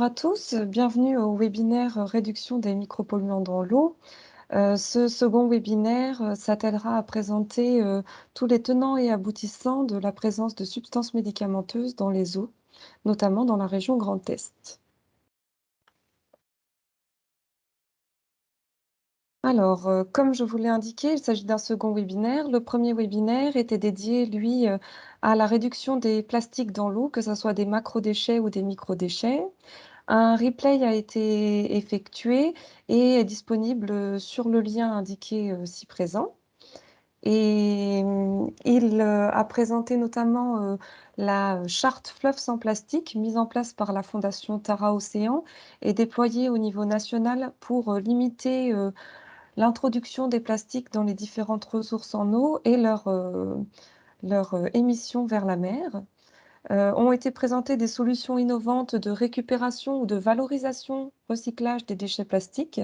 à tous, bienvenue au webinaire Réduction des micropolluants dans l'eau. Ce second webinaire s'attellera à présenter tous les tenants et aboutissants de la présence de substances médicamenteuses dans les eaux, notamment dans la région Grand Est. Alors, comme je vous l'ai indiqué, il s'agit d'un second webinaire. Le premier webinaire était dédié, lui, à la réduction des plastiques dans l'eau, que ce soit des macrodéchets ou des microdéchets. Un replay a été effectué et est disponible, sur le lien indiqué, ci-présent et il, a présenté notamment, la charte Fleuves sans plastique mise en place par la fondation Tara Océan et déployée au niveau national pour, limiter, l'introduction des plastiques dans les différentes ressources en eau et leur émission vers la mer. Ont été présentées des solutions innovantes de récupération ou de valorisation, recyclage des déchets plastiques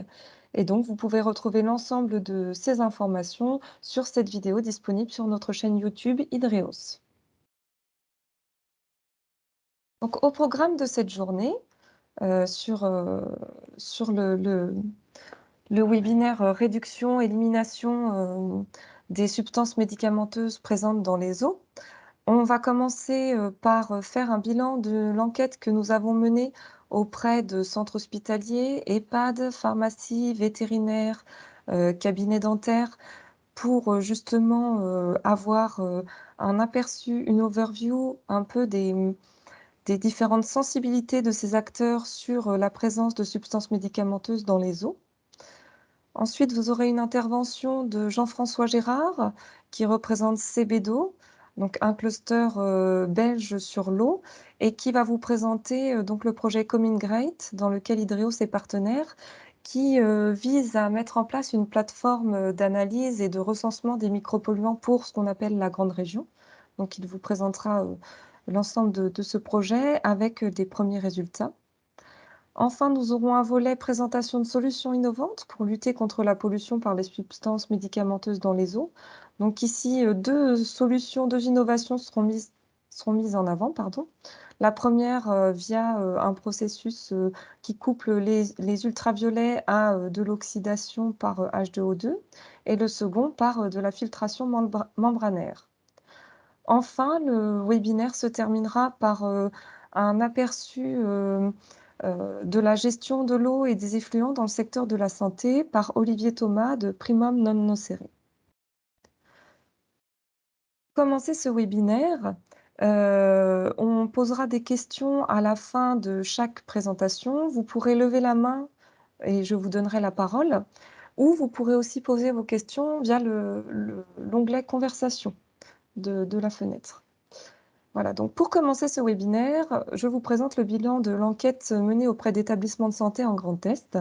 et donc vous pouvez retrouver l'ensemble de ces informations sur cette vidéo disponible sur notre chaîne YouTube Hydreos. Donc au programme de cette journée, sur le webinaire, réduction, élimination, des substances médicamenteuses présentes dans les eaux. On va commencer, par, faire un bilan de l'enquête que nous avons menée auprès de centres hospitaliers, EHPAD, pharmacies, vétérinaires, cabinets dentaires pour, justement, avoir, un aperçu, une overview un peu des différentes sensibilités de ces acteurs sur, la présence de substances médicamenteuses dans les eaux. Ensuite, vous aurez une intervention de Jean-François Gérard, qui représente Sebedo, donc un cluster, belge sur l'eau et qui va vous présenter, donc le projet Coming Great dans lequel Hydreos est partenaire, qui, vise à mettre en place une plateforme, d'analyse et de recensement des micropolluants pour ce qu'on appelle la grande région. Donc il vous présentera, l'ensemble de ce projet avec, des premiers résultats. Enfin, nous aurons un volet présentation de solutions innovantes pour lutter contre la pollution par les substances médicamenteuses dans les eaux. Donc ici, 2 solutions, 2 innovations seront mises en avant, pardon. La première, via, un processus, qui couple les ultraviolets à, de l'oxydation par, H2O2 et le second par, de la filtration membranaire. Enfin, le webinaire se terminera par, un aperçu, de la gestion de l'eau et des effluents dans le secteur de la santé par Olivier Thomas de Primum Non Nocere. Pour commencer ce webinaire, on posera des questions à la fin de chaque présentation. Vous pourrez lever la main et je vous donnerai la parole ou vous pourrez aussi poser vos questions via l'onglet conversation de la fenêtre. Voilà, donc pour commencer ce webinaire, je vous présente le bilan de l'enquête menée auprès d'établissements de santé en Grand Est.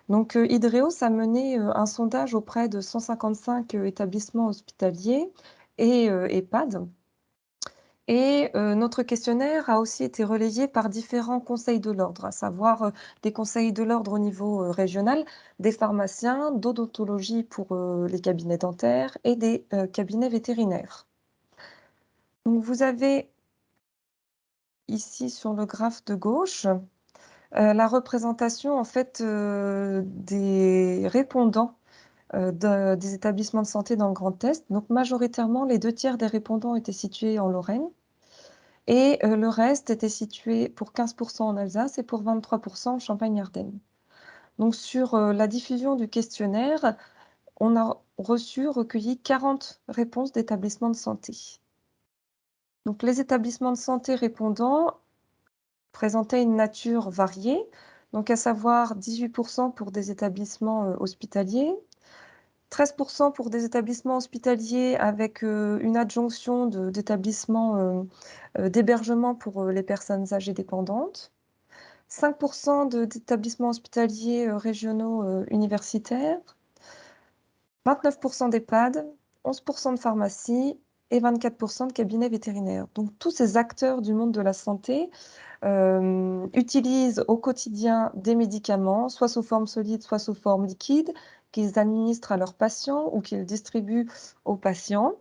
Donc, Hydreos a mené, un sondage auprès de 155, établissements hospitaliers et EHPAD et notre questionnaire a aussi été relayé par différents conseils de l'ordre, à savoir, des conseils de l'ordre au niveau, régional, des pharmaciens, d'odontologie pour, les cabinets dentaires et des, cabinets vétérinaires. Donc vous avez ici sur le graphe de gauche, la représentation en fait, des répondants, des établissements de santé dans le Grand Est. Donc majoritairement, les 2 tiers des répondants étaient situés en Lorraine et le reste était situé pour 15 en Alsace et pour 23 en Champagne-Ardenne. Donc sur, la diffusion du questionnaire, on a recueilli 40 réponses d'établissements de santé. Donc les établissements de santé répondants présentaient une nature variée, donc à savoir 18 pour des établissements, hospitaliers, 13 pour des établissements hospitaliers avec, une adjonction d'établissements, d'hébergement pour, les personnes âgées dépendantes, 5 d'établissements hospitaliers, régionaux, universitaires, 29 d'EHPAD, 11 de pharmacie et 24 de cabinets vétérinaires. Donc tous ces acteurs du monde de la santé utilisent au quotidien des médicaments, soit sous forme solide, soit sous forme liquide, qu'ils administrent à leurs patients ou qu'ils distribuent aux patients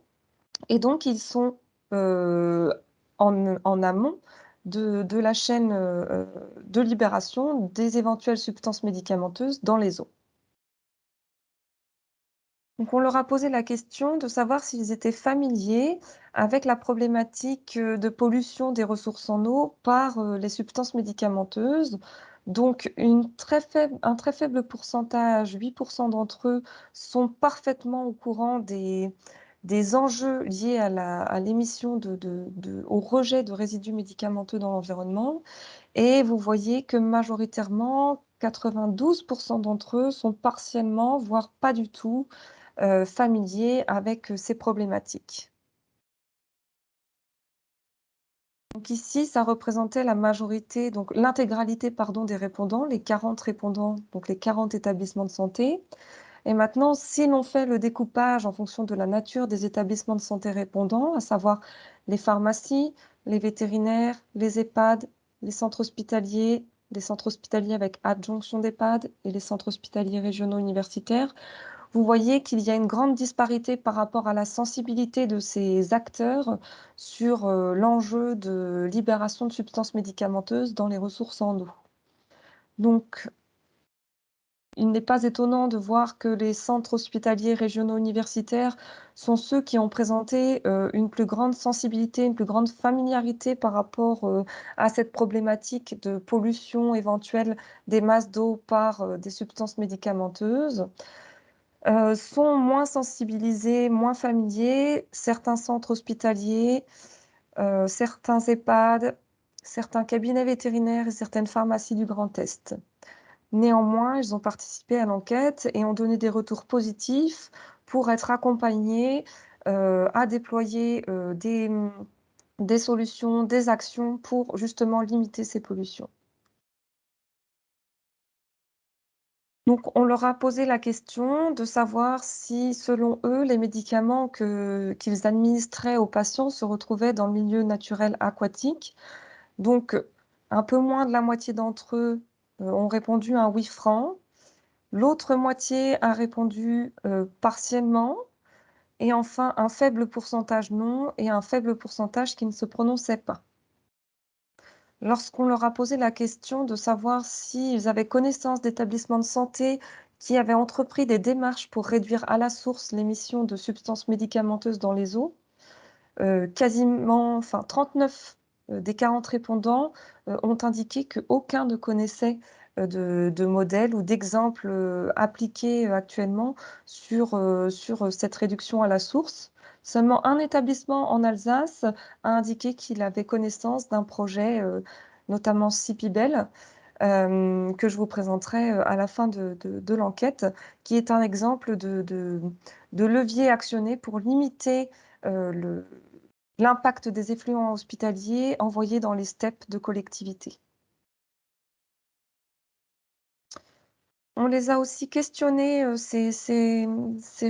et donc ils sont, en amont de la chaîne, de libération des éventuelles substances médicamenteuses dans les eaux. Donc on leur a posé la question de savoir s'ils étaient familiers avec la problématique, de pollution des ressources en eau par, les substances médicamenteuses. Donc un très faible pourcentage, 8 d'entre eux, sont parfaitement au courant des enjeux liés à l'émission au rejet de résidus médicamenteux dans l'environnement, et vous voyez que majoritairement 92 d'entre eux sont partiellement, voire pas du tout, familiers avec, ces problématiques. Donc ici, ça représentait la majorité, donc l'intégralité, pardon, des répondants, les 40 répondants, donc les 40 établissements de santé. Et maintenant, si l'on fait le découpage en fonction de la nature des établissements de santé répondants, à savoir les pharmacies, les vétérinaires, les EHPAD, les centres hospitaliers avec adjonction d'EHPAD et les centres hospitaliers régionaux universitaires, vous voyez qu'il y a une grande disparité par rapport à la sensibilité de ces acteurs sur, l'enjeu de libération de substances médicamenteuses dans les ressources en eau. Donc, il n'est pas étonnant de voir que les centres hospitaliers régionaux universitaires sont ceux qui ont présenté, une plus grande sensibilité, une plus grande familiarité par rapport, à cette problématique de pollution éventuelle des masses d'eau par, des substances médicamenteuses. Sont moins sensibilisés, moins familiers, certains centres hospitaliers, certains EHPAD, certains cabinets vétérinaires et certaines pharmacies du Grand Est. Néanmoins, ils ont participé à l'enquête et ont donné des retours positifs pour être accompagnés, à déployer, des solutions, des actions pour justement limiter ces pollutions. Donc, on leur a posé la question de savoir si, selon eux, les médicaments qu'ils administraient aux patients se retrouvaient dans le milieu naturel aquatique. Donc, un peu moins de la moitié d'entre eux, ont répondu un oui franc. L'autre moitié a répondu, partiellement, et enfin un faible pourcentage non et un faible pourcentage qui ne se prononçait pas. Lorsqu'on leur a posé la question de savoir s'ils avaient connaissance d'établissements de santé qui avaient entrepris des démarches pour réduire à la source l'émission de substances médicamenteuses dans les eaux, quasiment, enfin 39, des 40 répondants, ont indiqué qu'aucun ne connaissait, de modèle ou d'exemple, appliqué, actuellement sur cette réduction à la source. Seulement un établissement en Alsace a indiqué qu'il avait connaissance d'un projet, notamment Cipibel, que je vous présenterai, à la fin de l'enquête, qui est un exemple de levier actionné pour limiter, le l'impact des effluents hospitaliers envoyés dans les steppes de collectivités. On les a aussi questionnés, ces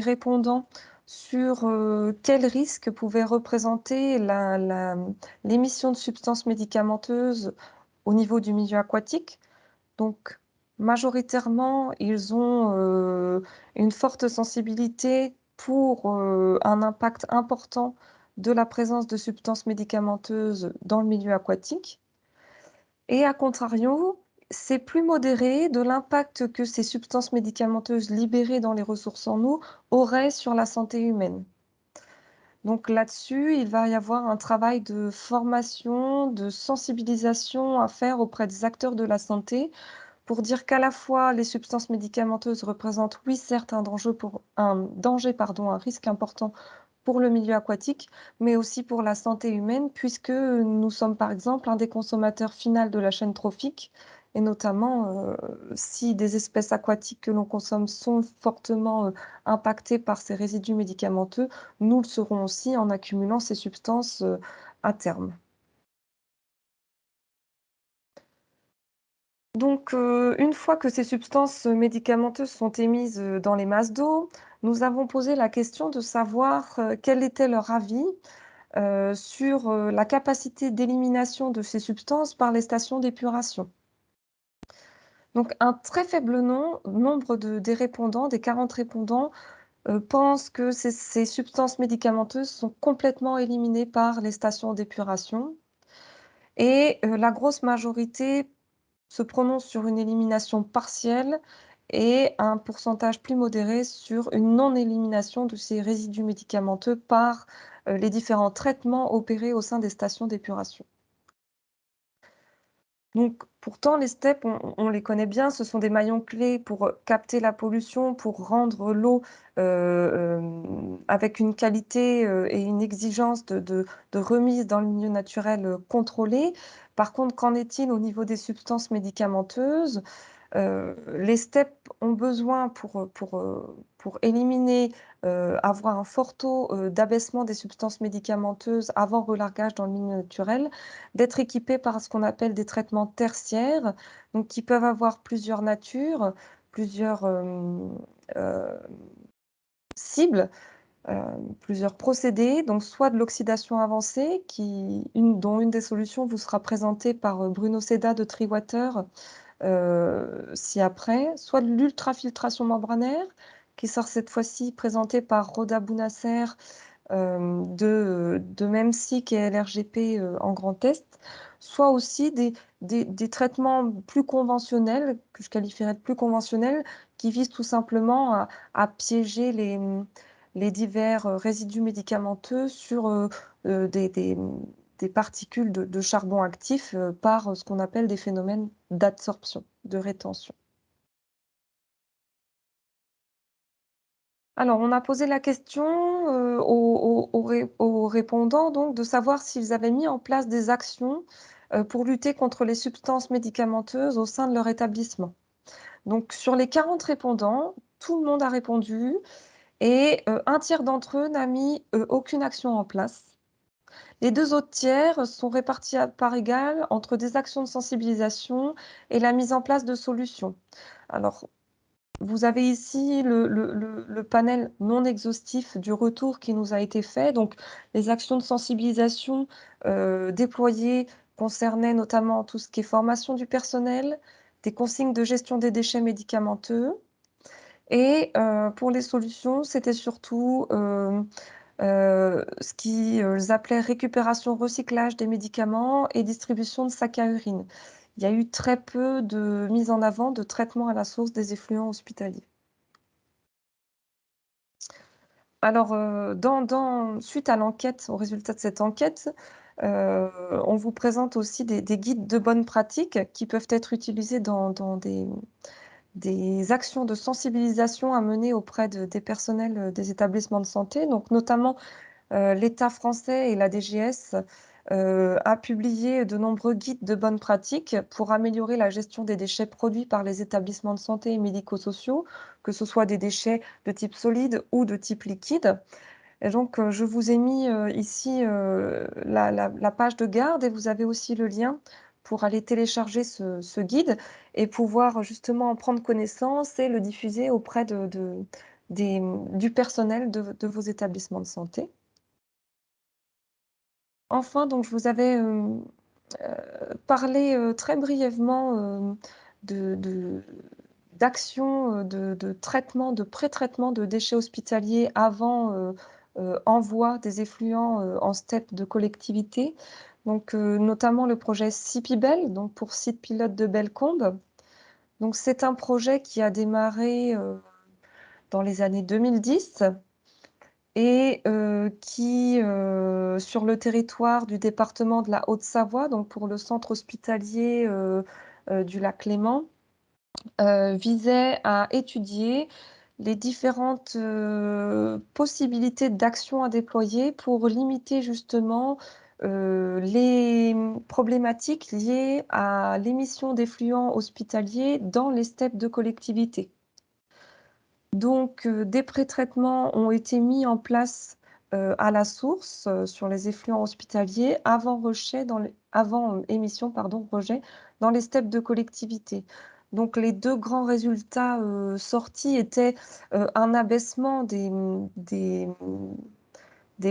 répondants sur, quels risques pouvait représenter l'émission de substances médicamenteuses au niveau du milieu aquatique. Donc majoritairement, ils ont, une forte sensibilité pour, un impact important de la présence de substances médicamenteuses dans le milieu aquatique, et à contrario, c'est plus modéré de l'impact que ces substances médicamenteuses libérées dans les ressources en eau auraient sur la santé humaine. Donc là-dessus, il va y avoir un travail de formation, de sensibilisation à faire auprès des acteurs de la santé pour dire qu'à la fois les substances médicamenteuses représentent, oui, certes, un danger, pardon, un risque important pour le milieu aquatique, mais aussi pour la santé humaine, puisque nous sommes, par exemple, un des consommateurs final de la chaîne trophique, et notamment, si des espèces aquatiques que l'on consomme sont fortement, impactées par ces résidus médicamenteux, nous le serons aussi en accumulant ces substances, à terme. Donc, une fois que ces substances médicamenteuses sont émises, dans les masses d'eau, nous avons posé la question de savoir, quel était leur avis, sur, la capacité d'élimination de ces substances par les stations d'épuration. Donc un très faible nombre des répondants, des 40 répondants, pensent que ces substances médicamenteuses sont complètement éliminées par les stations d'épuration. et la grosse majorité se prononce sur une élimination partielle et un pourcentage plus modéré sur une non-élimination de ces résidus médicamenteux par, les différents traitements opérés au sein des stations d'épuration. Donc pourtant les steppes, on les connaît bien, ce sont des maillons clés pour, capter la pollution, pour rendre l'eau, avec une qualité, et une exigence de remise dans le milieu naturel, contrôlée. Par contre, qu'en est-il au niveau des substances médicamenteuses? Les steppes ont besoin pour éliminer, avoir un fort taux, d'abaissement des substances médicamenteuses avant relargage dans le milieu naturel, d'être équipées par ce qu'on appelle des traitements tertiaires, donc qui peuvent avoir plusieurs natures, plusieurs, heu, cibles, plusieurs procédés, donc soit de l'oxydation avancée dont une des solutions vous sera présentée par, Bruno Seda de Treewater, ci-après, soit de l'ultrafiltration membranaire, qui sort cette fois-ci présentée par Roda Bounassar, de Memsiq et LRGP, en grand test, soit aussi des traitements plus conventionnels, que je qualifierais de plus conventionnels, qui visent tout simplement à piéger les divers, résidus médicamenteux sur, des particules de charbon actif, par, ce qu'on appelle des phénomènes d'adsorption, de rétention. Alors, on a posé la question, aux répondants donc de savoir s'ils avaient mis en place des actions, pour lutter contre les substances médicamenteuses au sein de leur établissement. Donc sur les 40 répondants, tout le monde a répondu et 1 tiers d'entre eux n'a mis, aucune action en place. Les 2 autres tiers sont répartis à parts égales entre des actions de sensibilisation et la mise en place de solutions. Alors, vous avez ici le panel non exhaustif du retour qui nous a été fait. Donc les actions de sensibilisation, déployées concernaient notamment tout ce qui est formation du personnel, des consignes de gestion des déchets médicamenteux et pour les solutions, c'était surtout, ce qu'ils appelaient récupération, recyclage des médicaments et distribution de sacs à urine. Il y a eu très peu de mise en avant de traitement à la source des effluents hospitaliers. Alors, suite à l'enquête, aux résultats de cette enquête, on vous présente aussi des guides de bonnes pratiques qui peuvent être utilisés dans des actions de sensibilisation à mener auprès des personnels, des établissements de santé. Donc notamment, l'État français et la DGS, a publié de nombreux guides de bonnes pratiques pour améliorer la gestion des déchets produits par les établissements de santé et médico-sociaux, que ce soit des déchets de type solide ou de type liquide. Et donc, je vous ai mis, ici, la page de garde et vous avez aussi le lien pour aller télécharger ce guide et pouvoir justement en prendre connaissance et le diffuser auprès du personnel de vos établissements de santé. Enfin, donc je vous avais, parlé, très brièvement, de d'actions, de traitement, de pré-traitement de déchets hospitaliers avant, envoi des effluents, en STEP de collectivité. Donc, notamment le projet CIPIBEL, donc pour site pilote de Bellecombe. Donc c'est un projet qui a démarré, dans les années 2010 et qui, sur le territoire du département de la Haute-Savoie, donc pour le centre hospitalier, du lac Léman, visait à étudier les différentes, possibilités d'action à déployer pour limiter justement, les, problématiques liées à l'émission d'effluents hospitaliers dans les steppes de collectivité. Donc, des pré-traitements ont été mis en place, à la source, sur les effluents hospitaliers avant émission, pardon, rejet dans les steppes de collectivité. Donc les 2 grands résultats, sortis étaient, un abaissement des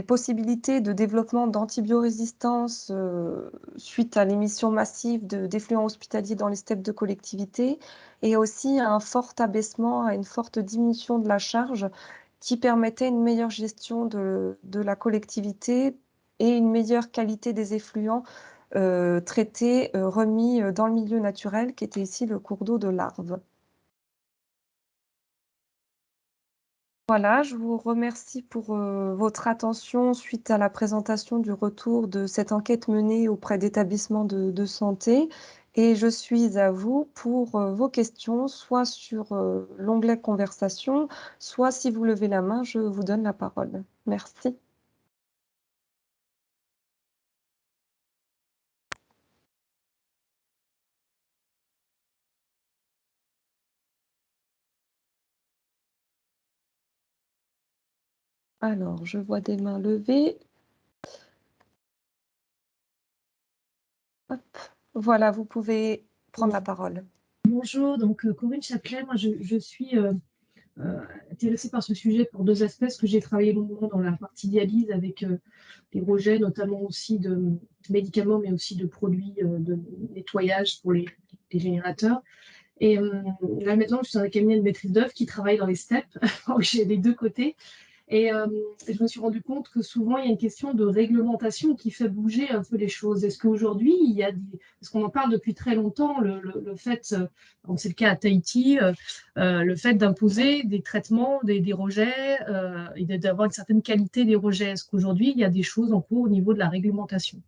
possibilités de développement d'antibiorésistance, suite à l'émission massive d'effluents hospitaliers dans les steppes de collectivité et aussi un fort abaissement, à une forte diminution de la charge qui permettait une meilleure gestion de la collectivité et une meilleure qualité des effluents, traités, remis, dans le milieu naturel qui était ici le cours d'eau de l'Arve. Voilà, je vous remercie pour, votre attention suite à la présentation du retour de cette enquête menée auprès d'établissements de santé et je suis à vous pour, vos questions, soit sur, l'onglet conversation, soit si vous levez la main, je vous donne la parole. Merci. Alors, je vois des mains levées. Hop. Voilà, vous pouvez prendre la parole. Bonjour, donc Corinne Chapelain, moi je suis intéressée par ce sujet pour deux aspects, parce que j'ai travaillé longuement dans la partie dialyse avec des rejets, notamment aussi de médicaments, mais aussi de produits de nettoyage pour les générateurs. Et là maintenant, je suis dans un cabinet de maîtrise d'œuvre qui travaille dans les steppes, donc j'ai les deux côtés. Et je me suis rendu compte que souvent, il y a une question de réglementation qui fait bouger un peu les choses. Est-ce qu'aujourd'hui, il y a des... Parce qu'on en parle depuis très longtemps, le fait, comme c'est le cas à Tahiti, le fait d'imposer des traitements, des rejets, et d'avoir une certaine qualité des rejets. Est-ce qu'aujourd'hui, il y a des choses en cours au niveau de la réglementation?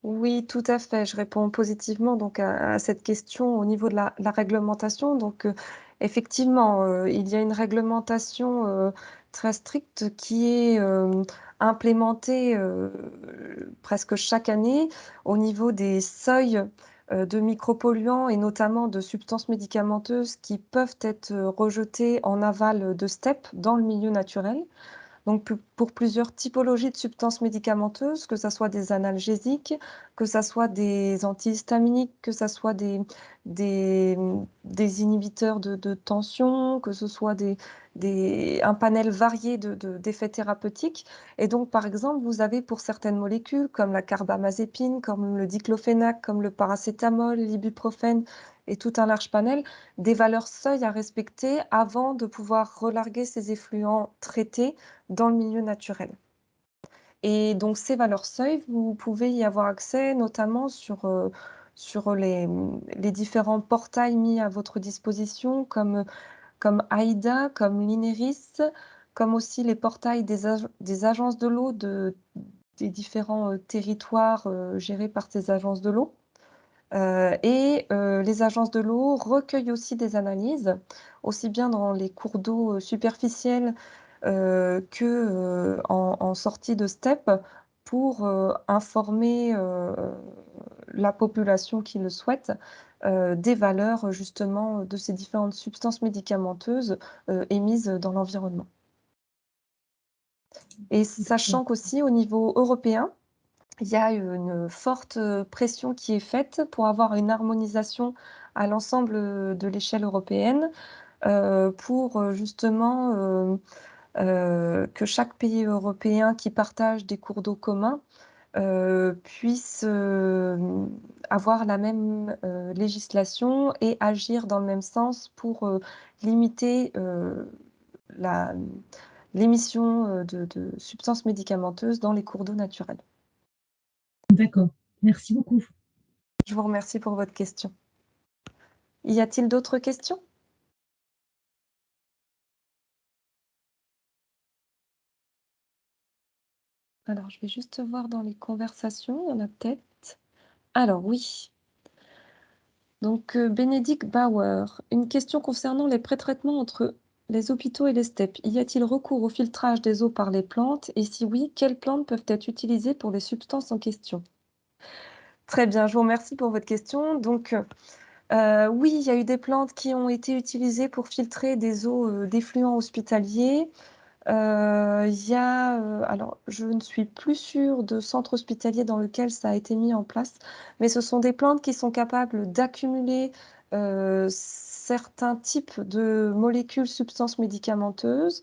Oui, tout à fait. Je réponds positivement donc à cette question au niveau de la réglementation. Donc, effectivement, il y a une réglementation, très stricte qui est, implémentée, presque chaque année au niveau des seuils, de micropolluants et notamment de substances médicamenteuses qui peuvent être, rejetées en aval de steppes dans le milieu naturel. Donc pour plusieurs typologies de substances médicamenteuses, que ça soit des analgésiques, que ça soit des antihistaminiques, que ça soit des inhibiteurs de tension, que ce soit un panel varié d'effets thérapeutiques et donc par exemple, vous avez pour certaines molécules comme la carbamazépine, comme le diclofénac, comme le paracétamol, l'ibuprofène et tout un large panel, des valeurs seuils à respecter avant de pouvoir relarguer ces effluents traités dans le milieu naturel et donc ces valeurs seuils, vous pouvez y avoir accès notamment sur les différents portails mis à votre disposition comme AIDA, comme l'INERIS, comme aussi les portails des agences de l'eau des différents, territoires, gérés par ces agences de l'eau. Les agences de l'eau recueillent aussi des analyses, aussi bien dans les cours d'eau, superficiels, que, en sortie de steppe pour, informer, la population qui le souhaite, des valeurs, justement, de ces différentes substances médicamenteuses, émises dans l'environnement. Et sachant qu'aussi au niveau européen, il y a une forte, pression qui est faite pour avoir une harmonisation à l'ensemble, de l'échelle européenne, pour, justement, que chaque pays européen qui partage des cours d'eau communs, puisse, avoir la même, législation et agir dans le même sens pour, limiter, la l'émission, de substances médicamenteuses dans les cours d'eau naturels. D'accord, merci beaucoup. Je vous remercie pour votre question. Y a-t-il d'autres questions? Alors, je vais juste voir dans les conversations, il y en a peut-être. Alors oui, donc Bénédicte Bauer, une question concernant les pré-traitements entre les hôpitaux et les steppes. Y a-t-il recours au filtrage des eaux par les plantes? Et si oui, quelles plantes peuvent être utilisées pour les substances en question? Très bien, je vous remercie pour votre question. Donc, oui, il y a eu des plantes qui ont été utilisées pour filtrer des eaux, d'effluents hospitaliers. Il y a, alors je ne suis plus sûre de centre hospitalier dans lequel ça a été mis en place, mais ce sont des plantes qui sont capables d'accumuler, certains types de molécules, substances médicamenteuses,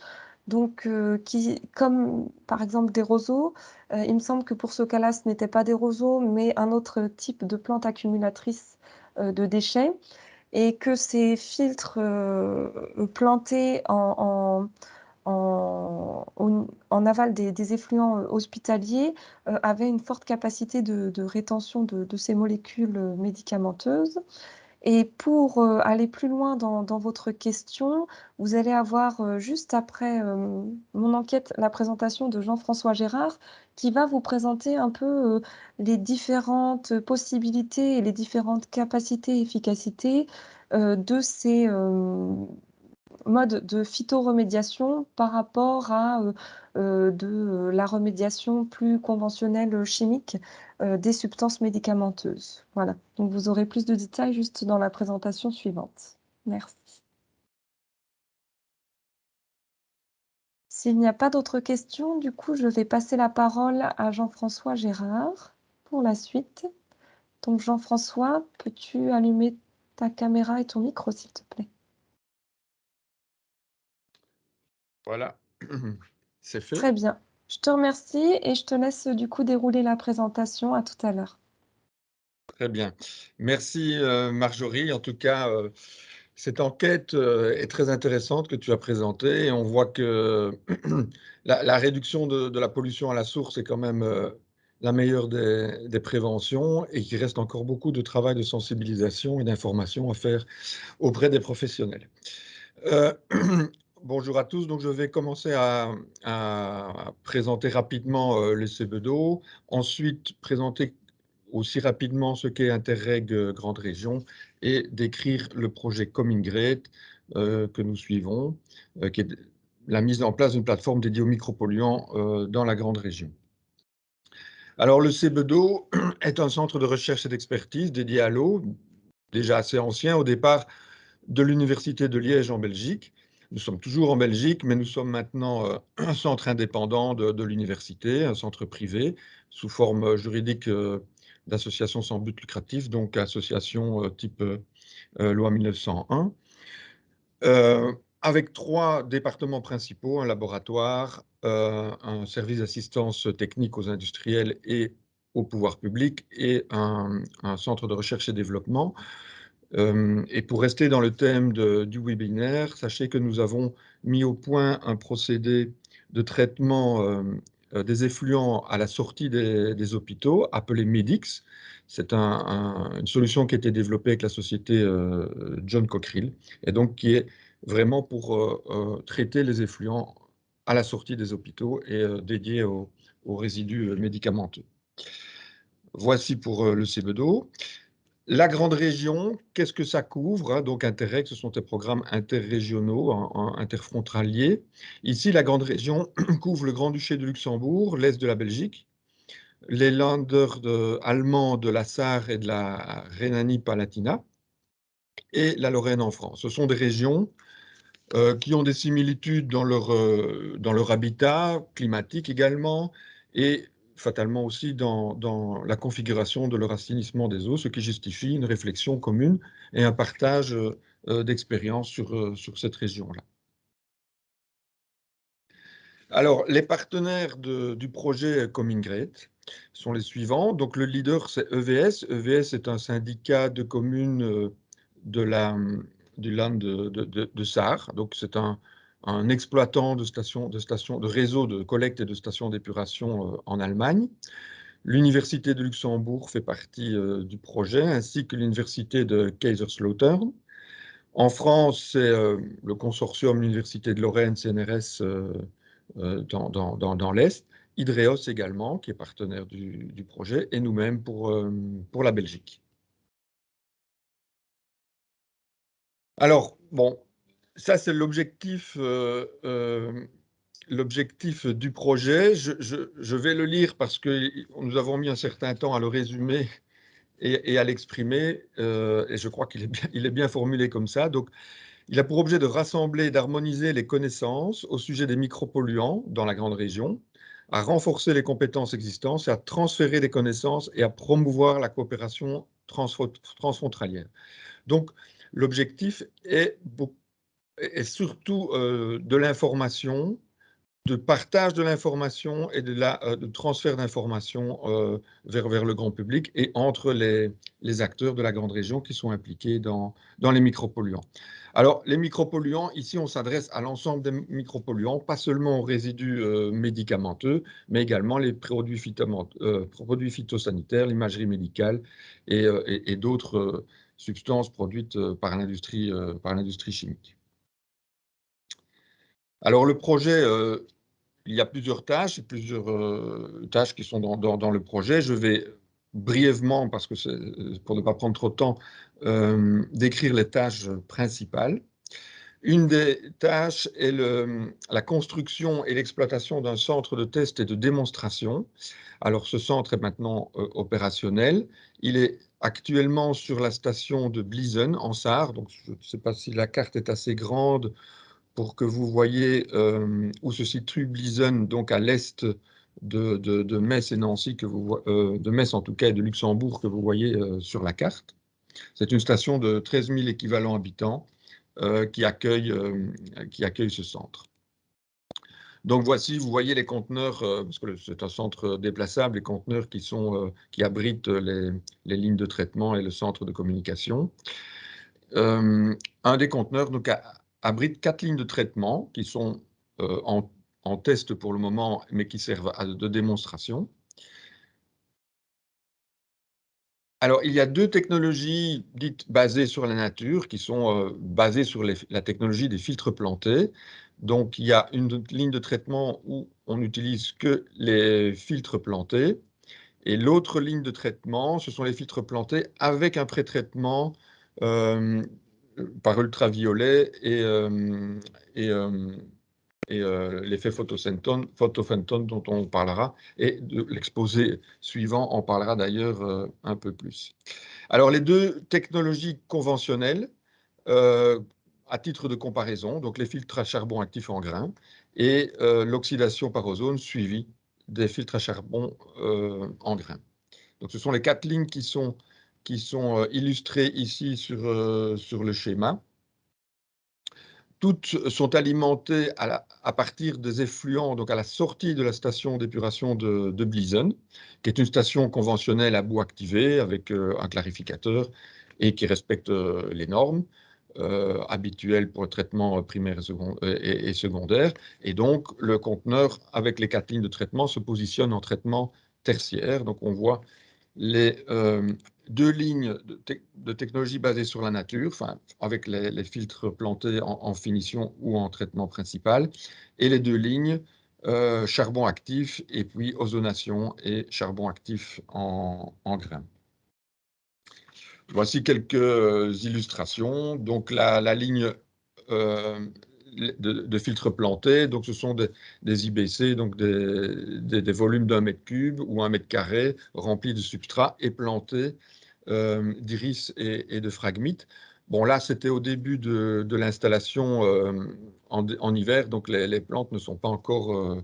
donc qui comme par exemple des roseaux, il me semble que pour ce cas-là, ce n'était pas des roseaux, mais un autre type de plante accumulatrice, de déchets et que ces filtres, plantés en aval des effluents hospitaliers avaient une forte capacité de rétention de ces molécules médicamenteuses. Et pour aller plus loin dans votre question, vous allez avoir juste après mon enquête, la présentation de Jean-François Gérard, qui va vous présenter un peu les différentes possibilités et les différentes capacités et efficacités de ces mode de phytoremédiation par rapport à, la remédiation plus conventionnelle, chimique, des substances médicamenteuses. Voilà, donc vous aurez plus de détails juste dans la présentation suivante. Merci. S'il n'y a pas d'autres questions, du coup, je vais passer la parole à Jean-François Gérard pour la suite. Donc Jean-François, peux-tu allumer ta caméra et ton micro, s'il te plaît? Voilà, c'est fait. Très bien. Je te remercie et je te laisse, du coup, dérouler la présentation. À tout à l'heure. Très bien. Merci, Marjorie. En tout cas, cette enquête est très intéressante que tu as présentée. Et on voit que la réduction de la pollution à la source est quand même la meilleure des préventions et qu'il reste encore beaucoup de travail de sensibilisation et d'information à faire auprès des professionnels. Euh, Bonjour à tous. Donc, je vais commencer à présenter rapidement les CBDO, ensuite présenter aussi rapidement ce qu'est Interreg Grande Région et décrire le projet Coming Great que nous suivons, qui est la mise en place d'une plateforme dédiée aux micropolluants dans la Grande Région. Alors, le CBDO est un centre de recherche et d'expertise dédié à l'eau, déjà assez ancien au départ de l'Université de Liège en Belgique. Nous sommes toujours en Belgique, mais nous sommes maintenant un centre indépendant de l'université, un centre privé, sous forme juridique d'association sans but lucratif, donc association type loi 1901, avec 3 départements principaux, un laboratoire, un service d'assistance technique aux industriels et au pouvoir public, et un centre de recherche et développement. Et pour rester dans le thème du webinaire, sachez que nous avons mis au point un procédé de traitement des effluents à la sortie des hôpitaux, appelé MEDIX. C'est une solution qui a été développée avec la société John Cockerill, et donc qui est vraiment pour traiter les effluents à la sortie des hôpitaux et dédié aux résidus médicamenteux. Voici pour le CBDO. La grande région, qu'est-ce que ça couvre, hein? Donc Interreg, ce sont des programmes interrégionaux, interfrontaliers. Ici, la grande région couvre le Grand-Duché de Luxembourg, l'Est de la Belgique, les Länder allemands de la Sarre et de la Rhénanie-Palatinat, et la Lorraine en France. Ce sont des régions qui ont des similitudes dans leur habitat climatique également, et fatalement aussi dans la configuration de leur assainissement des eaux, ce qui justifie une réflexion commune et un partage d'expériences sur cette région-là. Alors, les partenaires du projet Coming Great sont les suivants. Donc, le leader, c'est EVS. EVS est un syndicat de communes du Land de Sarre. Donc, c'est un exploitant de réseaux de collecte et de stations d'épuration en Allemagne. L'Université de Luxembourg fait partie du projet, ainsi que l'Université de Kaiserslautern. En France, c'est le consortium Université de Lorraine, CNRS, dans l'Est, Hydreos également, qui est partenaire du projet, et nous-mêmes pour la Belgique. Alors, bon, ça c'est l'objectif du projet. Je vais le lire parce que nous avons mis un certain temps à le résumer et à l'exprimer, et je crois il est bien formulé comme ça. Donc, il a pour objet de rassembler et d'harmoniser les connaissances au sujet des micropolluants dans la grande région, à renforcer les compétences existantes, à transférer des connaissances et à promouvoir la coopération transfrontalière. Donc, l'objectif est surtout de l'information, de partage de l'information et de transfert d'informations vers le grand public et entre les acteurs de la grande région qui sont impliqués dans les micropolluants. Alors, les micropolluants, ici, on s'adresse à l'ensemble des micropolluants, pas seulement aux résidus médicamenteux, mais également les produits phytosanitaires, l'imagerie médicale et d'autres substances produites par l'industrie chimique. Alors, le projet, il y a plusieurs tâches qui sont dans le projet. Je vais brièvement, parce que pour ne pas prendre trop de temps, décrire les tâches principales. Une des tâches est la construction et l'exploitation d'un centre de test et de démonstration. Alors, ce centre est maintenant opérationnel. Il est actuellement sur la station de Bliesen, en Sarre. Donc, je ne sais pas si la carte est assez grande pour que vous voyez où se situe Bliesen, donc à l'est de Metz et Nancy, de Metz en tout cas, et de Luxembourg, que vous voyez sur la carte. C'est une station de 13 000 équivalents habitants qui accueille ce centre. Donc voici, vous voyez les conteneurs, parce que c'est un centre déplaçable, les conteneurs qui abritent les lignes de traitement et le centre de communication. Un des conteneurs donc, abrite 4 lignes de traitement qui sont en test pour le moment, mais qui servent de démonstration. Alors, il y a 2 technologies dites basées sur la nature, qui sont basées sur la technologie des filtres plantés. Donc, il y a une ligne de traitement où on n'utilise que les filtres plantés. Et l'autre ligne de traitement, ce sont les filtres plantés avec un pré-traitement par ultraviolet et l'effet photophantom dont on parlera, et de l'exposé suivant en parlera d'ailleurs un peu plus. Alors, les 2 technologies conventionnelles, à titre de comparaison, donc les filtres à charbon actifs en grains et l'oxydation par ozone suivie des filtres à charbon en grains. Donc, ce sont les 4 lignes qui sont illustrées ici sur le schéma. Toutes sont alimentées à partir des effluents, donc à la sortie de la station d'épuration de Bliesen, qui est une station conventionnelle à bout activé avec un clarificateur et qui respecte les normes habituelles pour le traitement primaire et secondaire. Et donc, le conteneur, avec les 4 lignes de traitement, se positionne en traitement tertiaire. Donc, on voit les 2 lignes de technologie basées sur la nature, enfin, avec les filtres plantés en finition ou en traitement principal, et les 2 lignes charbon actif et puis ozonation et charbon actif en grains. Voici quelques illustrations. Donc la ligne de filtres plantés, donc ce sont des IBC, donc des volumes d'1 mètre cube ou 1 mètre carré remplis de substrat et plantés d'iris et de phragmites. Bon, là, c'était au début de l'installation en hiver, donc les plantes ne sont pas encore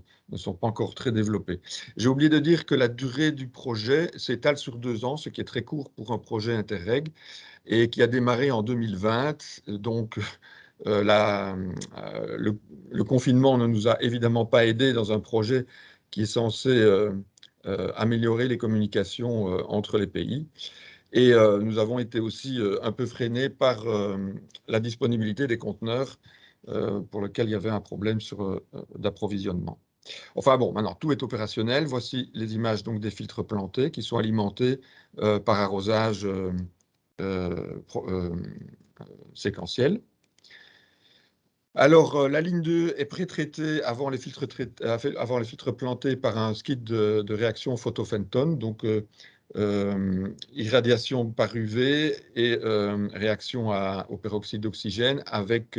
très développées. J'ai oublié de dire que la durée du projet s'étale sur 2 ans, ce qui est très court pour un projet Interreg, et qui a démarré en 2020. Donc, le confinement ne nous a évidemment pas aidés dans un projet qui est censé améliorer les communications entre les pays. Et nous avons été aussi un peu freinés par la disponibilité des conteneurs pour lesquels il y avait un problème d'approvisionnement. Enfin bon, maintenant tout est opérationnel. Voici les images donc des filtres plantés qui sont alimentés par arrosage séquentiel. Alors, la ligne 2 est pré-traitée avant les filtres plantés par un skid de réaction photophantom, donc irradiation par UV et réaction au peroxyde d'oxygène avec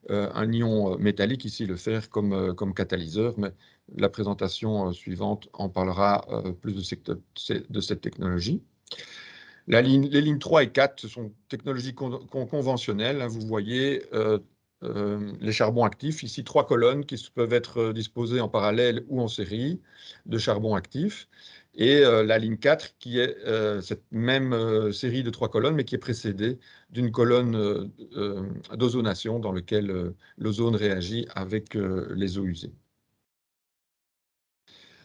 un ion métallique, ici le fer, comme catalyseur, mais la présentation suivante en parlera plus de cette technologie. Les lignes 3 et 4, ce sont technologies conventionnelles, hein, vous voyez les charbons actifs, ici 3 colonnes qui peuvent être disposées en parallèle ou en série de charbon actif, et la ligne 4 qui est cette même série de 3 colonnes, mais qui est précédée d'une colonne d'ozonation dans laquelle l'ozone réagit avec les eaux usées.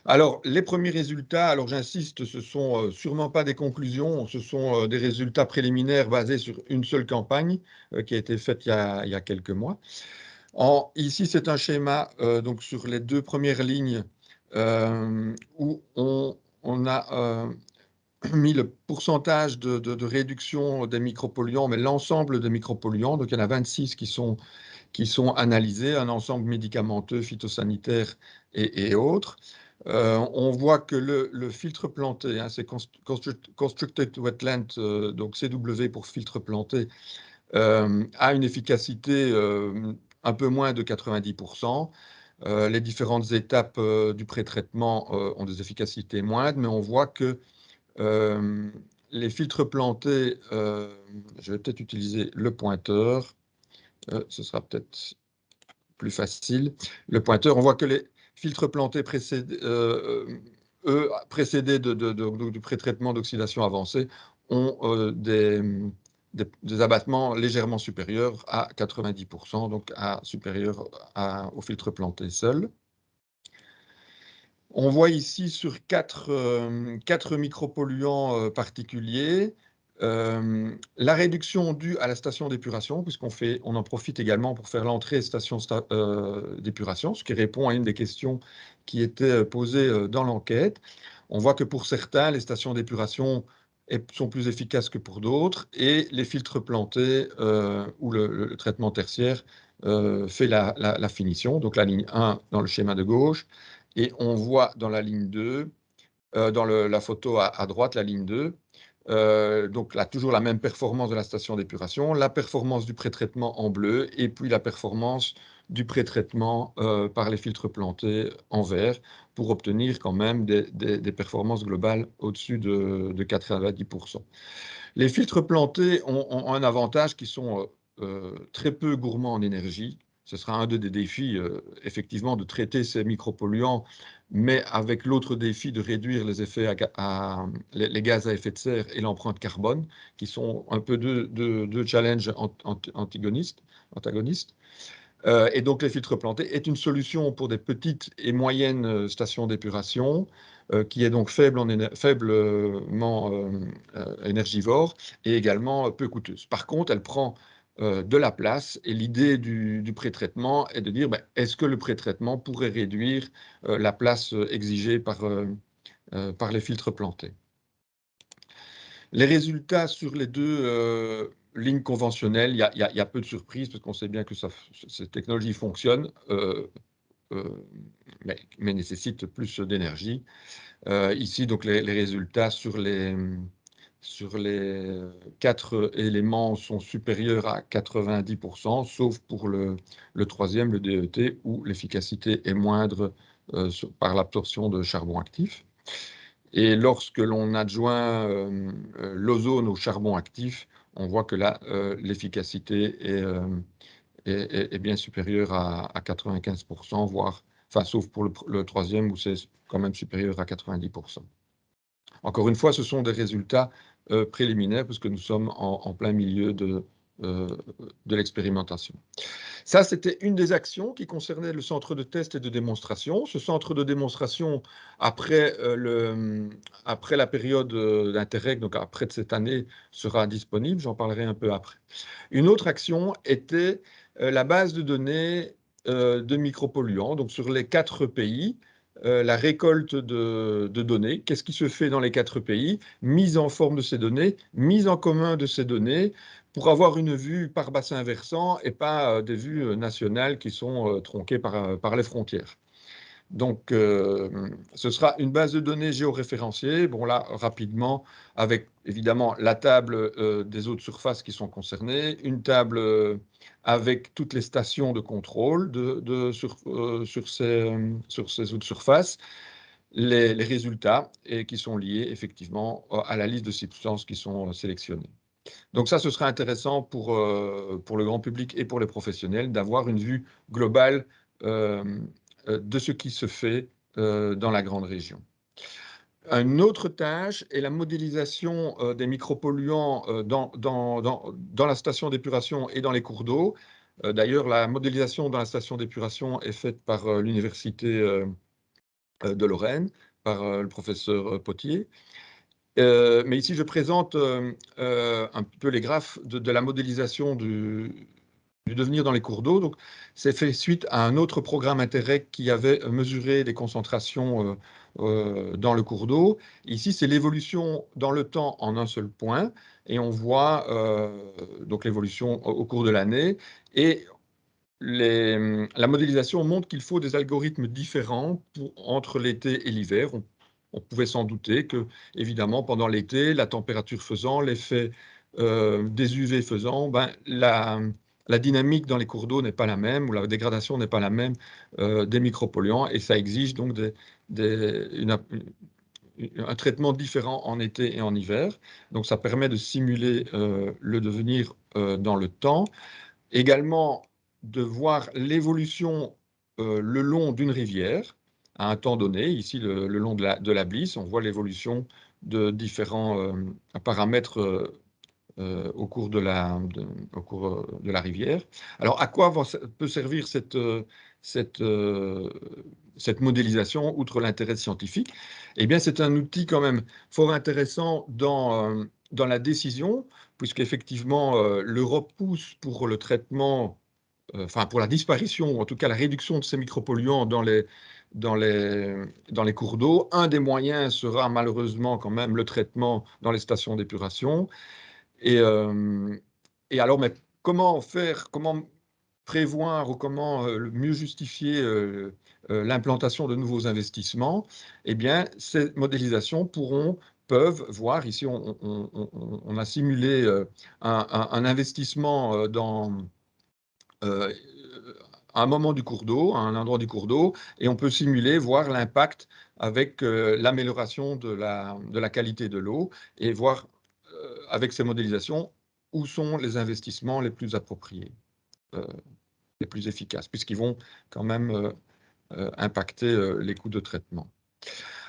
Alors, les premiers résultats, alors j'insiste, ce sont sûrement pas des conclusions, ce sont des résultats préliminaires basés sur une seule campagne qui a été faite il y a quelques mois. Ici, c'est un schéma donc sur les 2 premières lignes où on a mis le pourcentage de réduction des micropolluants, mais l'ensemble des micropolluants. Donc, il y en a 26 qui sont analysés, un ensemble médicamenteux, phytosanitaire et autres. On voit que le filtre planté, hein, c'est Constructed Wetland, donc CW pour filtre planté, a une efficacité un peu moins de 90%. Les différentes étapes du pré-traitement ont des efficacités moindres, mais on voit que les filtres plantés, je vais peut-être utiliser le pointeur, ce sera peut-être plus facile. Le pointeur, on voit que les filtres plantés précédés du pré-traitement d'oxydation avancée ont des abattements légèrement supérieurs à 90%, donc supérieurs au filtre planté seul. On voit ici sur quatre micropolluants particuliers la réduction due à la station d'épuration, puisqu'on en profite également pour faire l'entrée station d'épuration, ce qui répond à une des questions qui était posée dans l'enquête. On voit que pour certains, les stations d'épuration sont plus efficaces que pour d'autres, et les filtres plantés ou le traitement tertiaire fait la finition, donc la ligne 1 dans le schéma de gauche, et on voit dans la ligne 2, dans la photo à droite, la ligne 2, donc là, toujours la même performance de la station d'épuration, la performance du pré-traitement en bleu, et puis la performance du pré-traitement par les filtres plantés en vert, pour obtenir quand même des performances globales au-dessus de 90%. Les filtres plantés ont un avantage qui sont très peu gourmands en énergie. Ce sera un des défis, effectivement, de traiter ces micropolluants, mais avec l'autre défi de réduire les effets les gaz à effet de serre et l'empreinte carbone, qui sont un peu deux challenges antagonistes. Et donc, les filtres plantés est une solution pour des petites et moyennes stations d'épuration, qui est donc faiblement énergivore et également peu coûteuse. Par contre, elle prend de la place, et l'idée du pré-traitement est de dire, ben, est-ce que le pré-traitement pourrait réduire la place exigée par les filtres plantés? Les résultats sur les deux lignes conventionnelles, il y a peu de surprises, parce qu'on sait bien que cette technologie fonctionne, mais nécessite plus d'énergie. Ici, donc, les résultats sur les 4 éléments sont supérieurs à 90%, sauf pour le troisième, le DET, où l'efficacité est moindre par l'absorption de charbon actif. Et lorsque l'on adjoint l'ozone au charbon actif, on voit que là, l'efficacité est bien supérieure à 95%, voire, enfin, sauf pour le troisième, où c'est quand même supérieur à 90%. Encore une fois, ce sont des résultats préliminaires, puisque nous sommes en plein milieu de l'expérimentation. Ça, c'était une des actions qui concernait le centre de test et de démonstration. Ce centre de démonstration, après la période d'Interreg, donc après de cette année, sera disponible. J'en parlerai un peu après. Une autre action était la base de données de micropolluants, donc sur les 4 pays, la récolte de données, qu'est-ce qui se fait dans les 4 pays, mise en forme de ces données, mise en commun de ces données, pour avoir une vue par bassin versant et pas des vues nationales qui sont tronquées par les frontières. Donc, ce sera une base de données géoréférenciée. Bon, là, rapidement, avec évidemment la table des eaux de surface qui sont concernées, une table avec toutes les stations de contrôle sur ces eaux de surface, les résultats et qui sont liés effectivement à la liste de substances qui sont sélectionnées. Donc ça, ce sera intéressant pour le grand public et pour les professionnels d'avoir une vue globale de ce qui se fait dans la grande région. Une autre tâche est la modélisation des micropolluants dans la station d'épuration et dans les cours d'eau. D'ailleurs, la modélisation dans la station d'épuration est faite par l'université de Lorraine par le professeur Potier. Mais ici, je présente un peu les graphes de la modélisation du devenir dans les cours d'eau. Donc, c'est fait suite à un autre programme Interreg qui avait mesuré les concentrations dans le cours d'eau. Ici, c'est l'évolution dans le temps en un seul point. Et on voit donc l'évolution au cours de l'année. Et la modélisation montre qu'il faut des algorithmes différents entre l'été et l'hiver. On pouvait s'en douter que, évidemment, pendant l'été, la température faisant, l'effet des UV faisant, ben, la dynamique dans les cours d'eau n'est pas la même, ou la dégradation n'est pas la même des micropolluants, et ça exige donc un traitement différent en été et en hiver. Donc ça permet de simuler le devenir dans le temps. Également, de voir l'évolution le long d'une rivière à un temps donné. Ici, le long de la Blice, on voit l'évolution de différents paramètres au cours au cours de la rivière. Alors, à quoi peut servir cette, euh, cette modélisation, outre l'intérêt scientifique? Eh bien, c'est un outil quand même fort intéressant dans la décision, puisqu'effectivement, l'Europe pousse pour le traitement, enfin pour la disparition, ou en tout cas la réduction de ces micropolluants dans les cours d'eau. Un des moyens sera malheureusement quand même le traitement dans les stations d'épuration. Et, euh, et alors, mais comment faire, comment prévoir ou comment mieux justifier l'implantation de nouveaux investissements? Eh bien, ces modélisations peuvent voir, ici on a simulé un investissement euh, à un moment du cours d'eau, à un endroit du cours d'eau, et on peut simuler, voir l'impact avec l'amélioration de la qualité de l'eau, et voir avec ces modélisations où sont les investissements les plus appropriés, euh, les plus efficaces, puisqu'ils vont quand même impacter les coûts de traitement.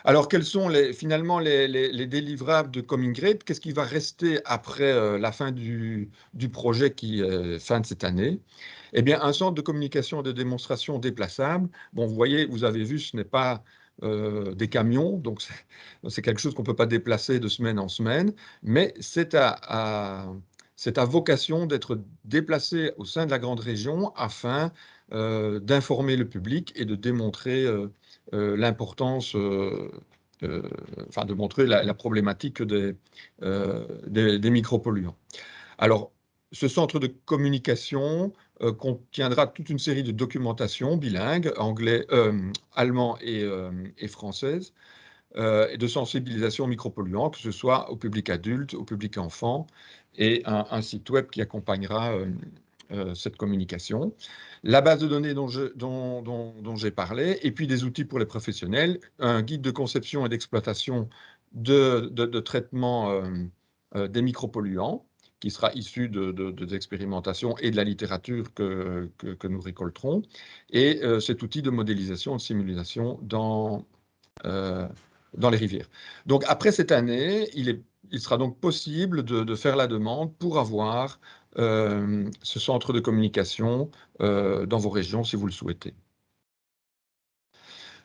Alors, quels sont finalement les délivrables de Coming Grade? Qu'est-ce qui va rester après la fin du projet qui est fin de cette année? Eh bien, un centre de communication et de démonstration déplaçable. Bon, vous voyez, vous avez vu, ce n'est pas des camions, donc c'est quelque chose qu'on ne peut pas déplacer de semaine en semaine, mais c'est à vocation d'être déplacé au sein de la grande région afin d'informer le public et de démontrer l'importance, euh, enfin de montrer la problématique des micropolluants. Alors, ce centre de communication contiendra toute une série de documentations bilingues, allemand et française, et de sensibilisation aux micropolluants, que ce soit au public adulte, au public enfant, et un site web qui accompagnera cette communication. La base de données dont j'ai parlé, et puis des outils pour les professionnels, un guide de conception et d'exploitation de traitement des micropolluants, qui sera issu des expérimentations et de la littérature que nous récolterons, et cet outil de modélisation et de simulation euh, dans les rivières. Donc après cette année, il sera donc possible de faire la demande pour avoir ce centre de communication dans vos régions si vous le souhaitez.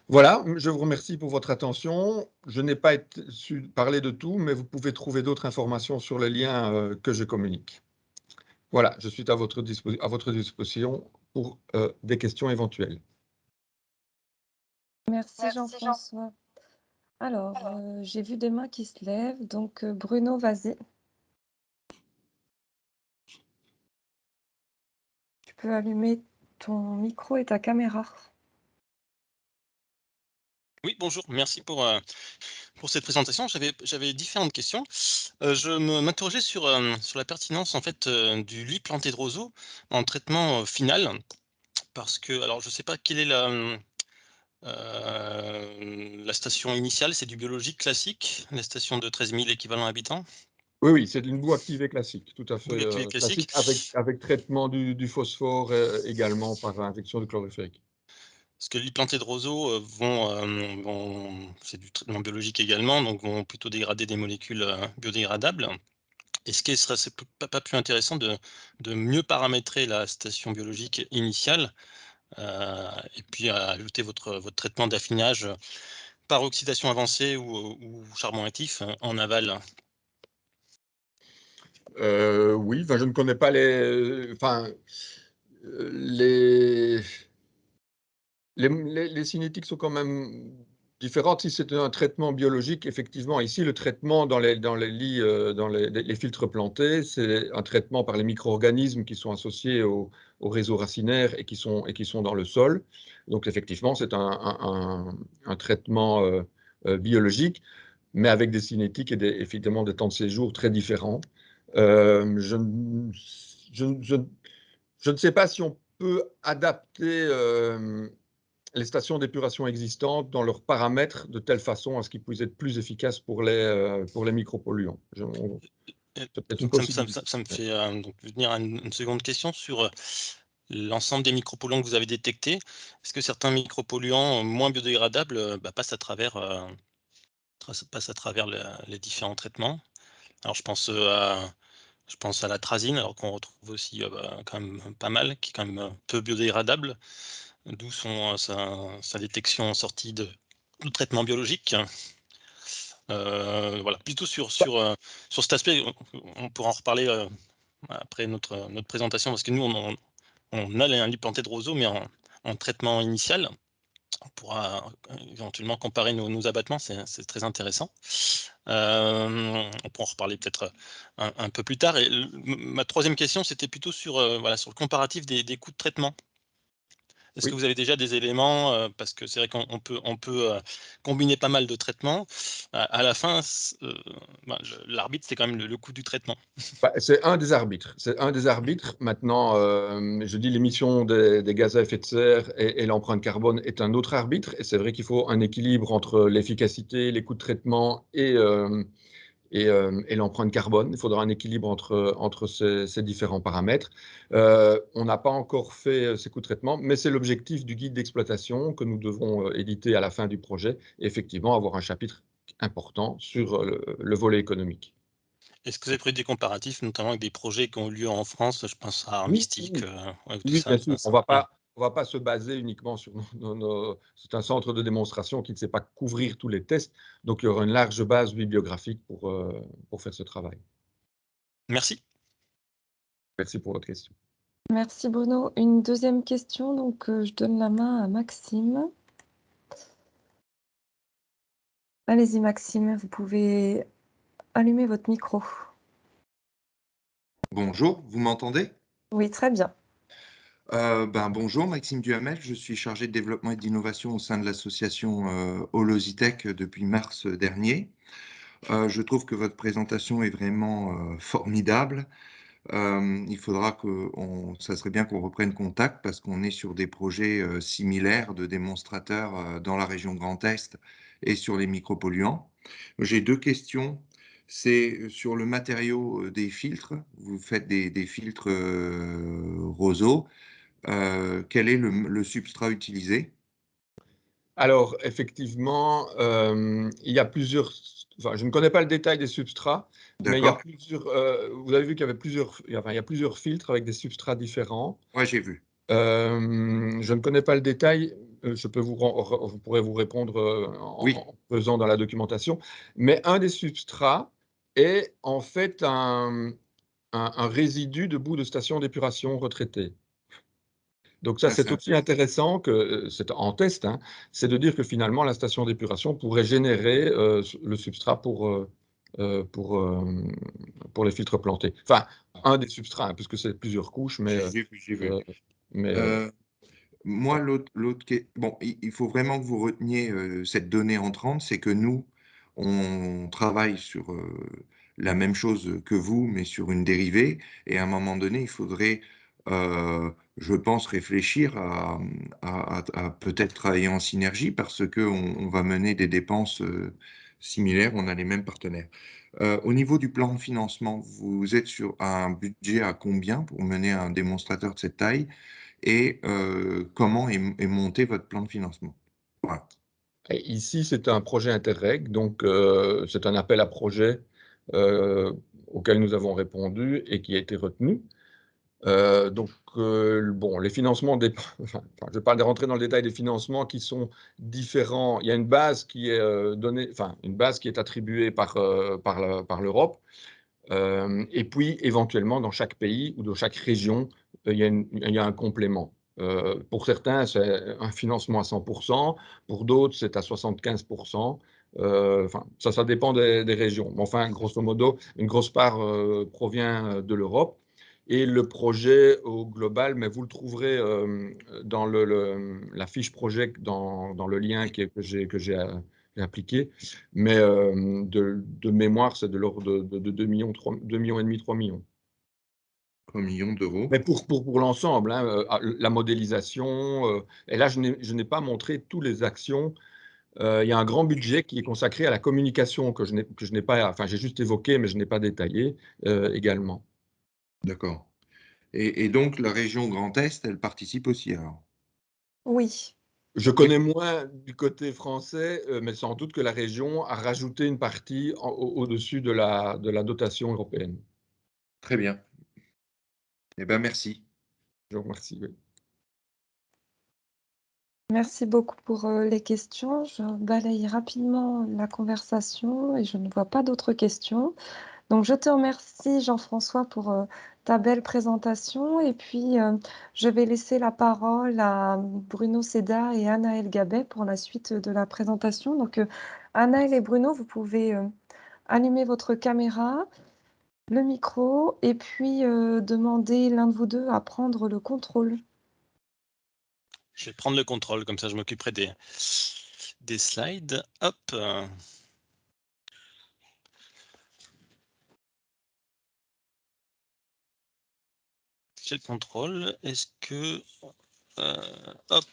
Voilà, je vous remercie pour votre attention. Je n'ai pas su parler de tout, mais vous pouvez trouver d'autres informations sur les liens que je communique. Voilà, je suis à votre disposition pour des questions éventuelles. Merci Jean-François. Alors, j'ai vu des mains qui se lèvent, donc Bruno, vas-y. Tu peux allumer ton micro et ta caméra. Oui, bonjour, merci pour cette présentation. J'avais différentes questions. Je m'interrogeais sur la pertinence en fait du lit planté de roseaux en traitement final, parce que alors je ne sais pas quelle est la station initiale, c'est du biologique classique, la station de 13 000 équivalents habitants, Oui, oui, c'est une boue activée classique, tout à fait oui, activité classique. classique, avec traitement du phosphore également par injection de chloroférique. Parce que les plantés de roseaux c'est du traitement biologique également, donc vont plutôt dégrader des molécules biodégradables. Est-ce que ce serait pas plus intéressant de mieux paramétrer la station biologique initiale et puis ajouter votre traitement d'affinage par oxydation avancée ou charbon actif en aval. Oui, enfin, je ne connais pas les les cinétiques sont quand même différentes. Si c'est un traitement biologique, effectivement, ici, le traitement dans les lits, dans les filtres plantés, c'est un traitement par les micro-organismes qui sont associés au réseau racinaire et qui sont dans le sol. Donc effectivement, c'est un traitement biologique, mais avec des cinétiques et évidemment des temps de séjour très différents. Je ne sais pas si on peut adapter les stations d'épuration existantes dans leurs paramètres de telle façon à ce qu'ils puissent être plus efficaces pour les micropolluants. Et C'est peut-être une donc possibilité. ça me fait, donc venir à une seconde question sur, l'ensemble des micropolluants que vous avez détectés. Est-ce que certains micropolluants, moins biodégradables, passent à travers, les différents traitements? Alors je pense à l'atrazine, alors qu'on retrouve aussi, quand même pas mal, qui est quand même, peu biodégradable, d'où sa détection en sortie de traitement biologique. Voilà, plutôt sur cet aspect, on pourra en reparler, après notre présentation parce que nous on a un lit planté de roseaux mais en traitement initial. On pourra éventuellement comparer nos abattements, c'est très intéressant. On pourra en reparler peut-être, un peu plus tard et ma troisième question, c'était plutôt sur, voilà, sur le comparatif des coûts de traitement. Est-ce que Oui. vous avez déjà des éléments, parce que c'est vrai qu'on peut, combiner pas mal de traitements. À la fin, l'arbitre, c'est quand même le coût du traitement. C'est un des arbitres. C'est un des arbitres. Maintenant, je dis l'émission des gaz à effet de serre et l'empreinte carbone est un autre arbitre. Et c'est vrai qu'il faut un équilibre entre l'efficacité, les coûts de traitement et l'empreinte carbone. Il faudra un équilibre entre ces différents paramètres. On n'a pas encore fait ces coûts de traitement, mais c'est l'objectif du guide d'exploitation que nous devons éditer à la fin du projet. Et effectivement, avoir un chapitre important sur le volet économique. Est-ce que vous avez pris des comparatifs, notamment avec des projets qui ont eu lieu en France? Je pense à Oui, Armistic, oui, ouais, tout oui, ça, bien sûr. On va pas se baser uniquement sur c'est un centre de démonstration qui ne sait pas couvrir tous les tests. Donc, il y aura une large base bibliographique pour faire ce travail. Merci. Merci pour votre question. Merci Bruno. Une deuxième question, donc je donne la main à Maxime. Allez-y Maxime, vous pouvez allumer votre micro. Bonjour, vous m'entendez? Oui, très bien. Bonjour, Maxime Duhamel, je suis chargé de développement et d'innovation au sein de l'association Holositech depuis mars dernier. Je trouve que votre présentation est vraiment formidable. Ça serait bien qu'on reprenne contact parce qu'on est sur des projets similaires de démonstrateurs dans la région Grand Est et sur les micropolluants. J'ai deux questions. C'est sur le matériau des filtres. Vous faites des filtres roseaux. Quel est le substrat utilisé? Alors, effectivement, il y a plusieurs. Enfin, je ne connais pas le détail des substrats, mais il y a D'accord? plusieurs. Vous avez vu qu'il y avait il y a plusieurs filtres avec des substrats différents. Ouais, j'ai vu. Je ne connais pas le détail. Vous pourrez vous répondre Oui, en faisant dans la documentation. Mais un des substrats est en fait un résidu de bout de station d'épuration retraité. Donc ça, ça, c'est c'est aussi intéressant. intéressant que c'est en test, hein, c'est de dire que finalement la station d'épuration pourrait générer le substrat euh, pour, euh, pour les filtres plantés. Enfin, un des substrats, hein, puisque c'est plusieurs couches, J'ai vu, j'ai vu. euh, mais Euh, Moi, voilà. bon, il faut vraiment que vous reteniez cette donnée entrante, c'est que nous, on travaille sur la même chose que vous, mais sur une dérivée, et à un moment donné, il faudrait, je pense, réfléchir à peut-être travailler en synergie parce qu'on va mener des dépenses similaires, on a les mêmes partenaires. Au niveau du plan de financement, vous êtes sur un budget à combien pour mener un démonstrateur de cette taille? Et comment est monté votre plan de financement? Voilà. Et ici, c'est un projet Interreg, donc c'est un appel à projet auquel nous avons répondu et qui a été retenu. Donc, bon, les financements enfin, je ne vais pas rentrer dans le détail des financements qui sont différents. Il y a une base qui est donnée, enfin, une base qui est attribuée par l'Europe. Et puis, éventuellement, dans chaque pays ou dans chaque région, il y a un complément. Pour certains, c'est un financement à 100%, pour d'autres, c'est à 75%. Enfin, ça dépend des régions. Mais enfin, grosso modo, une grosse part provient de l'Europe. Et le projet au global, mais vous le trouverez dans la fiche projet, dans le lien que j'ai appliqué. Mais de mémoire, c'est de l'ordre de 2 millions, 2 millions et demi, 3 millions. 3 millions d'euros. Mais pour l'ensemble, hein, la modélisation. Et là, je n'ai pas montré toutes les actions. Il y a un grand budget qui est consacré à la communication que je n'ai pas, enfin, j'ai juste évoqué, mais je n'ai pas détaillé également. D'accord. Et donc, la région Grand Est, elle participe aussi alors? Oui. Je Oui. connais moins du côté français, mais sans doute que la région a rajouté une partie au-dessus de la dotation européenne. Très bien. Eh bien, merci. Je vous remercie. Oui. Merci beaucoup pour, les questions. Je balaye rapidement la conversation et je ne vois pas d'autres questions. Donc je te remercie Jean-François pour, ta belle présentation et puis, je vais laisser la parole à Bruno Seda et Anaël Gabet pour la suite de la présentation. Donc, Anaël et Bruno, vous pouvez, allumer votre caméra, le micro et puis, demander l'un de vous 2 à prendre le contrôle. Je vais prendre le contrôle, comme ça je m'occuperai des slides. Hop. J'ai le contrôle. Est-ce que... hop.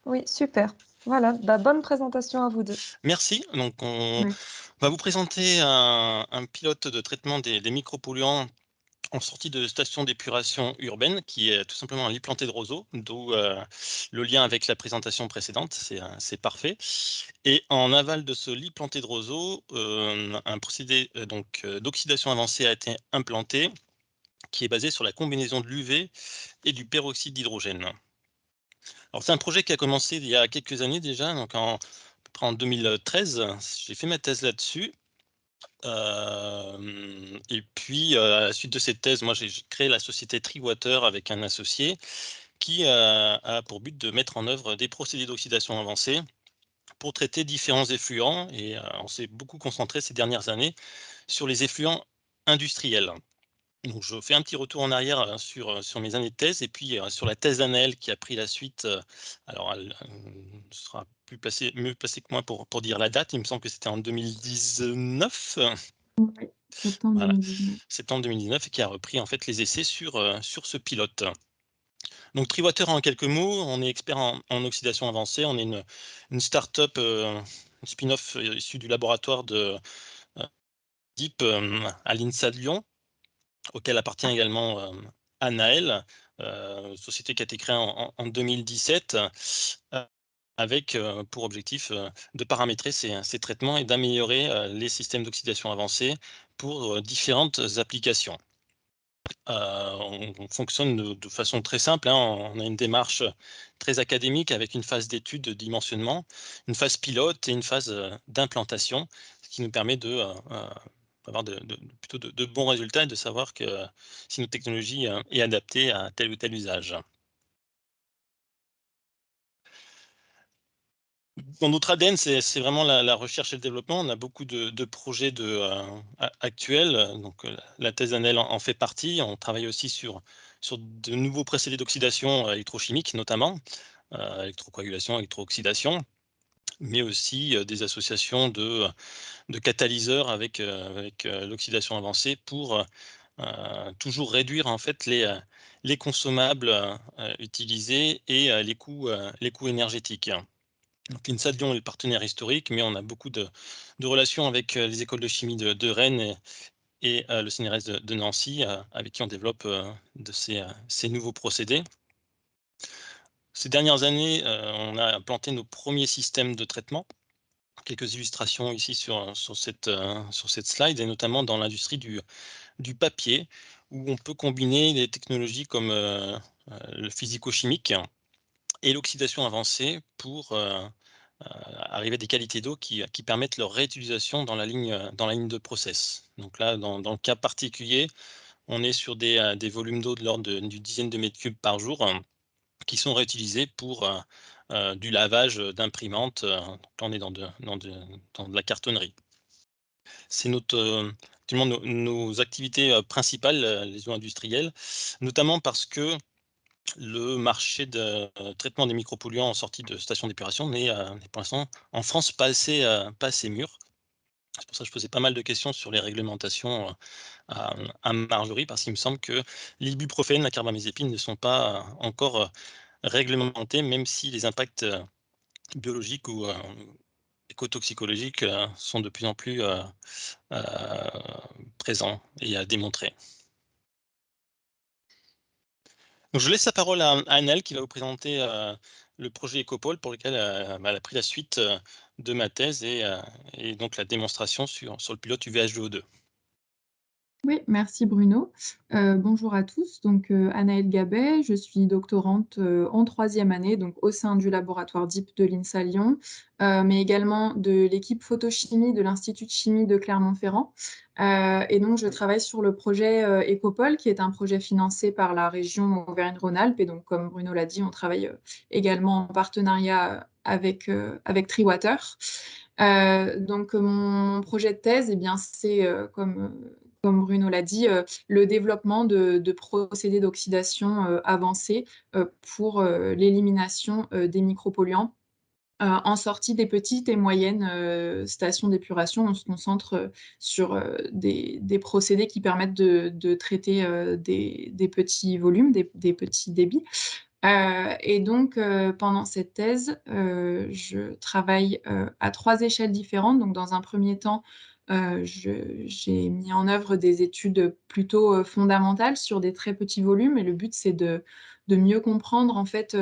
Oui, super. Voilà, bah, bonne présentation à vous 2. Merci. Donc, on va vous présenter un pilote de traitement des micropolluants en sortie de station d'épuration urbaine, qui est tout simplement un lit planté de roseaux, d'où le lien avec la présentation précédente, c'est parfait. Et en aval de ce lit planté de roseaux, un procédé d'oxydation avancée a été implanté, qui est basé sur la combinaison de l'UV et du peroxyde d'hydrogène. Alors c'est un projet qui a commencé il y a quelques années déjà, donc à peu près en 2013, j'ai fait ma thèse là-dessus. Et puis, à la suite de cette thèse, moi, j'ai créé la société Triwater avec un associé qui a pour but de mettre en œuvre des procédés d'oxydation avancés pour traiter différents effluents. Et on s'est beaucoup concentré ces dernières années sur les effluents industriels. Donc, je fais un petit retour en arrière sur mes années de thèse et puis sur la thèse d'Anaël qui a pris la suite. Alors, elle sera mieux placée que moi pour dire la date. Il me semble que c'était en 2019. Oui, septembre Voilà, 2019. septembre 2019 et qui a repris en fait les essais sur ce pilote. Donc Triwater en quelques mots, on est expert en oxydation avancée, on est une start-up, une spin-off issue du laboratoire de DIP à l'INSA de Lyon, auquel appartient également Anaël, société qui a été créée en 2017, avec pour objectif de paramétrer ces traitements et d'améliorer les systèmes d'oxydation avancée pour différentes applications. On fonctionne de façon très simple, hein. On a une démarche très académique avec une phase d'étude de dimensionnement, une phase pilote et une phase d'implantation, ce qui nous permet d'avoir plutôt de bons résultats et de savoir que si notre technologie est adaptée à tel ou tel usage. Dans notre ADN, c'est vraiment la recherche et le développement. On a beaucoup de projets actuels, donc la thèse d'Anaël en fait partie. On travaille aussi sur de nouveaux procédés d'oxydation électrochimique notamment, électrocoagulation, électrooxydation, mais aussi des associations de catalyseurs avec l'oxydation avancée pour toujours réduire en fait les consommables utilisés et les coûts énergétiques. Donc l'INSA de Lyon est le partenaire historique, mais on a beaucoup de relations avec les écoles de chimie de Rennes et le CNRS de Nancy, avec qui on développe ces nouveaux procédés. Ces dernières années, on a implanté nos premiers systèmes de traitement. Quelques illustrations ici sur cette slide, et notamment dans l'industrie du papier, où on peut combiner des technologies comme le physico-chimique et l'oxydation avancée pour arriver à des qualités d'eau qui permettent leur réutilisation dans la ligne de process. Donc là, dans le cas particulier, on est sur des volumes d'eau de l'ordre d'une dizaine de mètres cubes par jour, qui sont réutilisés pour du lavage d'imprimantes. Donc là, on est dans de la cartonnerie. C'est actuellement nos activités principales, les eaux industrielles, notamment parce que le marché de traitement des micropolluants en sortie de station d'épuration n'est pour l'instant en France pas assez mûr. C'est pour ça que je posais pas mal de questions sur les réglementations à Marjorie, parce qu'il me semble que l'ibuprofène, la carbamazépine ne sont pas encore réglementés, même si les impacts biologiques ou écotoxicologiques sont de plus en plus heu, présents et à démontrer. Donc je laisse la parole à Annelle qui va vous présenter le projet Ecopole pour lequel elle a pris la suite de ma thèse et donc la démonstration sur le pilote UVH2O2. Oui, merci Bruno. Bonjour à tous. Donc, Anaëlle Gabet, je suis doctorante en troisième année, donc au sein du laboratoire DIP de l'INSA Lyon, mais également de l'équipe photochimie de l'Institut de chimie de Clermont-Ferrand. Et donc, je travaille sur le projet Ecopole, qui est un projet financé par la région Auvergne-Rhône-Alpes. Et donc, comme Bruno l'a dit, on travaille également en partenariat avec Treewater. Donc, mon projet de thèse, eh bien, c'est comme Bruno l'a dit, le développement de procédés d'oxydation avancés pour l'élimination des micropolluants en sortie des petites et moyennes stations d'épuration. On se concentre sur des procédés qui permettent de traiter des petits volumes, des petits débits. Et donc, pendant cette thèse, je travaille à 3 échelles différentes. Donc, dans un premier temps, j'ai mis en œuvre des études plutôt fondamentales sur des très petits volumes. Et le but, c'est de mieux comprendre en fait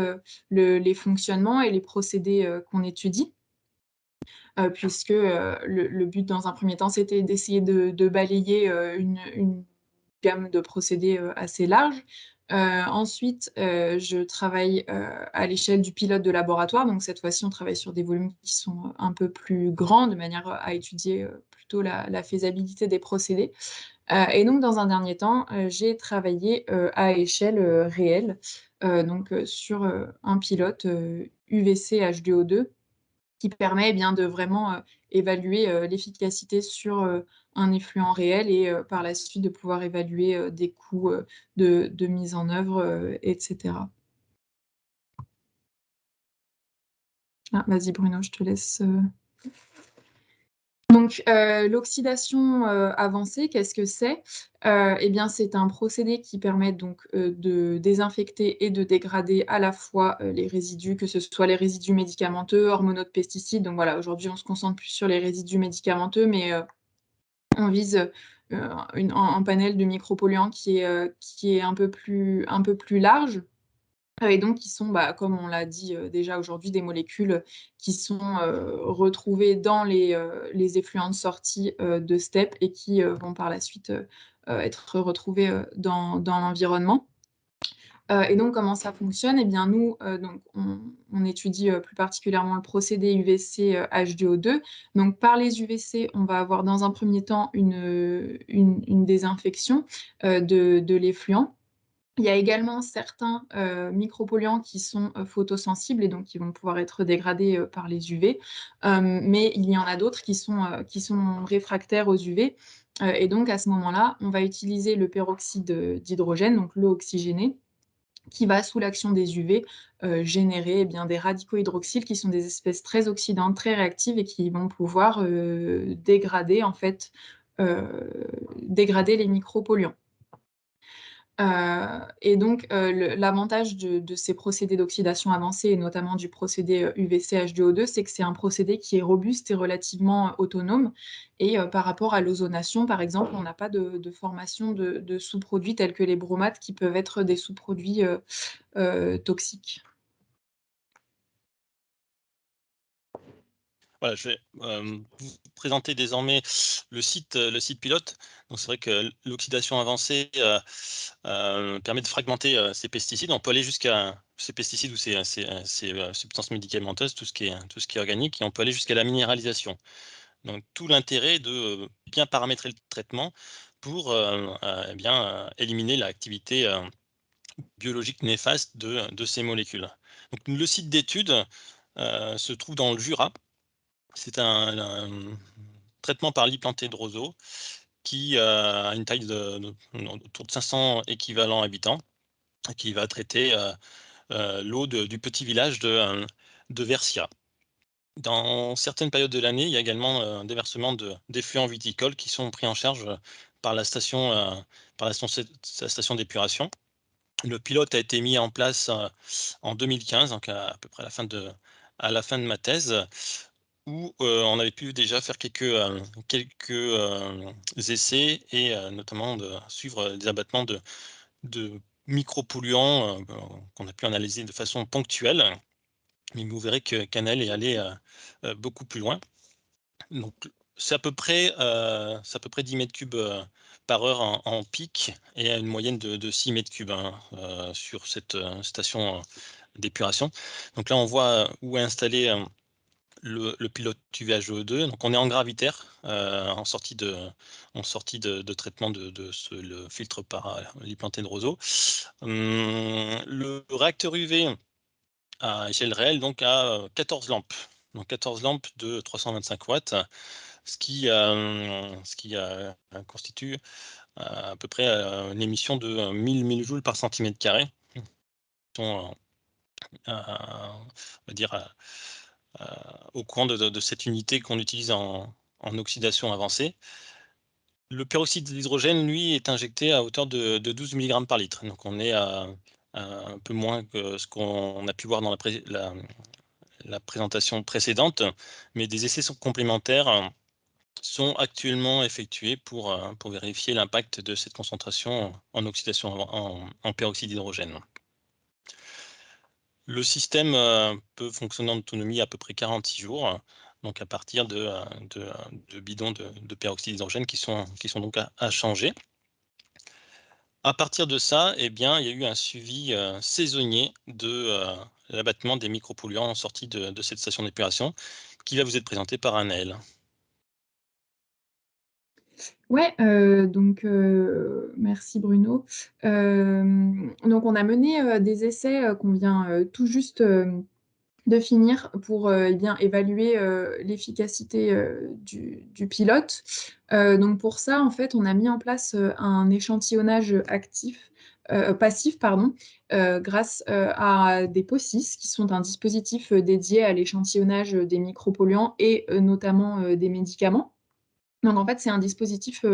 les fonctionnements et les procédés qu'on étudie. Puisque le but, dans un premier temps, c'était d'essayer de balayer une gamme de procédés assez large. Ensuite, je travaille à l'échelle du pilote de laboratoire. Donc, cette fois-ci, on travaille sur des volumes qui sont un peu plus grands, de manière à étudier plutôt la faisabilité des procédés. Et donc, dans un dernier temps, j'ai travaillé à échelle réelle, donc sur un pilote UVC H2O2 qui permet eh bien, de vraiment évaluer l'efficacité sur un effluent réel et par la suite de pouvoir évaluer des coûts de mise en œuvre, etc. Ah, vas-y Bruno, je te laisse. Donc, l'oxydation avancée, qu'est-ce que c'est? Eh bien, c'est un procédé qui permet donc de désinfecter et de dégrader à la fois les résidus, que ce soit les résidus médicamenteux, hormonaux de pesticides. Donc voilà, aujourd'hui, on se concentre plus sur les résidus médicamenteux, mais on vise un panel de micropolluants qui est un peu plus large. Et donc qui sont, comme on l'a dit déjà aujourd'hui, des molécules qui sont retrouvées dans les effluents de sortie de STEP et qui vont par la suite être retrouvées dans l'environnement. Et donc comment ça fonctionne? Eh bien nous, donc on étudie plus particulièrement le procédé UVC H2O2. Donc par les UVC, on va avoir dans un premier temps une désinfection de l'effluent. Il y a également certains micropolluants qui sont photosensibles et donc qui vont pouvoir être dégradés par les UV. Mais il y en a d'autres qui sont réfractaires aux UV. Et donc à ce moment-là, on va utiliser le peroxyde d'hydrogène, donc l'eau oxygénée, qui va, sous l'action des UV, générer eh bien, des radicaux hydroxyles qui sont des espèces très oxydantes, très réactives et qui vont pouvoir dégrader, en fait, dégrader les micropolluants. Et donc, l'avantage de ces procédés d'oxydation avancée, et notamment du procédé UVC H2O2, c'est que c'est un procédé qui est robuste et relativement autonome. Et par rapport à l'ozonation, par exemple, on n'a pas de formation de sous-produits tels que les bromates qui peuvent être des sous-produits toxiques. Voilà, je vais vous présenter désormais le site pilote. Donc c'est vrai que l'oxydation avancée permet de fragmenter ces pesticides. On peut aller jusqu'à ces pesticides ou ces substances médicamenteuses, tout ce qui est organique, et on peut aller jusqu'à la minéralisation. Donc tout l'intérêt de bien paramétrer le traitement pour eh bien, éliminer l'activité biologique néfaste de ces molécules. Donc le site d'étude se trouve dans le Jura. C'est un traitement par lit planté de roseaux qui a une taille autour de 500 équivalents habitants, qui va traiter l'eau du petit village de Versia. Dans certaines périodes de l'année, il y a également un déversement d'effluents viticoles qui sont pris en charge par la station d'épuration. Le pilote a été mis en place en 2015, donc à peu près à la fin de ma thèse, où on avait pu déjà faire quelques essais et notamment de suivre des abattements de micropolluants qu'on a pu analyser de façon ponctuelle. Mais vous verrez que Canel est allé beaucoup plus loin. Donc c'est à peu près 10 mètres cubes par heure en pic et à une moyenne de 6 mètres cubes hein, sur cette station d'épuration. Donc là, on voit où est installé le pilote UVHO2. Donc on est en gravitaire, en sortie de traitement le filtre par l'implanté de roseau. Le réacteur UV à échelle réelle, donc à 14 lampes. Donc 14 lampes de 325 watts, ce qui constitue à peu près une émission de 1000 millijoules par centimètre carré. On va dire au courant de cette unité qu'on utilise en oxydation avancée. Le peroxyde d'hydrogène, lui, est injecté à hauteur de 12 mg par litre. Donc on est à un peu moins que ce qu'on a pu voir dans la présentation précédente, mais des essais complémentaires sont actuellement effectués pour vérifier l'impact de cette concentration en oxydation en peroxyde d'hydrogène. Le système peut fonctionner en autonomie à peu près 46 jours, donc à partir de bidons de peroxyde d'hydrogène qui sont donc à changer. À partir de ça, eh bien, il y a eu un suivi saisonnier de l'abattement des micropolluants en sortie de cette station d'épuration qui va vous être présenté par Anaëlle. Ouais, donc merci Bruno. Donc on a mené des essais qu'on vient tout juste de finir pour eh bien, évaluer l'efficacité du pilote. Donc pour ça, en fait, on a mis en place un échantillonnage passif, pardon, grâce à des POCIS, qui sont un dispositif dédié à l'échantillonnage des micropolluants et notamment des médicaments. Donc en fait, c'est un dispositif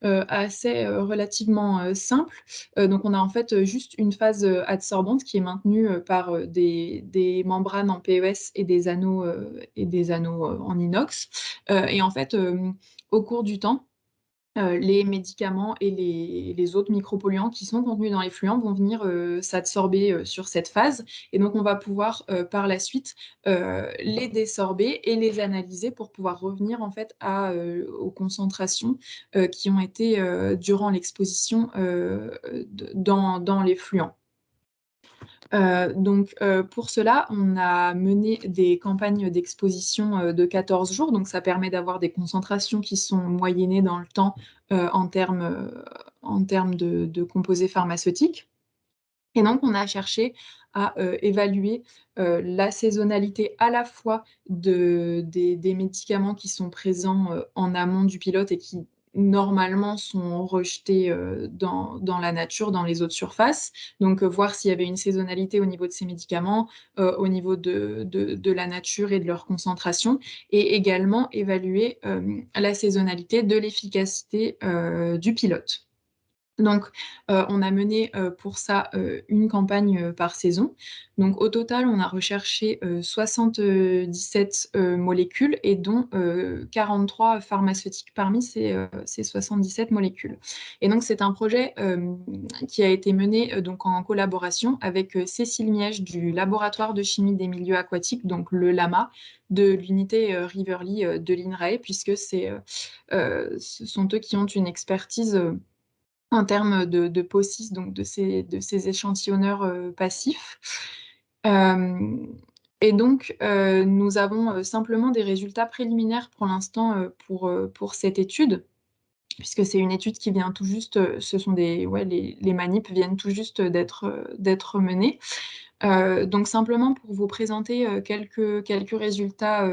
assez relativement simple. Donc on a en fait juste une phase adsorbante qui est maintenue par des membranes en PES et des anneaux en inox. Et en fait, au cours du temps, les médicaments et les autres micropolluants qui sont contenus dans les fluents vont venir s'adsorber sur cette phase. Et donc, on va pouvoir par la suite les désorber et les analyser pour pouvoir revenir en fait aux concentrations qui ont été durant l'exposition dans les fluents. Donc, pour cela, on a mené des campagnes d'exposition de 14 jours. Donc, ça permet d'avoir des concentrations qui sont moyennées dans le temps en termes de composés pharmaceutiques. Et donc, on a cherché à évaluer la saisonnalité à la fois des médicaments qui sont présents en amont du pilote et qui normalement sont rejetés dans la nature, dans les eaux de surface. Donc, voir s'il y avait une saisonnalité au niveau de ces médicaments, au niveau de la nature et de leur concentration, et également évaluer la saisonnalité de l'efficacité du pilote. Donc, on a mené, pour ça, une campagne, par saison. Donc au total, on a recherché, 77 molécules et dont, 43 pharmaceutiques parmi ces 77 molécules. Et donc c'est un projet, qui a été mené, donc en collaboration avec, Cécile Miège du laboratoire de chimie des milieux aquatiques, donc le LAMA, de l'unité, Riverly, de l'INRAE, puisque ce sont eux qui ont une expertise, en termes de POCIS, donc de ces échantillonneurs passifs. Et donc, nous avons simplement des résultats préliminaires pour l'instant pour cette étude, puisque c'est une étude qui vient tout juste, ce sont les manips viennent tout juste d'être menées. Donc simplement pour vous présenter quelques résultats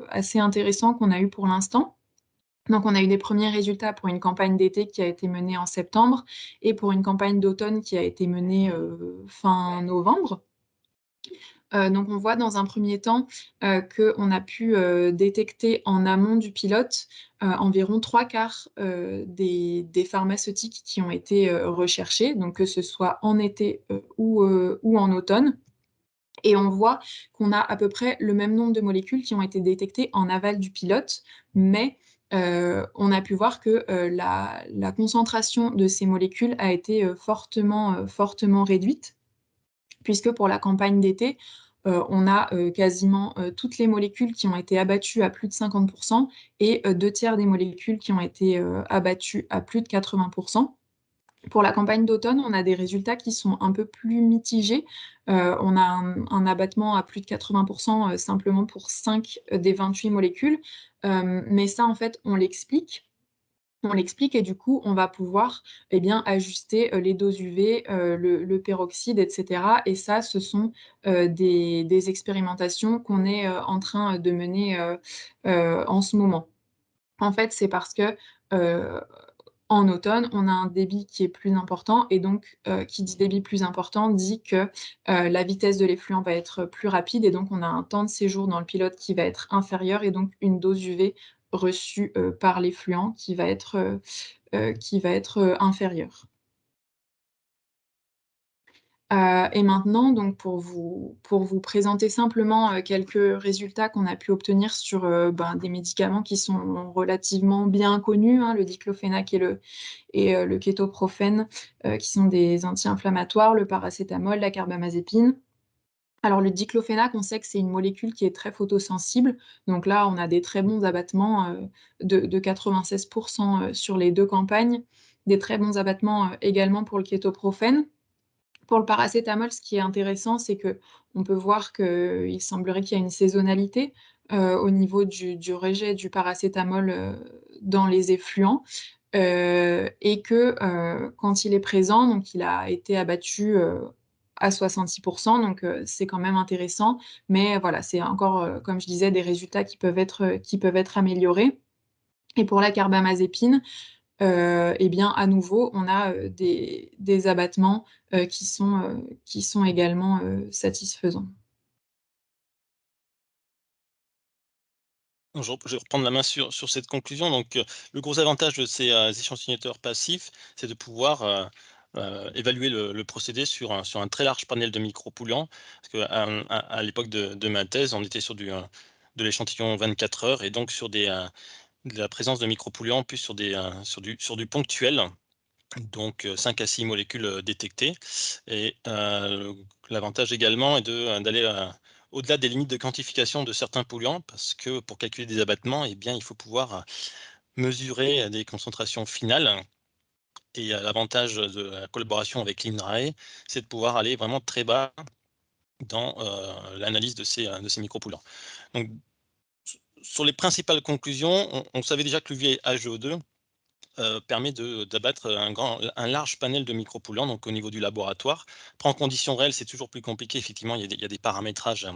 assez intéressants qu'on a eu pour l'instant. Donc on a eu des premiers résultats pour une campagne d'été qui a été menée en septembre et pour une campagne d'automne qui a été menée fin novembre. Donc on voit dans un premier temps qu'on a pu détecter en amont du pilote environ 3/4 des pharmaceutiques qui ont été recherchés, donc que ce soit en été ou en automne. Et on voit qu'on a à peu près le même nombre de molécules qui ont été détectées en aval du pilote, mais on a pu voir que la concentration de ces molécules a été fortement réduite, puisque pour la campagne d'été, on a quasiment toutes les molécules qui ont été abattues à plus de 50% et 2/3 des molécules qui ont été abattues à plus de 80%. Pour la campagne d'automne, on a des résultats qui sont un peu plus mitigés. On a un abattement à plus de 80% simplement pour 5 des 28 molécules. Mais ça, en fait, on l'explique et du coup, on va pouvoir ajuster les doses UV, le peroxyde, etc. Et ça, ce sont des expérimentations qu'on est en train de mener en ce moment. En fait, c'est parce que en automne, on a un débit qui est plus important et donc qui dit débit plus important dit que la vitesse de l'effluent va être plus rapide et donc on a un temps de séjour dans le pilote qui va être inférieur et donc une dose UV reçue par l'effluent qui va être inférieure. Et maintenant, donc pour vous présenter simplement quelques résultats qu'on a pu obtenir sur des médicaments qui sont relativement bien connus, hein, le diclofénac et le kétoprophène, qui sont des anti-inflammatoires, le paracétamol, la carbamazépine. Alors le diclofénac, on sait que c'est une molécule qui est très photosensible, donc là on a des très bons abattements de 96% sur les 2 campagnes, des très bons abattements également pour le kétoprophène. Pour le paracétamol, ce qui est intéressant, c'est qu'on peut voir qu'il semblerait qu'il y a une saisonnalité au niveau du rejet du paracétamol dans les effluents. Et que quand il est présent, donc il a été abattu à 66%, donc c'est quand même intéressant. Mais voilà, c'est encore, comme je disais, des résultats qui peuvent être améliorés. Et pour la carbamazépine, à nouveau, on a des abattements qui sont également satisfaisants. Je vais reprendre la main sur cette conclusion. Donc, le gros avantage de ces échantillonnateurs passifs, c'est de pouvoir évaluer le procédé sur un très large panel de micropolluants. Parce qu'à l'époque de ma thèse, on était sur de l'échantillon 24 heures et donc sur de la présence de micropolluants plus sur du ponctuel. Donc 5 à 6 molécules détectées. Et l'avantage également est d'aller au-delà des limites de quantification de certains polluants, parce que pour calculer des abattements, il faut pouvoir mesurer des concentrations finales. Et l'avantage de la collaboration avec l'INRAE, c'est de pouvoir aller vraiment très bas dans l'analyse de ces micropolluants. Donc, sur les principales conclusions, on savait déjà que l'UV HGO2 permet d'abattre un large panel de micropolluants, donc au niveau du laboratoire. Après, en conditions réelles, c'est toujours plus compliqué. Effectivement, il y a des paramétrages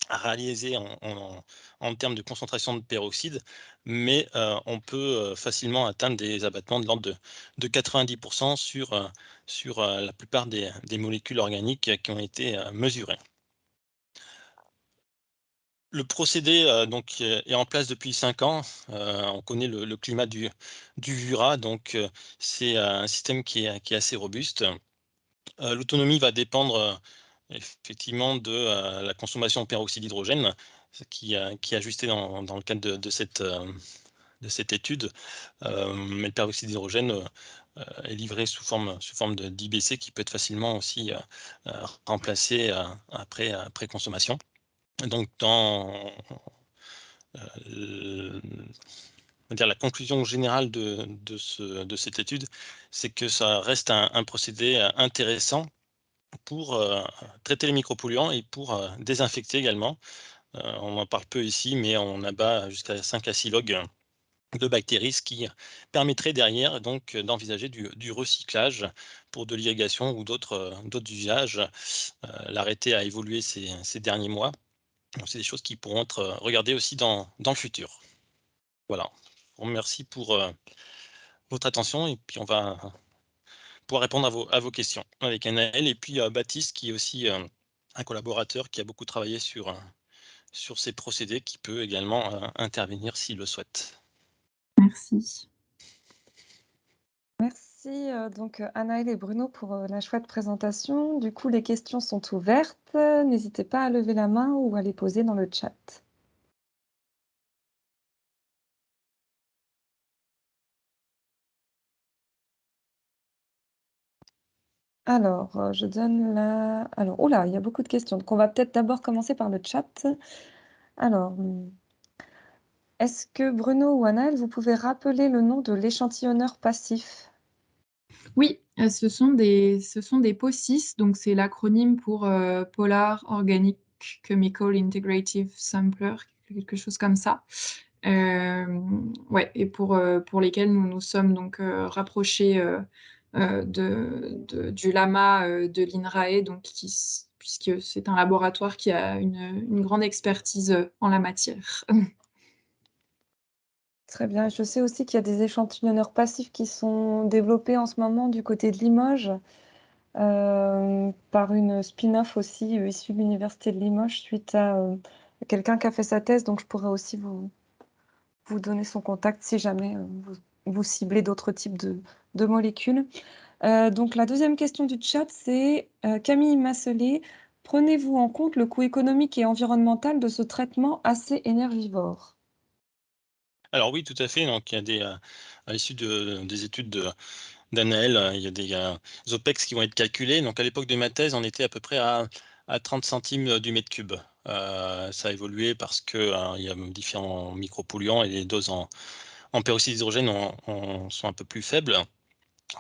à réaliser en termes de concentration de peroxyde, mais on peut facilement atteindre des abattements de l'ordre de 90% sur la plupart des molécules organiques qui ont été mesurées. Le procédé, donc, est en place depuis 5 ans. On connaît le climat du Jura, donc, c'est un système qui est assez robuste. L'autonomie va dépendre, effectivement de, la consommation en peroxyde d'hydrogène, ce qui est ajusté dans le cadre de cette étude. Mais le peroxyde d'hydrogène, est livré sous forme d'IBC qui peut être facilement aussi, remplacé, après consommation. Donc on va dire la conclusion générale de cette étude, c'est que ça reste un procédé, intéressant pour, traiter les micropolluants et pour, désinfecter également. On en parle peu ici, mais on abat jusqu'à 5 à 6 logs de bactéries, ce qui permettrait derrière donc, d'envisager du recyclage pour de l'irrigation ou d'autres usages. L'arrêté a évolué ces derniers mois, donc c'est des choses qui pourront être, regardées aussi dans le futur. Voilà. Je vous remercie pour, votre attention et puis on va pouvoir répondre à vos questions avec Anaël et puis, Baptiste qui est aussi, un collaborateur qui a beaucoup travaillé sur ces procédés, qui peut également, intervenir s'il le souhaite. Merci. Merci, donc, Anaël et Bruno pour, la chouette présentation. Du coup, les questions sont ouvertes. N'hésitez pas à lever la main ou à les poser dans le chat. Alors, je donne la alors, oh là, il y a beaucoup de questions, donc on va peut-être d'abord commencer par le chat. Alors, est-ce que Bruno ou Anaël, vous pouvez rappeler le nom de l'échantillonneur passif? Oui, ce sont des POCIS, donc c'est l'acronyme pour, Polar Organic Chemical Integrative Sampler, quelque chose comme ça. Ouais, et pour lesquels nous nous sommes donc, rapprochés, du LAMA, de l'INRAE, donc puisque c'est un laboratoire qui a une grande expertise, en la matière. Très bien. Je sais aussi qu'il y a des échantillonneurs passifs qui sont développés en ce moment du côté de Limoges, par une spin-off aussi, issue de l'université de Limoges suite à, quelqu'un qui a fait sa thèse, donc je pourrais aussi vous donner son contact si jamais, vous ciblez d'autres types de molécules. Donc la deuxième question du chat, c'est, Camille Masselet: «Prenez-vous en compte le coût économique et environnemental de ce traitement assez énergivore?» Alors oui, tout à fait, donc il y a à l'issue des études d'Anaël, il y a des, OPEX qui vont être calculés. Donc à l'époque de ma thèse, on était à peu près à 30 centimes du mètre cube. Ça a évolué parce que, il y a différents micropolluants et les doses en peroxyde d'hydrogène sont un peu plus faibles.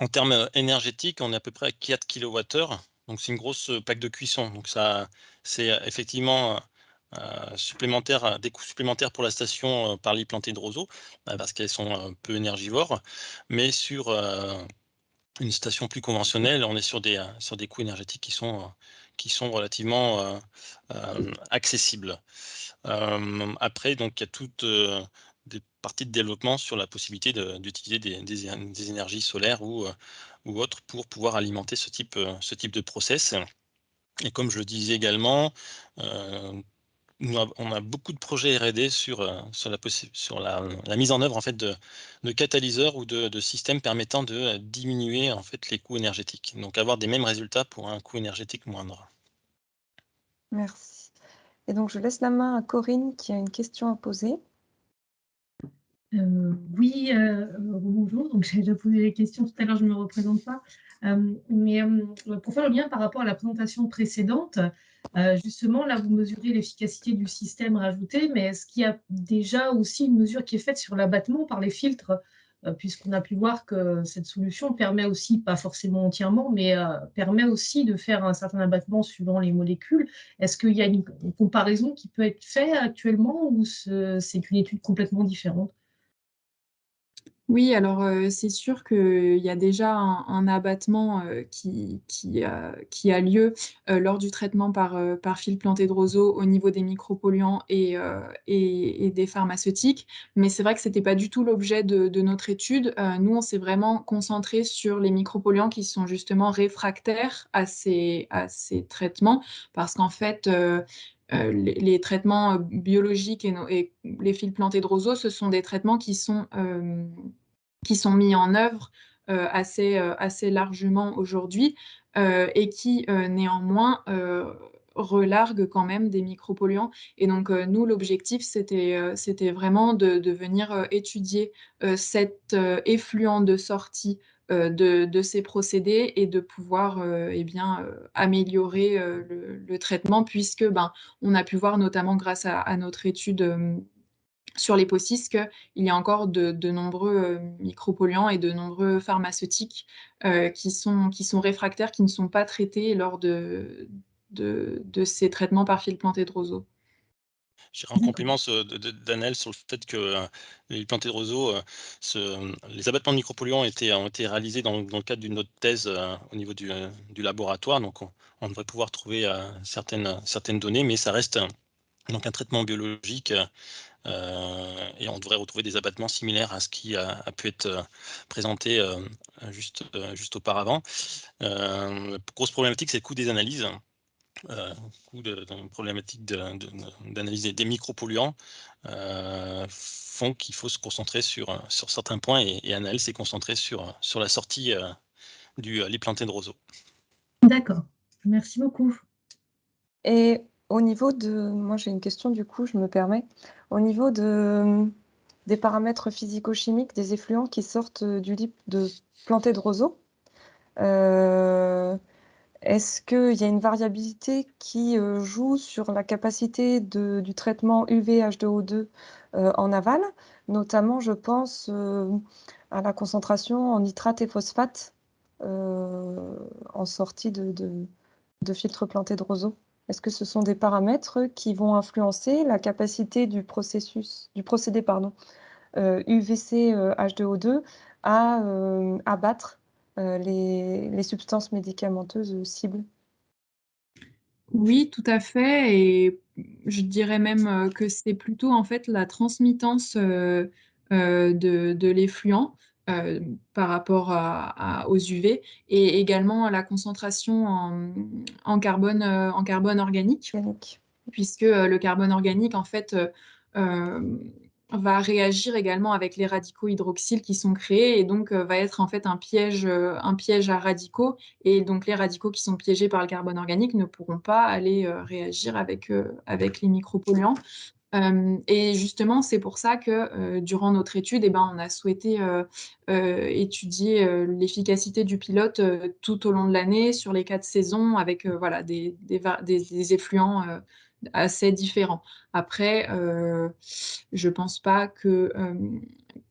En termes, énergétiques, on est à peu près à 4 kWh, donc c'est une grosse, plaque de cuisson. Donc ça c'est, effectivement, supplémentaire, des coûts supplémentaires pour la station, par les plantées de roseaux, parce qu'elles sont un peu énergivores. Mais sur, une station plus conventionnelle, on est sur des coûts énergétiques qui sont relativement, accessibles. Après donc il y a toutes, des parties de développement sur la possibilité d'utiliser des énergies solaires ou autres pour pouvoir alimenter ce type de process et comme je le disais également, heu, on a beaucoup de projets R&D sur la mise en œuvre en fait de catalyseurs ou de systèmes permettant de, diminuer en fait les coûts énergétiques. Donc avoir des mêmes résultats pour un coût énergétique moindre. Merci et donc je laisse la main à Corinne qui a une question à poser. Oui, rebonjour. Donc j'ai déjà posé les questions tout à l'heure, je ne me représente pas. Pour faire le lien par rapport à la présentation précédente, justement, là, vous mesurez l'efficacité du système rajouté, mais est-ce qu'il y a déjà aussi une mesure qui est faite sur l'abattement par les filtres? Puisqu'on a pu voir que cette solution permet aussi, pas forcément entièrement, mais permet aussi de faire un certain abattement suivant les molécules. Est-ce qu'il y a une comparaison qui peut être faite actuellement ou c'est une étude complètement différente? Oui, alors, c'est sûr qu'il y a déjà un abattement, qui a lieu, lors du traitement par fil planté de roseau au niveau des micropolluants et des pharmaceutiques. Mais c'est vrai que c'était pas du tout l'objet de notre étude. Nous, on s'est vraiment concentrés sur les micropolluants qui sont justement réfractaires à ces traitements parce qu'en fait, les traitements biologiques et les fils plantés de roseau, ce sont des traitements qui sont mis en œuvre assez largement aujourd'hui et qui néanmoins relarguent quand même des micropolluants. Et donc nous, l'objectif, c'était vraiment de venir étudier cet effluent de sortie de ces procédés et de pouvoir améliorer le traitement, puisque on a pu voir, notamment grâce à notre étude sur les POCIS, qu'il y a encore de nombreux micropolluants et de nombreux pharmaceutiques qui sont réfractaires, qui ne sont pas traités lors de ces traitements par fil planté de roseau. Je dirais en complément d'Anaël sur le fait que les plantés de roseau, les abattements de micropolluants ont été réalisés dans le cadre d'une autre thèse au niveau du laboratoire. Donc, on devrait pouvoir trouver certaines données, mais ça reste donc un traitement biologique et on devrait retrouver des abattements similaires à ce qui a pu être présenté juste auparavant. Grosse problématique, c'est le coût des analyses. Coût de problématique d'analyse des micropolluants font qu'il faut se concentrer sur certains points et Anaël s'est concentré sur la sortie du les plantés de roseau. D'accord, merci beaucoup. Et au niveau moi j'ai une question du coup, je me permets. Au niveau des paramètres physico-chimiques des effluents qui sortent du lit de plantés de roseau, est-ce qu'il y a une variabilité qui joue sur la capacité du traitement UV H2O2 en aval? Notamment, je pense à la concentration en nitrate et phosphate en sortie de filtres plantés de roseau. Est-ce que ce sont des paramètres qui vont influencer la capacité du procédé UVC H2O2 à abattre les substances médicamenteuses cibles? Oui, tout à fait, et je dirais même que c'est plutôt en fait la transmittance de l'effluent par rapport aux UV, et également la concentration en carbone organique. Organique. Puisque le carbone organique, en fait, va réagir également avec les radicaux hydroxyles qui sont créés, et donc va être en fait un piège à radicaux, et donc les radicaux qui sont piégés par le carbone organique ne pourront pas aller réagir avec les micropolluants. Et justement, c'est pour ça que durant notre étude, on a souhaité étudier l'efficacité du pilote tout au long de l'année, sur les 4 saisons, avec voilà, des effluents assez différents. Après, je pense pas que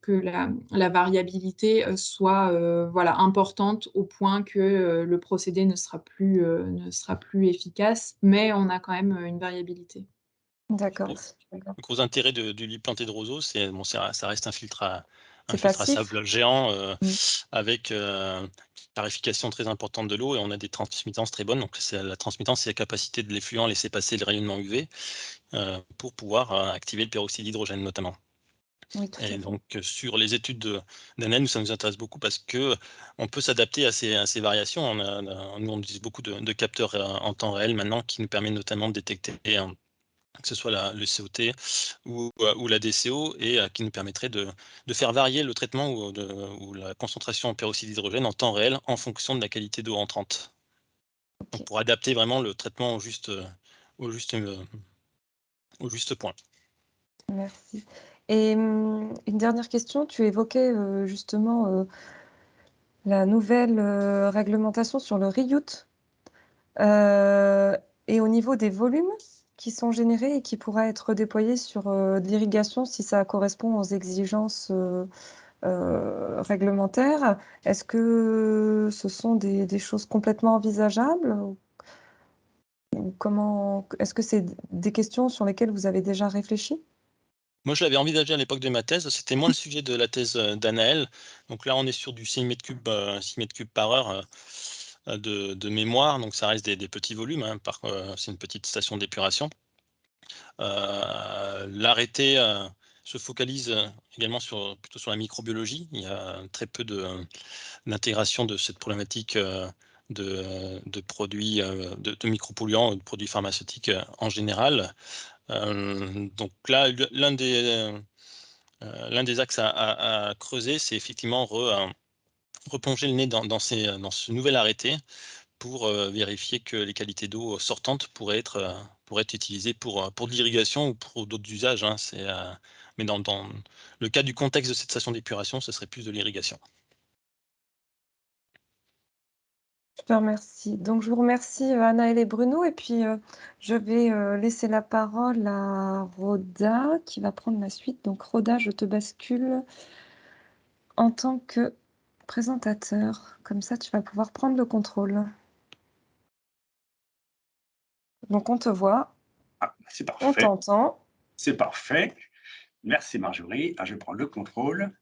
la variabilité soit voilà, importante au point que le procédé ne sera plus efficace, mais on a quand même une variabilité. D'accord. Le gros intérêt du lit planté de roseau, c'est bon, ça reste un filtre à Passif? sable géant Mmh. avec une clarification très importante de l'eau, et on a des transmittances très bonnes. Donc la transmittance, c'est la capacité de l'effluent à laisser passer le rayonnement UV pour pouvoir activer le peroxyde d'hydrogène notamment. Oui, tout à Et fait. donc sur les études d'Anaël, ça nous intéresse beaucoup parce qu'on peut s'adapter à ces variations. Nous, on utilise beaucoup de capteurs en temps réel maintenant, qui nous permettent notamment de détecter que ce soit le COT ou la DCO, et qui nous permettrait de faire varier le traitement ou la concentration en peroxyde d'hydrogène en temps réel en fonction de la qualité d'eau entrante. Donc OK. pour adapter vraiment le traitement au juste point. Merci. Et une dernière question, tu évoquais justement la nouvelle réglementation sur le reuse. Et au niveau des volumes qui sont générés et qui pourraient être déployés sur de l'irrigation, si ça correspond aux exigences réglementaires, est-ce que ce sont des choses complètement envisageables? Ou comment est-ce que c'est des questions sur lesquelles vous avez déjà réfléchi? Moi, je l'avais envisagé à l'époque de ma thèse, c'était moins le sujet de la thèse d'Anaël. Donc là, on est sur du 6 m3 par heure de mémoire, donc ça reste des petits volumes, hein, c'est une petite station d'épuration. L'arrêté se focalise également plutôt sur la microbiologie. Il y a très peu d'intégration de cette problématique de produits, de micropolluants, de produits pharmaceutiques en général. Donc là, l'un des axes à creuser, c'est effectivement replonger le nez dans ce nouvel arrêté pour vérifier que les qualités d'eau sortantes pourraient être utilisées pour de l'irrigation ou pour d'autres usages, hein. Mais dans le cas du contexte de cette station d'épuration, ce serait plus de l'irrigation. Je te remercie. Donc je vous remercie, Anaëlle et Bruno et puis, je vais, laisser la parole à Rhoda qui va prendre la suite. Donc Rhoda, je te bascule en tant que présentateur. Comme ça, tu vas pouvoir prendre le contrôle. Donc on te voit, Ah, c'est on parfait, t'entend. c'est parfait. Merci Marjorie. Ah, je prends le contrôle.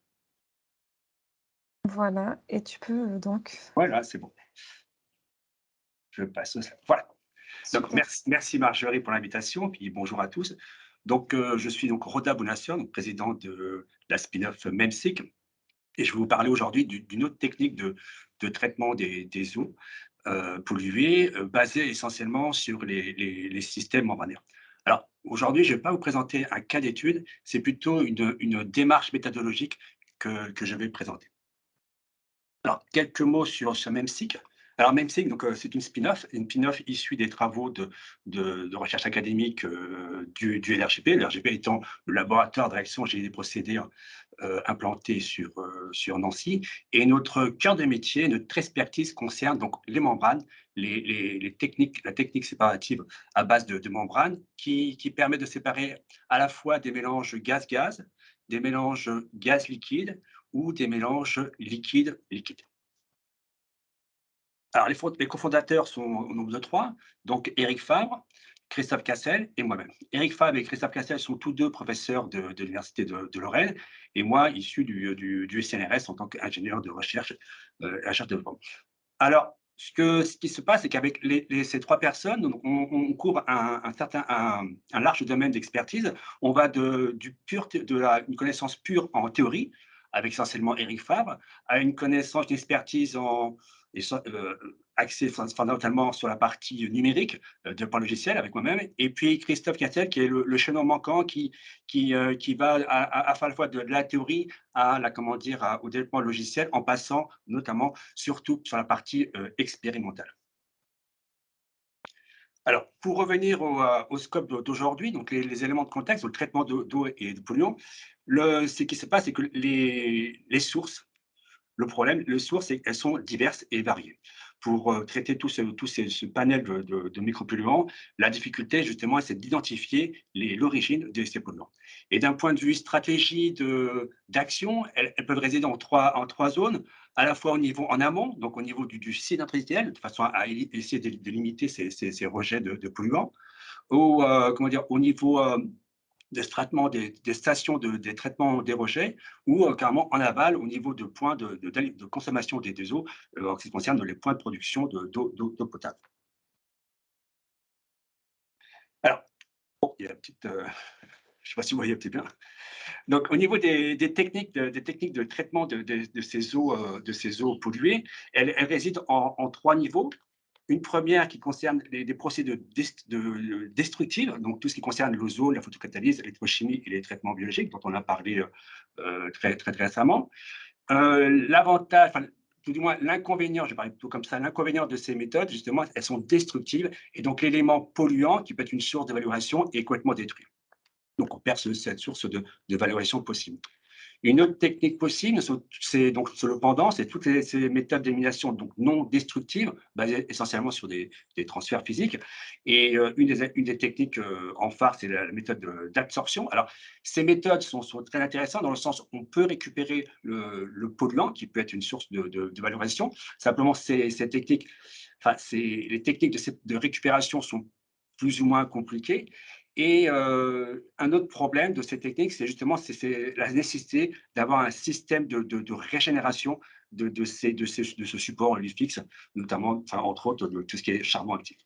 Voilà et tu peux, donc Voilà, c'est bon. Je passe au voilà. Donc super. merci Marjorie pour l'invitation, puis bonjour à tous. Donc, je suis donc Rhoda Bonassian, donc président de la spin-off Memsic et je vais vous parler aujourd'hui d'une autre technique de traitement des eaux, polluées, basée essentiellement sur les systèmes membranaires. Alors, aujourd'hui, je ne vais pas vous présenter un cas d'étude, c'est plutôt une démarche méthodologique que je vais présenter. Alors, quelques mots sur Memsic. Alors, Memsic, donc, c'est une spin-off issue des travaux de recherche académique du LRGP. Le LRGP étant le laboratoire de réaction génie des procédés implanté sur Nancy. Et notre cœur de métier, notre expertise concerne donc les membranes, les techniques, la technique séparative à base de membranes qui permet de séparer à la fois des mélanges gaz-gaz, des mélanges gaz-liquide ou des mélanges liquide-liquide. Alors, les cofondateurs sont au nombre de 3, donc Éric Fabre, Christophe Cassel et moi-même. Éric Fabre et Christophe Cassel sont tous deux professeurs de l'Université de Lorraine et moi, issu du CNRS en tant qu'ingénieur de recherche, recherche de développement. Alors, ce qui se passe, c'est qu'avec ces 3 personnes, donc on couvre un large domaine d'expertise. On va une connaissance pure en théorie, avec essentiellement Éric Fabre, à une connaissance d'expertise axée fondamentalement sur la partie numérique, développement logiciel avec moi-même, et puis Christophe Cassel, qui est le chaînon manquant qui va à la fois de la théorie au développement logiciel, en passant notamment surtout sur la partie expérimentale. Alors, pour revenir au scope d'aujourd'hui, donc les éléments de contexte, le traitement d'eau et de polluants, ce qui se passe, c'est que les sources, le problème, les sources, elles sont diverses et variées. Pour traiter tout ce panel de micropolluants, la difficulté, justement, c'est d'identifier l'origine de ces polluants. Et d'un point de vue stratégie d'action, elles peuvent résider en trois zones, à la fois au niveau en amont, donc au niveau du site industriel, de façon à essayer de limiter ces rejets de polluants, ou au niveau des stations de traitement des rejets ou carrément en aval au niveau de points de consommation des eaux en ce qui concerne les points de production d'eau potable. Alors, bon, il y a une petite, je ne sais pas si vous voyez un petit peu. Donc, au niveau des techniques de traitement de ces eaux polluées, elles résident en 3 niveaux. Une première qui concerne des procédés destructifs, donc tout ce qui concerne l'ozone, la photocatalyse, l'électrochimie et les traitements biologiques, dont on a parlé très récemment. L'avantage, enfin, tout du moins l'inconvénient, je vais parler plutôt comme ça, l'inconvénient de ces méthodes, justement, elles sont destructives et donc l'élément polluant qui peut être une source de valorisation est complètement détruit. Donc on perd cette source de valorisation possible. Une autre technique possible, c'est donc sur le pendant, c'est toutes ces méthodes d'élimination donc non destructives, basées essentiellement sur des transferts physiques. Et une des techniques en phare, c'est la méthode d'absorption. Alors, ces méthodes sont très intéressantes dans le sens où on peut récupérer le polluant, qui peut être une source de valorisation. Simplement, les techniques de récupération sont plus ou moins compliquées. Et un autre problème de ces techniques, c'est justement la nécessité d'avoir un système de régénération de ce support lui fixe, notamment, entre autres, de tout ce qui est charbon actif.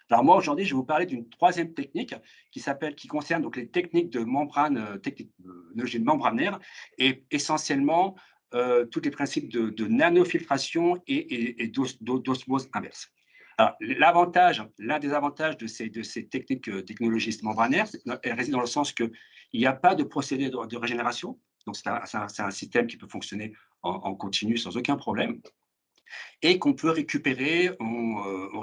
Alors moi, aujourd'hui, je vais vous parler d'une 3e technique qui concerne donc les techniques de membrane, technologie membranaire, et essentiellement tous les principes de nanofiltration et d'osmose inverse. Alors, l'un des avantages de ces techniques, technologies membranaires, elle réside dans le sens qu'il n'y a pas de procédé de régénération. Donc, c'est un système qui peut fonctionner en continu sans aucun problème et qu'on peut récupérer, on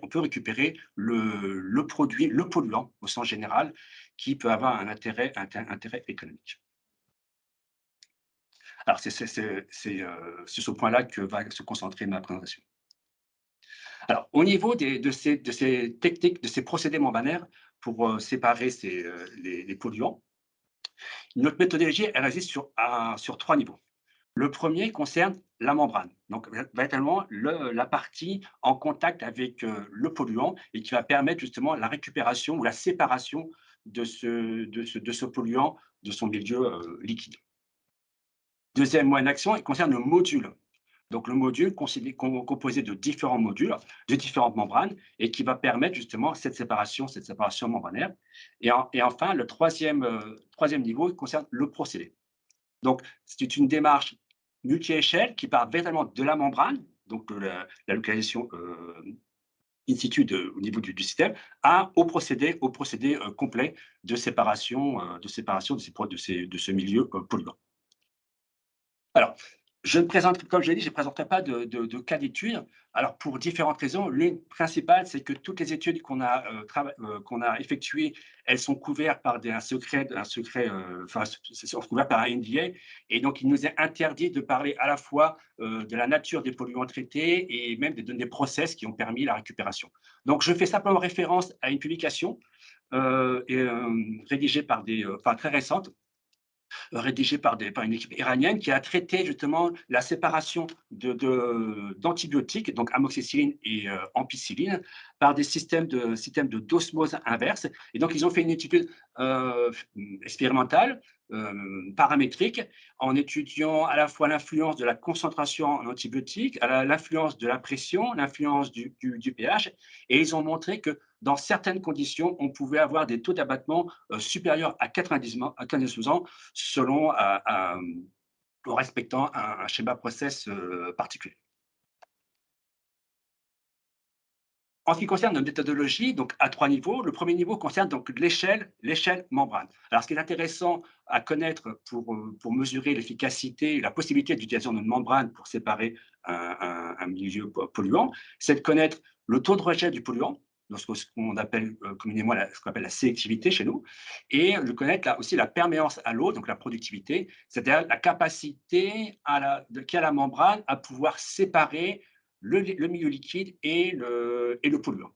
peut récupérer le produit, le polluant au sens général, qui peut avoir un intérêt économique. Alors, c'est sur ce point-là que va se concentrer ma présentation. Alors, au niveau de ces techniques, de ces procédés membranaires pour séparer les polluants, notre méthodologie, elle réside sur 3 niveaux. Le premier concerne la membrane, donc véritablement la partie en contact avec le polluant et qui va permettre justement la récupération ou la séparation de ce polluant de son milieu liquide. Deuxième moyen d'action, il concerne le module. Donc le module composé de différents modules, de différentes membranes, et qui va permettre justement cette séparation membranaire. Et enfin, le troisième niveau concerne le procédé. Donc c'est une démarche multi-échelle qui part véritablement de la membrane, donc de la localisation in situ au niveau du système, au procédé complet de séparation de ce milieu polluant. Alors, je ne présenterai, comme je l'ai dit, je ne présenterai pas de cas d'études. Alors, pour différentes raisons. L'une principale, c'est que toutes les études qu'on a effectuées, elles sont couvertes par un secret, enfin, sont couvertes par un NDA. Et donc, il nous est interdit de parler à la fois de la nature des polluants traités et même des process qui ont permis la récupération. Donc, je fais simplement référence à une publication rédigée très récente, rédigé par une équipe iranienne qui a traité justement la séparation d'antibiotiques, donc amoxicilline et ampicilline, par des systèmes d'osmose inverse. Et donc, ils ont fait une étude expérimentale, paramétrique, en étudiant à la fois l'influence de la concentration en antibiotiques, l'influence de la pression, l'influence du pH, et ils ont montré que dans certaines conditions, on pouvait avoir des taux d'abattement supérieurs à 90% selon, en respectant un schéma process particulier. En ce qui concerne notre méthodologie, donc à 3 niveaux, le premier niveau concerne donc l'échelle membrane. Alors, ce qui est intéressant à connaître pour mesurer l'efficacité et la possibilité d'utilisation d'une membrane pour séparer un milieu polluant, c'est de connaître le taux de rejet du polluant, donc ce qu'on appelle communément ce qu'on appelle la sélectivité chez nous, et de connaître aussi la perméance à l'eau, donc la productivité, c'est-à-dire la capacité qu'a la membrane à pouvoir séparer le milieu liquide et le polluant.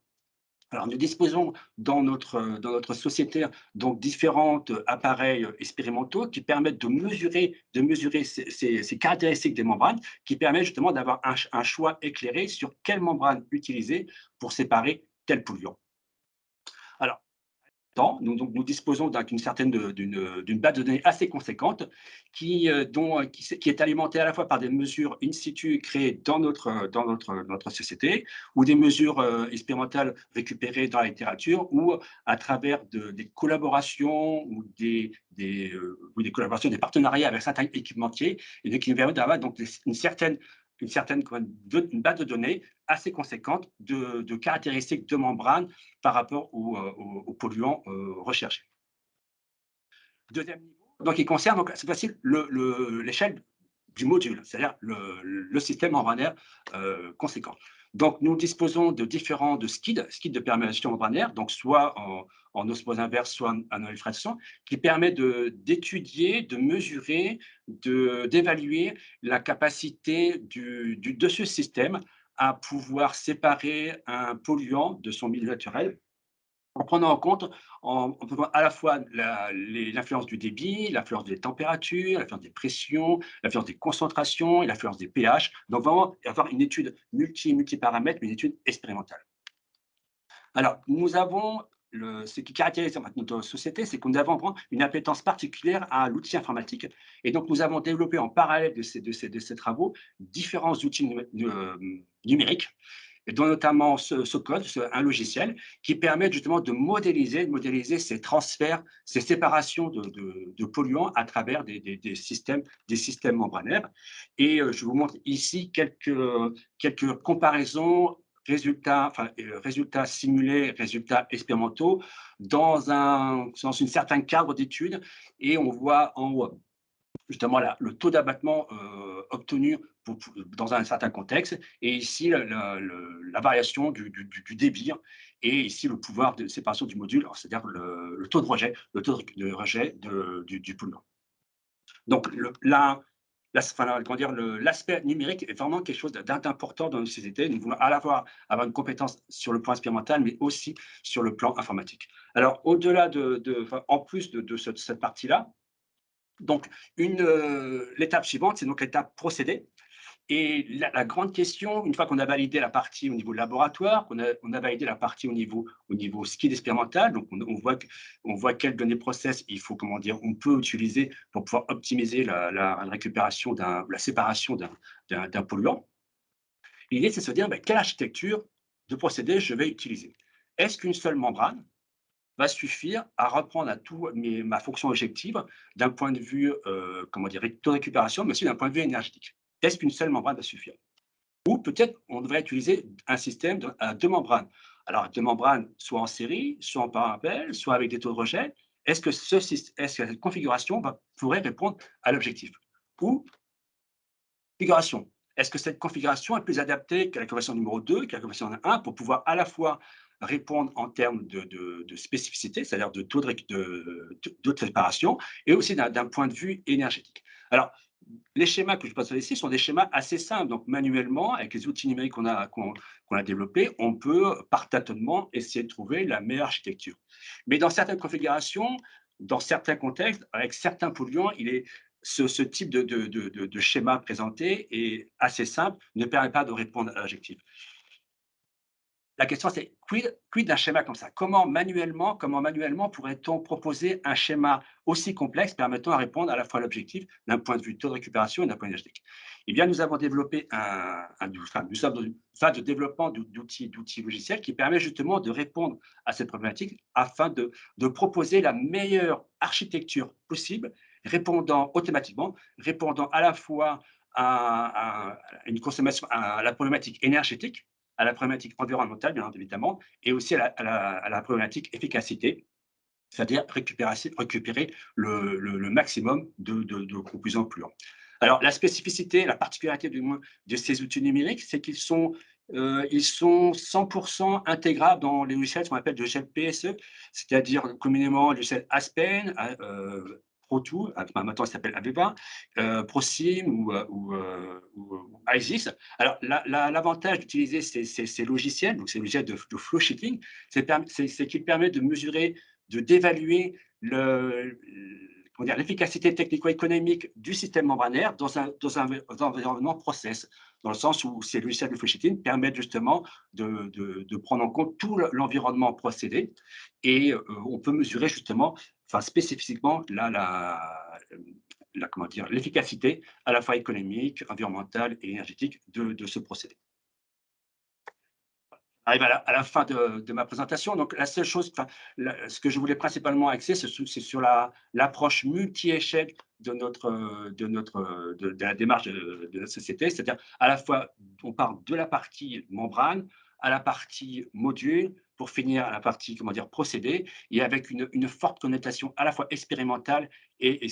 Alors, nous disposons dans notre société donc différents appareils expérimentaux qui permettent de mesurer ces caractéristiques des membranes, qui permettent justement d'avoir un choix éclairé sur quelle membrane utiliser pour séparer tel polluant. Alors, nous disposons d'une base de données assez conséquente qui est alimentée à la fois par des mesures in situ créées dans notre société ou des mesures expérimentales récupérées dans la littérature ou à travers des collaborations ou des collaborations, des partenariats avec certains équipementiers et qui nous permettent d'avoir donc une base de données assez conséquente de caractéristiques de membrane par rapport aux polluants recherchés. Deuxième niveau, donc il concerne donc, cette fois-ci l'échelle du module, c'est-à-dire le système membranaire conséquent. Donc, nous disposons de différents skids de perméation membranaire, donc soit en osmose inverse, soit en nanofiltration, qui permet d'étudier, de mesurer, d'évaluer la capacité de ce système à pouvoir séparer un polluant de son milieu naturel, en prenant en compte à la fois l'influence du débit, l'influence des températures, l'influence des pressions, l'influence des concentrations et l'influence des pH. Donc, vraiment, avoir une étude multiparamètres, mais une étude expérimentale. Alors, nous avons, ce qui caractérise notre société, c'est que nous avons une appétence particulière à l'outil informatique. Et donc, nous avons développé en parallèle de ces travaux différents outils numériques et dont notamment ce code, un logiciel qui permet justement de modéliser ces transferts, ces séparations de polluants à travers des systèmes membranaires. Et je vous montre ici quelques comparaisons, résultats simulés, résultats expérimentaux dans une certain cadre d'études, et on voit en haut justement le taux d'abattement obtenu dans un certain contexte, et ici la variation du débit, et ici le pouvoir de séparation du module, c'est-à-dire le taux de rejet, du polluant. Donc l'aspect numérique est vraiment quelque chose d'important dans nos sociétés. Nous voulons à la fois avoir une compétence sur le plan expérimental, mais aussi sur le plan informatique. Alors, au-delà en plus de cette partie-là, donc l'étape suivante, c'est donc l'étape procédé. Et la grande question, une fois qu'on a validé la partie au niveau laboratoire, qu'on a validé la partie au niveau skill expérimental, donc on voit quelles données process on peut utiliser pour pouvoir optimiser la récupération, la séparation d'un polluant. L'idée, c'est de se dire quelle architecture de procédé je vais utiliser. Est-ce qu'une seule membrane va suffire à reprendre ma fonction objective d'un point de vue taux de récupération, mais aussi d'un point de vue énergétique? Est-ce qu'une seule membrane va suffire? Ou peut-être on devrait utiliser un système à 2 membranes. Alors 2 membranes, soit en série, soit en parallèle, soit avec des taux de rejet. Est-ce que cette configuration pourrait répondre à l'objectif? Ou configuration. Est-ce que cette configuration est plus adaptée que la configuration numéro 2, que la configuration 1, pour pouvoir à la fois répondre en termes de spécificité, c'est-à-dire de taux de réparation, et aussi d'un point de vue énergétique? Alors, les schémas que je passe ici sont des schémas assez simples. Donc, manuellement, avec les outils numériques qu'on a développés, on peut, par tâtonnement, essayer de trouver la meilleure architecture. Mais dans certaines configurations, dans certains contextes, avec certains polluants, ce type de schéma présenté est assez simple, ne permet pas de répondre à l'objectif. La question, c'est quid d'un schéma comme ça? Comment manuellement pourrait-on proposer un schéma aussi complexe permettant à répondre à la fois à l'objectif d'un point de vue taux de récupération et d'un point de vue énergétique? Eh bien, nous avons développé nous sommes dans une phase de développement d'outils logiciels qui permet justement de répondre à cette problématique afin de proposer la meilleure architecture possible, répondant automatiquement, répondant à la fois à une consommation, à la problématique énergétique, à la problématique environnementale, bien évidemment, et aussi à la problématique efficacité, c'est-à-dire récupérer le maximum de composants polluants. Alors, la spécificité, la particularité du moins de ces outils numériques, c'est qu'ils sont 100% intégrables dans les logiciels qu'on appelle de logiciels PSE, c'est-à-dire communément le logiciel Aspen, Proto, maintenant il s'appelle Aveva, ProSim ou ISIS. Alors, l'avantage d'utiliser ces logiciels, donc ces logiciels de flow sheeting, c'est qu'ils permettent de mesurer, d'évaluer l'efficacité technico-économique du système membranaire dans un environnement process, dans le sens où ces logiciels de flow sheeting permettent justement de prendre en compte tout l'environnement procédé, et on peut mesurer justement, spécifiquement l'efficacité à la fois économique, environnementale et énergétique de ce procédé. Arrive à la fin de ma présentation. Donc, la seule chose, ce que je voulais principalement axer, c'est sur l'approche multi-échelle de la démarche de notre société. C'est-à-dire, à la fois, on part de la partie membrane à la partie module, pour finir à la partie procédé, et avec une forte connotation à la fois expérimentale et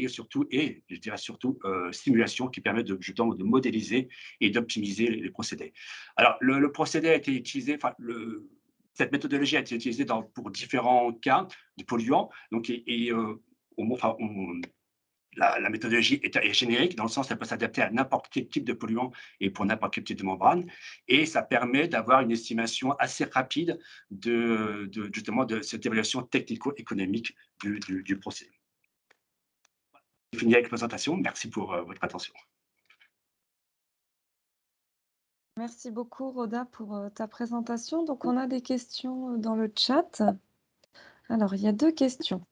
surtout, je dirais surtout, simulation, qui permet justement de modéliser et d'optimiser les procédés. Alors, le procédé a été utilisé, cette méthodologie a été utilisée pour différents cas de polluants. Donc, la méthodologie est générique, dans le sens où elle peut s'adapter à n'importe quel type de polluant et pour n'importe quel type de membrane. Et ça permet d'avoir une estimation assez rapide justement de cette évaluation technico-économique du procédé. J'ai fini avec la présentation. Merci pour votre attention. Merci beaucoup, Roda, pour ta présentation. Donc, on a des questions dans le chat. Alors, il y a 2 questions.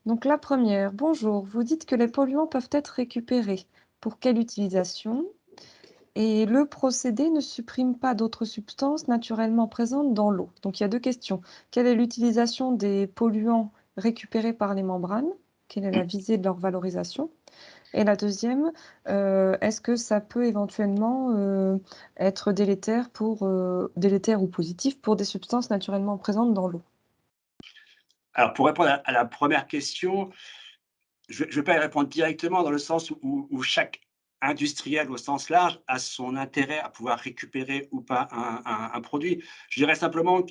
Donc, la première: bonjour, vous dites que les polluants peuvent être récupérés. Pour quelle utilisation? et le procédé ne supprime pas d'autres substances naturellement présentes dans l'eau. Donc il y a 2 questions. Quelle est l'utilisation des polluants récupérés par les membranes? Quelle est la visée de leur valorisation? Et la deuxième, est-ce que ça peut éventuellement, être délétère ou positif pour des substances naturellement présentes dans l'eau? Alors, pour répondre à la première question, je ne vais pas y répondre directement dans le sens où chaque industriel au sens large a son intérêt à pouvoir récupérer ou pas un produit. Je dirais simplement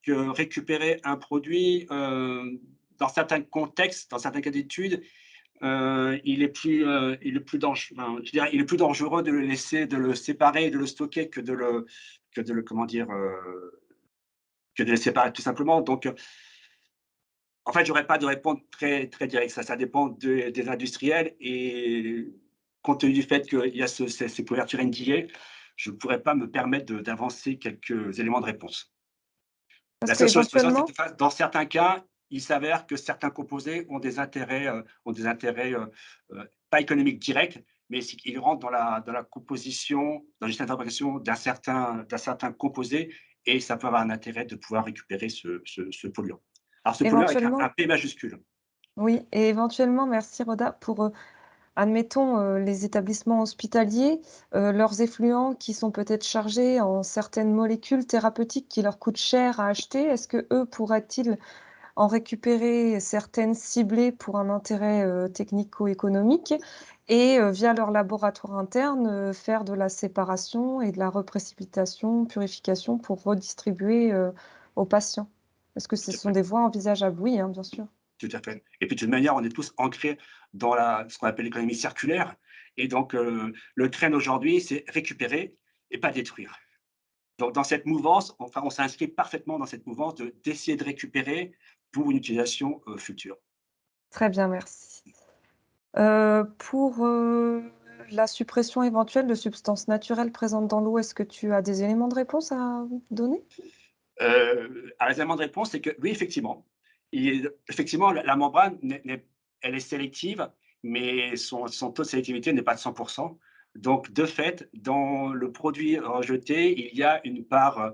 que récupérer un produit, dans certains contextes, dans certains cas d'études, je dirais, il est plus dangereux de le laisser, de le séparer, de le stocker que de le comment dire, que de le séparer tout simplement. Donc, en fait, j'aurais pas de réponse très directe. Ça dépend des industriels et compte tenu du fait qu'il y a ces couvertures NDA, je ne pourrais pas me permettre d'avancer quelques éléments de réponse. Parce La seule chose que je peux dire, qu'éventuellement c'est que dans certains cas, il s'avère que certains composés ont des intérêts pas économiques directs, mais ils rentrent dans la composition, dans une interprétation d'un certain composé et ça peut avoir un intérêt de pouvoir récupérer ce polluant. Alors ce polluant avec un éventuellement P majuscule. oui et éventuellement, merci Roda, pour, admettons, les établissements hospitaliers, leurs effluents qui sont peut-être chargés en certaines molécules thérapeutiques qui leur coûtent cher à acheter, est-ce qu'eux pourraient-ils en récupérer certaines ciblées pour un intérêt, technico-économique et via leur laboratoire interne, faire de la séparation et de la reprécipitation, purification pour redistribuer, aux patients? Est-ce que ce Tout à sont fait. des voies envisageables? Oui, hein, bien sûr. Tout à fait. Et puis de toute manière, on est tous ancrés dans ce qu'on appelle l'économie circulaire. Et donc, le trend aujourd'hui, c'est récupérer et pas détruire. Donc, dans cette mouvance, enfin, on s'inscrit parfaitement dans cette mouvance d'essayer de récupérer pour une utilisation future. Très bien, merci. Pour, la suppression éventuelle de substances naturelles présentes dans l'eau, est-ce que tu as des éléments de réponse à donner? Un raisonnement de réponse, c'est que oui, effectivement, effectivement, la membrane, elle est sélective, mais son taux de sélectivité n'est pas de 100%. Donc, de fait, dans le produit rejeté, il y a une part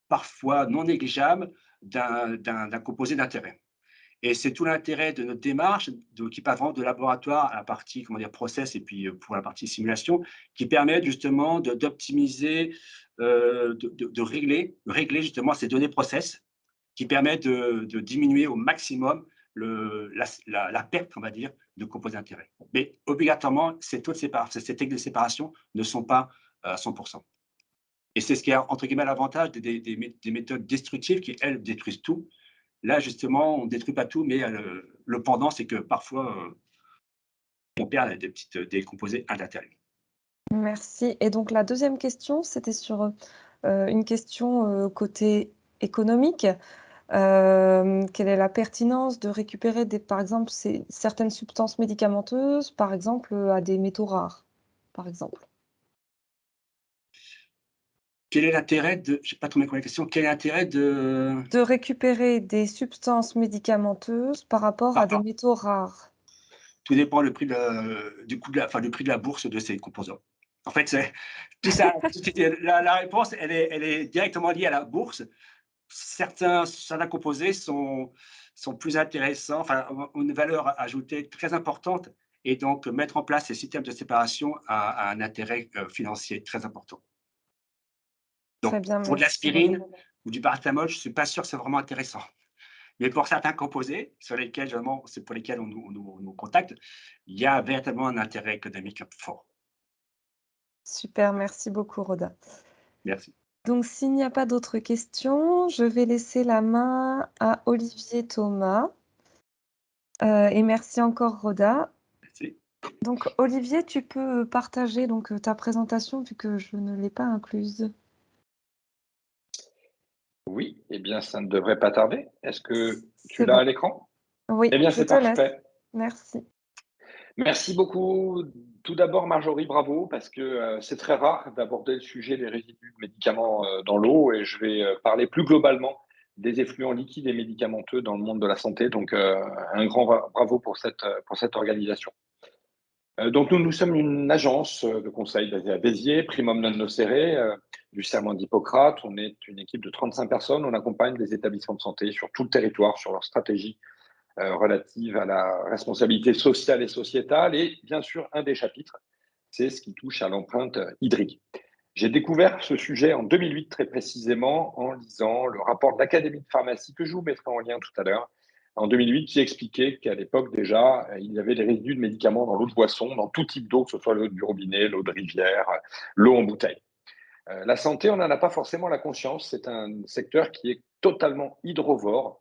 parfois non négligeable d'un composé d'intérêt. Et c'est tout l'intérêt de notre démarche, qui part vraiment de laboratoire à la partie, comment dire, process et puis pour la partie simulation, qui permet justement d'optimiser, de régler justement ces données process, qui permet de diminuer au maximum la perte, on va dire, de composés d'intérêt. Mais obligatoirement, ces techniques de séparation ne sont pas à 100%. Et c'est ce qui est, entre guillemets, l'avantage des méthodes destructives qui, elles, détruisent tout. Là, justement, on ne détruit pas tout, mais le pendant, c'est que parfois, on perd des composés à l'intérieur. Merci et donc la deuxième question, c'était sur, une question, côté économique. Quelle est la pertinence de récupérer par exemple, certaines substances médicamenteuses, par exemple, à des métaux rares, par exemple? Quel est l'intérêt de je n'ai pas trop bien compris la question. Quel est l'intérêt de De récupérer des substances médicamenteuses par rapport à par des métaux rares. tout dépend le prix du coût le prix de la bourse de ces composants. En fait, c'est tout ça, la réponse, elle est directement liée à la bourse. Certains composés sont plus intéressants, enfin, ont une valeur ajoutée très importante et donc mettre en place ces systèmes de séparation a un intérêt, financier très important. Très Donc bien, pour de merci Roda. l'aspirine ou du paracétamol, je ne suis pas sûr que c'est vraiment intéressant. Mais pour certains composés, sur lesquels vraiment c'est pour lesquels on nous contacte, il y a véritablement un intérêt économique fort. Super, merci beaucoup Roda. Merci. Donc s'il n'y a pas d'autres questions, je vais laisser la main à Olivier Thomas, et merci encore Roda. Merci. Donc Olivier, tu peux partager donc, ta présentation vu que je ne l'ai pas incluse. Oui, eh bien, ça ne devrait pas tarder. Est-ce que tu C'est l'as bon. à l'écran? Oui, Eh bien, je c'est te laisse. parfait. Merci. Merci beaucoup. Tout d'abord, Marjorie, bravo, parce que c'est très rare d'aborder le sujet des résidus de médicaments dans l'eau, et je vais parler plus globalement des effluents liquides et médicamenteux dans le monde de la santé. Donc, un grand bravo pour cette organisation. Donc, nous sommes une agence de conseil basée à Béziers, primum non nocere, du serment d'Hippocrate. On est une équipe de 35 personnes. On accompagne des établissements de santé sur tout le territoire, sur leur stratégie relative à la responsabilité sociale et sociétale. Et bien sûr, un des chapitres, c'est ce qui touche à l'empreinte hydrique. J'ai découvert ce sujet en 2008 très précisément en lisant le rapport de l'Académie de pharmacie que je vous mettrai en lien tout à l'heure. En 2008, j'ai expliqué qu'à l'époque déjà, il y avait des résidus de médicaments dans l'eau de boisson, dans tout type d'eau, que ce soit l'eau du robinet, l'eau de rivière, l'eau en bouteille. La santé, on n'en a pas forcément la conscience. C'est un secteur qui est totalement hydrovore,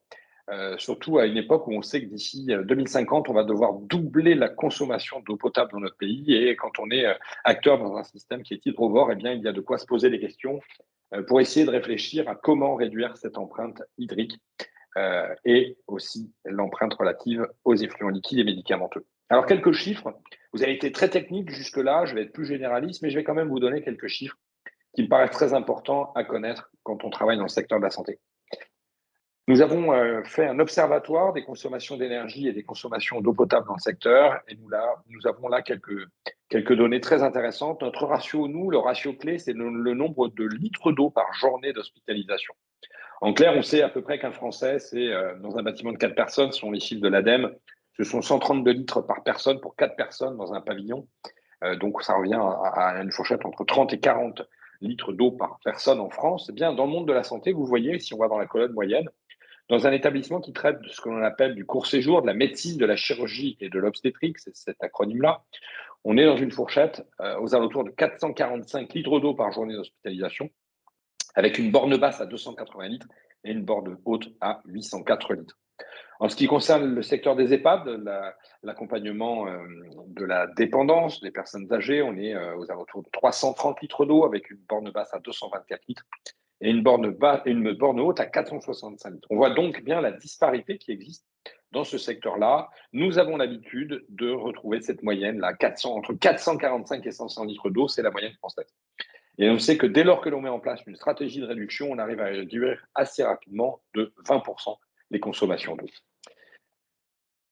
surtout à une époque où on sait que d'ici 2050, on va devoir doubler la consommation d'eau potable dans notre pays. Et quand on est acteur dans un système qui est hydrovore, eh bien, il y a de quoi se poser des questions pour essayer de réfléchir à comment réduire cette empreinte hydrique et aussi l'empreinte relative aux effluents liquides et médicamenteux. Alors, quelques chiffres. Vous avez été très technique jusque-là, je vais être plus généraliste, mais je vais quand même vous donner quelques chiffres qui me paraissent très importants à connaître quand on travaille dans le secteur de la santé. Nous avons fait un observatoire des consommations d'énergie et des consommations d'eau potable dans le secteur, et nous avons là quelques données très intéressantes. Notre ratio, le ratio clé, c'est le nombre de litres d'eau par journée d'hospitalisation. En clair, on sait à peu près qu'un Français, c'est dans un bâtiment de 4 personnes, selon les chiffres de l'ADEME, ce sont 132 litres par personne pour 4 personnes dans un pavillon. Donc, ça revient à une fourchette entre 30 et 40 litres d'eau par personne en France. Eh bien, dans le monde de la santé, vous voyez, si on va dans la colonne moyenne, dans un établissement qui traite de ce que l'on appelle du court séjour, de la médecine, de la chirurgie et de l'obstétrique, c'est cet acronyme-là, on est dans une fourchette aux alentours de 445 litres d'eau par journée d'hospitalisation, avec une borne basse à 280 litres et une borne haute à 804 litres. En ce qui concerne le secteur des EHPAD, l'accompagnement de la dépendance des personnes âgées, on est aux alentours de 330 litres d'eau avec une borne basse à 224 litres et une borne haute à 465 litres. On voit donc bien la disparité qui existe dans ce secteur-là. Nous avons l'habitude de retrouver cette moyenne-là, entre 445 et 500 litres d'eau, c'est la moyenne française. Et on sait que dès lors que l'on met en place une stratégie de réduction, on arrive à réduire assez rapidement de 20% les consommations d'eau.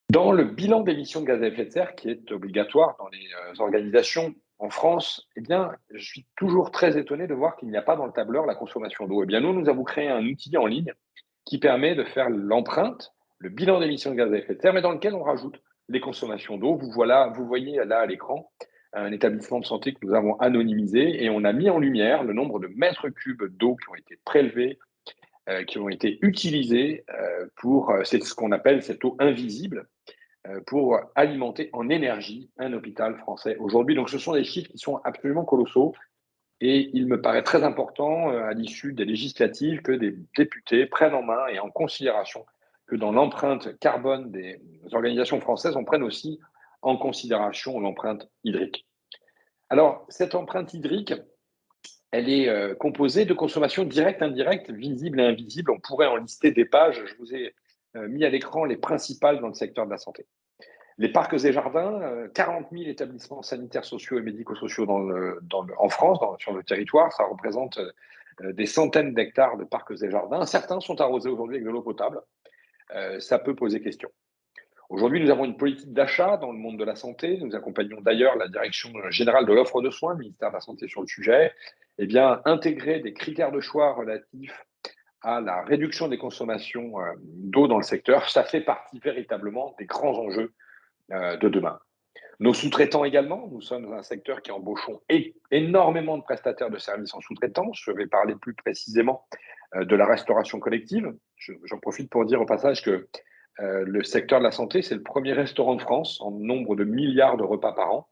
Dans le bilan d'émissions de gaz à effet de serre, qui est obligatoire dans les organisations en France, eh bien, je suis toujours très étonné de voir qu'il n'y a pas dans le tableur la consommation d'eau. Eh bien, nous avons créé un outil en ligne qui permet de faire l'empreinte, le bilan d'émissions de gaz à effet de serre, mais dans lequel on rajoute les consommations d'eau. Vous voyez là à l'écran un établissement de santé que nous avons anonymisé et on a mis en lumière le nombre de mètres cubes d'eau qui ont été prélevés, qui ont été utilisés c'est ce qu'on appelle cette eau invisible, pour alimenter en énergie un hôpital français aujourd'hui. Donc ce sont des chiffres qui sont absolument colossaux et il me paraît très important à l'issue des législatives que des députés prennent en main et en considération que dans l'empreinte carbone des organisations françaises, on prenne aussi en considération l'empreinte hydrique. Alors, cette empreinte hydrique, elle est composée de consommation directe, indirecte, visible et invisible. On pourrait en lister des pages. Je vous ai mis à l'écran les principales dans le secteur de la santé. Les parcs et jardins, 40 000 établissements sanitaires, sociaux et médico-sociaux en France, sur le territoire. Ça représente des centaines d'hectares de parcs et jardins. Certains sont arrosés aujourd'hui avec de l'eau potable. Ça peut poser question. Aujourd'hui, nous avons une politique d'achat dans le monde de la santé. Nous accompagnons d'ailleurs la Direction générale de l'offre de soins, le ministère de la Santé sur le sujet. Eh bien, intégrer des critères de choix relatifs à la réduction des consommations d'eau dans le secteur, ça fait partie véritablement des grands enjeux de demain. Nos sous-traitants également, nous sommes un secteur qui embauchons énormément de prestataires de services en sous-traitance. Je vais parler plus précisément de la restauration collective. J'en profite pour dire au passage que le secteur de la santé, c'est le premier restaurant de France en nombre de milliards de repas par an.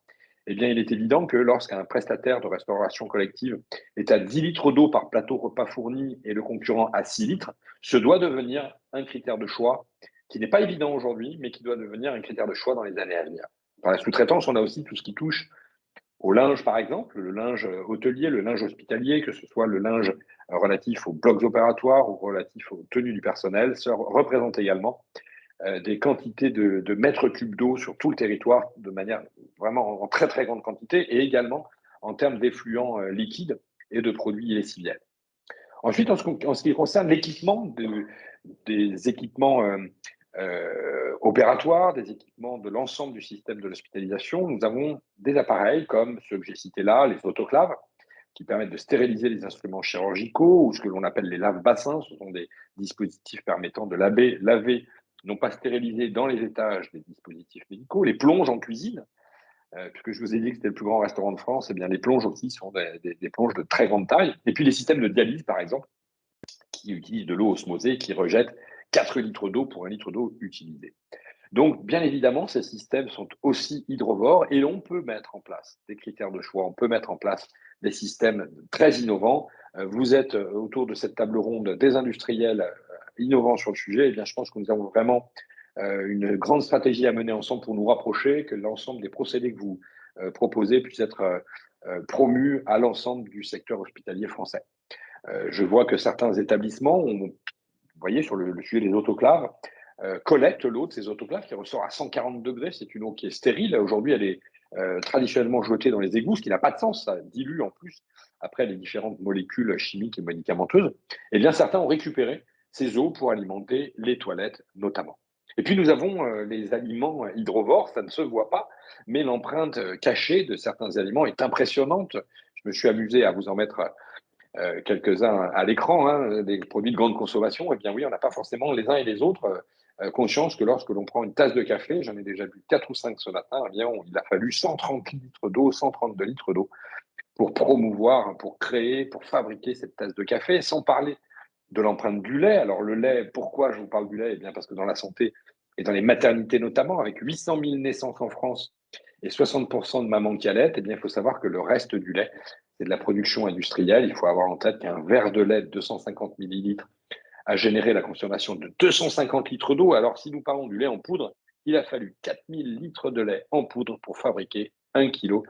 Eh bien, il est évident que lorsqu'un prestataire de restauration collective est à 10 litres d'eau par plateau repas fourni et le concurrent à 6 litres, ce doit devenir un critère de choix qui n'est pas évident aujourd'hui, mais qui doit devenir un critère de choix dans les années à venir. Dans la sous-traitance, on a aussi tout ce qui touche au linge, par exemple, le linge hôtelier, le linge hospitalier, que ce soit le linge relatif aux blocs opératoires ou relatif aux tenues du personnel, ça représente également des quantités de mètres cubes d'eau sur tout le territoire, de manière vraiment en très très grande quantité, et également en termes d'effluents liquides et de produits lessiviels. Ensuite, en ce qui concerne l'équipement, des équipements opératoires, des équipements de l'ensemble du système de l'hospitalisation. Nous avons des appareils comme ceux que j'ai cités là, les autoclaves, qui permettent de stériliser les instruments chirurgicaux, ou ce que l'on appelle les lave-bassins. Ce sont des dispositifs permettant de laver, non pas stériliser dans les étages des dispositifs médicaux, les plonges en cuisine, puisque je vous ai dit que c'était le plus grand restaurant de France, et bien les plonges aussi sont des plonges de très grande taille. Et puis les systèmes de dialyse, par exemple, qui utilisent de l'eau osmosée, qui rejettent 4 litres d'eau pour 1 litre d'eau utilisée. Donc, bien évidemment, ces systèmes sont aussi hydrovores et on peut mettre en place des critères de choix, on peut mettre en place des systèmes très innovants. Vous êtes autour de cette table ronde des industriels innovants sur le sujet. Eh bien, je pense que nous avons vraiment une grande stratégie à mener ensemble pour nous rapprocher, que l'ensemble des procédés que vous proposez puissent être promus à l'ensemble du secteur hospitalier français. Je vois que certains établissements, vous voyez, sur le sujet des autoclaves, collectent l'eau de ces autoclaves qui ressort à 140 degrés. C'est une eau qui est stérile. Aujourd'hui, elle est traditionnellement jetée dans les égouts, ce qui n'a pas de sens. Ça dilue en plus après les différentes molécules chimiques et médicamenteuses. Eh bien, certains ont récupéré ces eaux pour alimenter les toilettes notamment. Et puis, nous avons les aliments hydrovores. Ça ne se voit pas, mais l'empreinte cachée de certains aliments est impressionnante. Je me suis amusé à vous en mettre quelques-uns à l'écran, hein, des produits de grande consommation. Eh bien oui, on n'a pas forcément les uns et les autres conscience que lorsque l'on prend une tasse de café, j'en ai déjà bu 4 ou 5 ce matin, eh bien il a fallu 130 litres d'eau, 132 litres d'eau pour promouvoir, pour créer, pour fabriquer cette tasse de café, sans parler de l'empreinte du lait. Alors le lait, pourquoi je vous parle du lait? Eh bien parce que dans la santé et dans les maternités notamment, avec 800 000 naissances en France et 60% de mamans qui allaitent, eh bien il faut savoir que le reste du lait, c'est de la production industrielle. Il faut avoir en tête qu'un verre de lait de 250 millilitres a généré la consommation de 250 litres d'eau. Alors si nous parlons du lait en poudre, il a fallu 4000 litres de lait en poudre pour fabriquer 1 kilo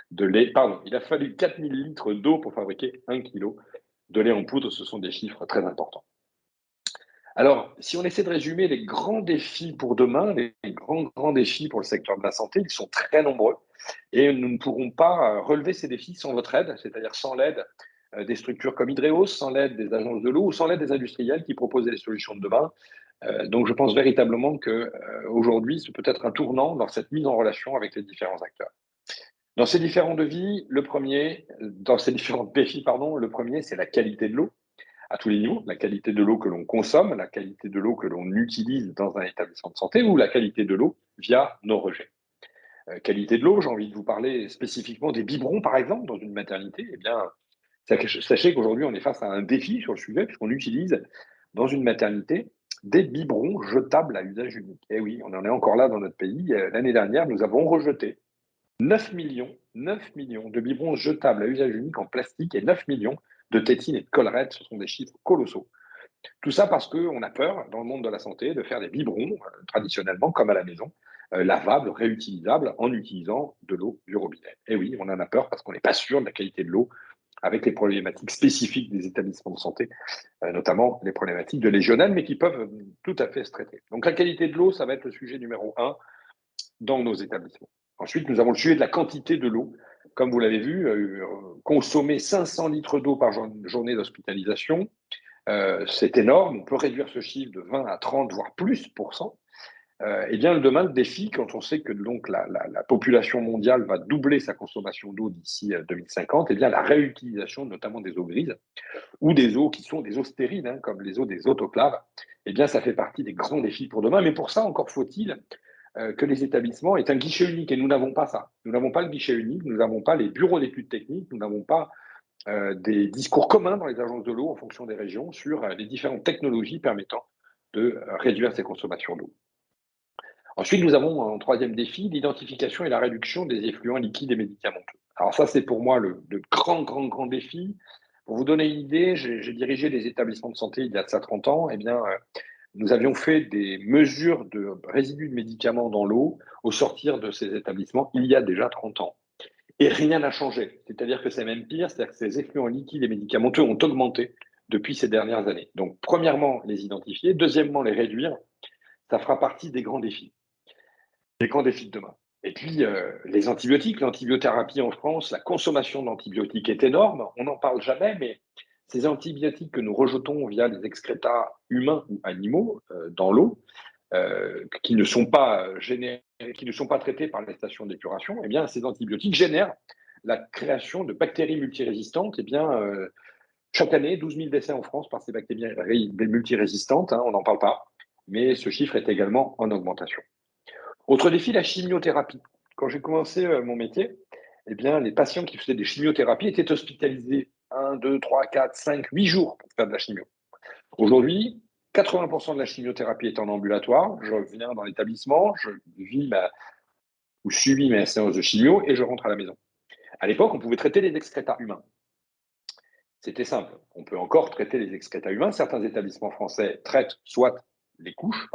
de lait. Pardon, il a fallu 4000 litres d'eau pour fabriquer 1 kilo de lait en poudre. Ce sont des chiffres très importants. Alors, si on essaie de résumer les grands défis pour demain, les grands défis pour le secteur de la santé, ils sont très nombreux et nous ne pourrons pas relever ces défis sans votre aide, c'est-à-dire sans l'aide des structures comme Hydreos, sans l'aide des agences de l'eau ou sans l'aide des industriels qui proposent les solutions de demain. Donc, je pense véritablement qu'aujourd'hui, ce peut être un tournant dans cette mise en relation avec les différents acteurs. Dans ces différents défis, le premier, c'est la qualité de l'eau à tous les niveaux, la qualité de l'eau que l'on consomme, la qualité de l'eau que l'on utilise dans un établissement de santé ou la qualité de l'eau via nos rejets. Qualité de l'eau, j'ai envie de vous parler spécifiquement des biberons, par exemple, dans une maternité. Eh bien, sachez qu'aujourd'hui, on est face à un défi sur le sujet, puisqu'on utilise dans une maternité des biberons jetables à usage unique. Et oui, on en est encore là dans notre pays. L'année dernière, nous avons rejeté 9 millions de biberons jetables à usage unique en plastique et 9 millions de tétines et de collerette. Ce sont des chiffres colossaux. Tout ça parce qu'on a peur, dans le monde de la santé, de faire des biberons, traditionnellement, comme à la maison, lavables, réutilisables, en utilisant de l'eau du robinet. Et oui, on en a peur parce qu'on n'est pas sûr de la qualité de l'eau, avec les problématiques spécifiques des établissements de santé, notamment les problématiques de légionnelle, mais qui peuvent tout à fait se traiter. Donc la qualité de l'eau, ça va être le sujet numéro 1 dans nos établissements. Ensuite, nous avons le sujet de la quantité de l'eau. Comme vous l'avez vu, consommer 500 litres d'eau par journée d'hospitalisation, c'est énorme. On peut réduire ce chiffre de 20 à 30, voire plus %. Eh bien, demain, le défi, quand on sait que donc, la population mondiale va doubler sa consommation d'eau d'ici 2050, eh bien, la réutilisation, notamment des eaux grises, ou des eaux qui sont des eaux stériles, hein, comme les eaux des autoclaves, eh bien, ça fait partie des grands défis pour demain. Mais pour ça, encore faut-il que les établissements aient un guichet unique. Et nous n'avons pas ça. Nous n'avons pas le guichet unique, nous n'avons pas les bureaux d'études techniques, nous n'avons pas des discours communs dans les agences de l'eau en fonction des régions sur les différentes technologies permettant de réduire ces consommations d'eau. Ensuite, nous avons un troisième défi, l'identification et la réduction des effluents liquides et médicamenteux. Alors ça, c'est pour moi le grand défi. Pour vous donner une idée, j'ai dirigé des établissements de santé il y a de ça 30 ans. Eh bien, nous avions fait des mesures de résidus de médicaments dans l'eau au sortir de ces établissements il y a déjà 30 ans. Et rien n'a changé. C'est-à-dire que c'est même pire, c'est-à-dire que ces effluents liquides et médicamenteux ont augmenté depuis ces dernières années. Donc, premièrement, les identifier. Deuxièmement, les réduire. Ça fera partie des grands défis. Les grands défis de demain. Et puis, les antibiotiques, l'antibiothérapie en France, la consommation d'antibiotiques est énorme. On n'en parle jamais, mais ces antibiotiques que nous rejetons via les excrétas humains ou animaux dans l'eau qui ne sont pas traités par les stations d'épuration, eh bien, ces antibiotiques génèrent la création de bactéries multirésistantes. Eh bien, chaque année, 12 000 décès en France par ces bactéries multirésistantes, hein, on n'en parle pas, mais ce chiffre est également en augmentation. Autre défi, la chimiothérapie. Quand j'ai commencé mon métier, eh bien, les patients qui faisaient des chimiothérapies étaient hospitalisés 1, 2, 3, 4, 5, 8 jours pour faire de la chimio. Aujourd'hui, 80% de la chimiothérapie est en ambulatoire. Je viens dans l'établissement, je subis mes séances de chimio et je rentre à la maison. À l'époque, on pouvait traiter les excrétas humains. C'était simple. On peut encore traiter les excrétas humains. Certains établissements français traitent soit les couches,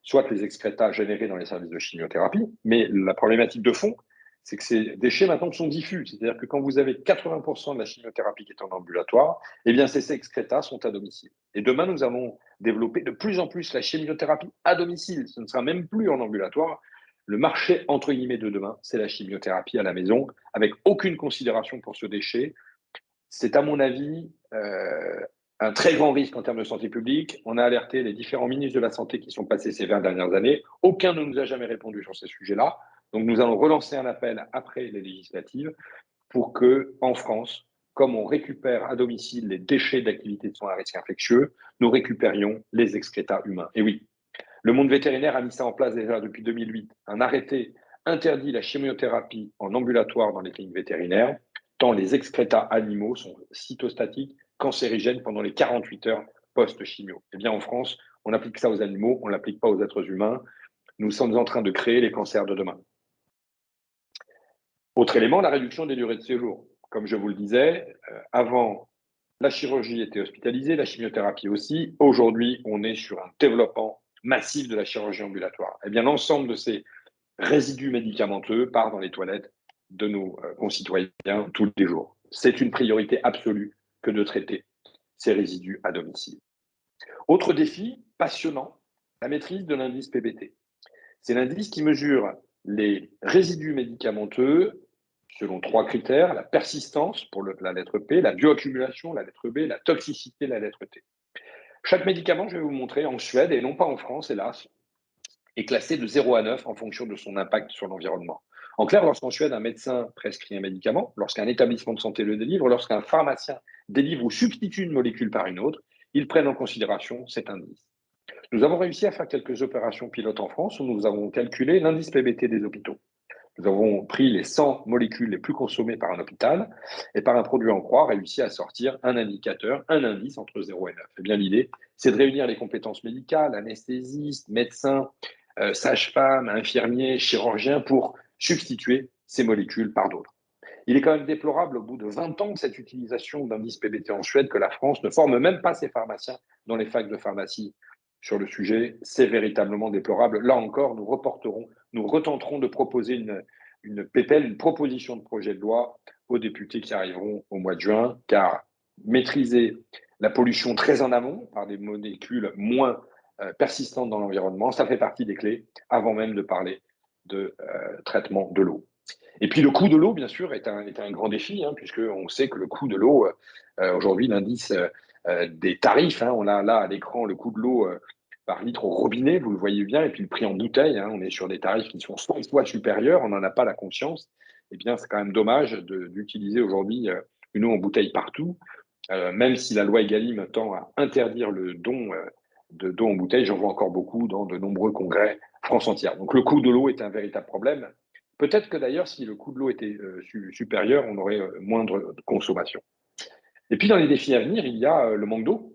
soit les excrétas générés dans les services de chimiothérapie. Mais la problématique de fond, c'est que ces déchets maintenant sont diffus. C'est-à-dire que quand vous avez 80% de la chimiothérapie qui est en ambulatoire, eh bien ces excrétas sont à domicile. Et demain, nous allons développer de plus en plus la chimiothérapie à domicile. Ce ne sera même plus en ambulatoire. Le marché, entre guillemets, de demain, c'est la chimiothérapie à la maison, avec aucune considération pour ce déchet. C'est à mon avis un très grand risque en termes de santé publique. On a alerté les différents ministres de la Santé qui sont passés ces 20 dernières années. Aucun ne nous a jamais répondu sur ces sujets-là. Donc nous allons relancer un appel après les législatives pour que, en France, comme on récupère à domicile les déchets d'activités de soins à risque infectieux, nous récupérions les excrétas humains. Et oui, le monde vétérinaire a mis ça en place déjà depuis 2008. Un arrêté interdit la chimiothérapie en ambulatoire dans les cliniques vétérinaires, tant les excrétas animaux sont cytostatiques, cancérigènes pendant les 48 heures post-chimio. Eh bien, en France, on applique ça aux animaux, on ne l'applique pas aux êtres humains. Nous sommes en train de créer les cancers de demain. Autre élément, la réduction des durées de séjour. Comme je vous le disais, avant, la chirurgie était hospitalisée, la chimiothérapie aussi. Aujourd'hui, on est sur un développement massif de la chirurgie ambulatoire. Eh bien, l'ensemble de ces résidus médicamenteux part dans les toilettes de nos concitoyens tous les jours. C'est une priorité absolue que de traiter ces résidus à domicile. Autre défi passionnant, la maîtrise de l'indice PBT. C'est l'indice qui mesure les résidus médicamenteux selon 3 critères, la persistance pour la lettre P, la bioaccumulation, la lettre B, la toxicité, la lettre T. Chaque médicament, je vais vous montrer, en Suède et non pas en France, hélas, est classé de 0 à 9 en fonction de son impact sur l'environnement. En clair, lorsqu'en Suède, un médecin prescrit un médicament, lorsqu'un établissement de santé le délivre, lorsqu'un pharmacien délivre ou substitue une molécule par une autre, ils prennent en considération cet indice. Nous avons réussi à faire quelques opérations pilotes en France où nous avons calculé l'indice PBT des hôpitaux. Nous avons pris les 100 molécules les plus consommées par un hôpital et par un produit en croix réussi à sortir un indicateur, un indice entre 0 et 9. Eh bien, l'idée, c'est de réunir les compétences médicales, anesthésistes, médecins, sages-femmes, infirmiers, chirurgiens pour substituer ces molécules par d'autres. Il est quand même déplorable, au bout de 20 ans de cette utilisation d'indice PBT en Suède, que la France ne forme même pas ses pharmaciens dans les facs de pharmacie sur le sujet. C'est véritablement déplorable. Là encore, nous retenterons de proposer une PPL, une proposition de projet de loi aux députés qui arriveront au mois de juin, car maîtriser la pollution très en amont par des molécules moins persistantes dans l'environnement, ça fait partie des clés avant même de parler de traitement de l'eau. Et puis le coût de l'eau, bien sûr, est un grand défi, puisqu'on sait que le coût de l'eau, aujourd'hui, l'indice des tarifs, on a là à l'écran le coût de l'eau par litre au robinet, vous le voyez bien, et puis le prix en bouteille, on est sur des tarifs qui sont 100 fois supérieurs, on n'en a pas la conscience. Eh bien, c'est quand même dommage d'utiliser aujourd'hui une eau en bouteille partout, même si la loi Egalim tend à interdire le don d'eau en bouteille, j'en vois encore beaucoup dans de nombreux congrès France entière. Donc le coût de l'eau est un véritable problème. Peut-être que d'ailleurs, si le coût de l'eau était supérieur, on aurait moindre consommation. Et puis, dans les défis à venir, il y a le manque d'eau.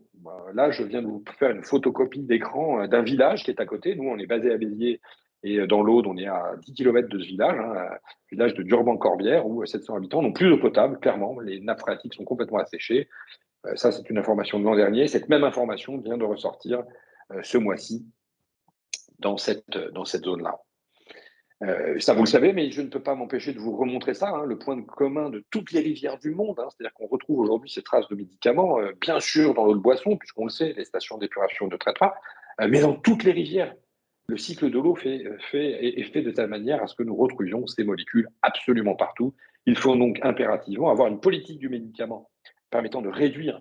Là, je viens de vous faire une photocopie d'écran d'un village qui est à côté. Nous, on est basé à Béziers et dans l'Aude, on est à 10 km de ce village, un village de Durban-Corbière où 700 habitants n'ont plus d'eau potable, clairement. Les nappes phréatiques sont complètement asséchées. Ça, c'est une information de l'an dernier. Cette même information vient de ressortir ce mois-ci dans cette zone-là. Ça, vous le savez, mais je ne peux pas m'empêcher de vous remontrer ça, le point commun de toutes les rivières du monde. C'est-à-dire qu'on retrouve aujourd'hui ces traces de médicaments, bien sûr dans l'eau de boisson, puisqu'on le sait, les stations d'épuration ne traitent pas, mais dans toutes les rivières. Le cycle de l'eau est fait de telle manière à ce que nous retrouvions ces molécules absolument partout. Il faut donc impérativement avoir une politique du médicament permettant de réduire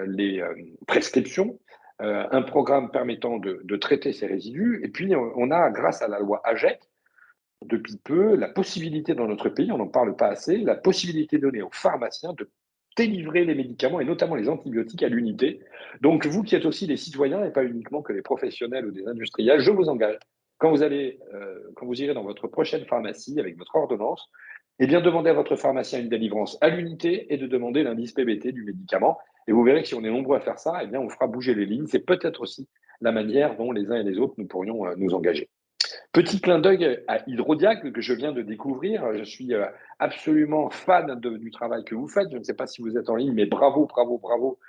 les prescriptions, un programme permettant de traiter ces résidus. Et puis, on a, grâce à la loi AGEC, depuis peu, la possibilité dans notre pays, on n'en parle pas assez, la possibilité donnée aux pharmaciens de délivrer les médicaments et notamment les antibiotiques à l'unité. Donc, vous qui êtes aussi des citoyens et pas uniquement que les professionnels ou des industriels, je vous engage, quand vous irez dans votre prochaine pharmacie avec votre ordonnance, eh bien, demandez à votre pharmacien une délivrance à l'unité et de demander l'indice PBT du médicament. Et vous verrez que si on est nombreux à faire ça, eh bien, on fera bouger les lignes. C'est peut-être aussi la manière dont les uns et les autres nous pourrions nous engager. Petit clin d'œil à Hydrodiac que je viens de découvrir. Je suis absolument fan du travail que vous faites. Je ne sais pas si vous êtes en ligne, mais bravo, bravo, bravo.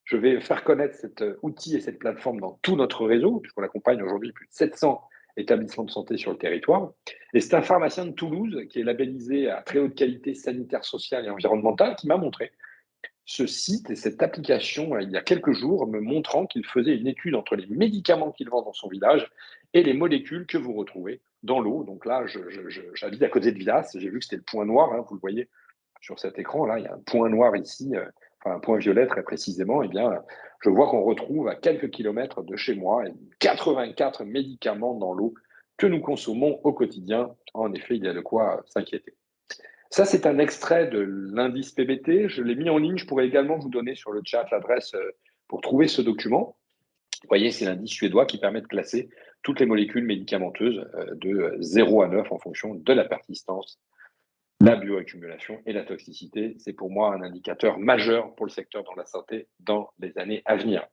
Je vais faire connaître cet outil et cette plateforme dans tout notre réseau, puisqu'on accompagne aujourd'hui plus de 700 établissements de santé sur le territoire. Et c'est un pharmacien de Toulouse qui est labellisé à très haute qualité sanitaire, sociale et environnementale qui m'a montré ce site et cette application il y a quelques jours, me montrant qu'il faisait une étude entre les médicaments qu'il vend dans son village et les molécules que vous retrouvez dans l'eau. Donc là, j'habite à côté de Villas, j'ai vu que c'était le point noir, hein, vous le voyez sur cet écran, là, il y a un point noir ici, enfin un point violet très précisément, et bien, je vois qu'on retrouve à quelques kilomètres de chez moi 84 médicaments dans l'eau que nous consommons au quotidien. En effet, il y a de quoi s'inquiéter. Ça, c'est un extrait de l'indice PBT. Je l'ai mis en ligne. Je pourrais également vous donner sur le chat l'adresse pour trouver ce document. Vous voyez, c'est l'indice suédois qui permet de classer toutes les molécules médicamenteuses de 0 à 9 en fonction de la persistance, la bioaccumulation et la toxicité. C'est pour moi un indicateur majeur pour le secteur de la santé dans les années à venir.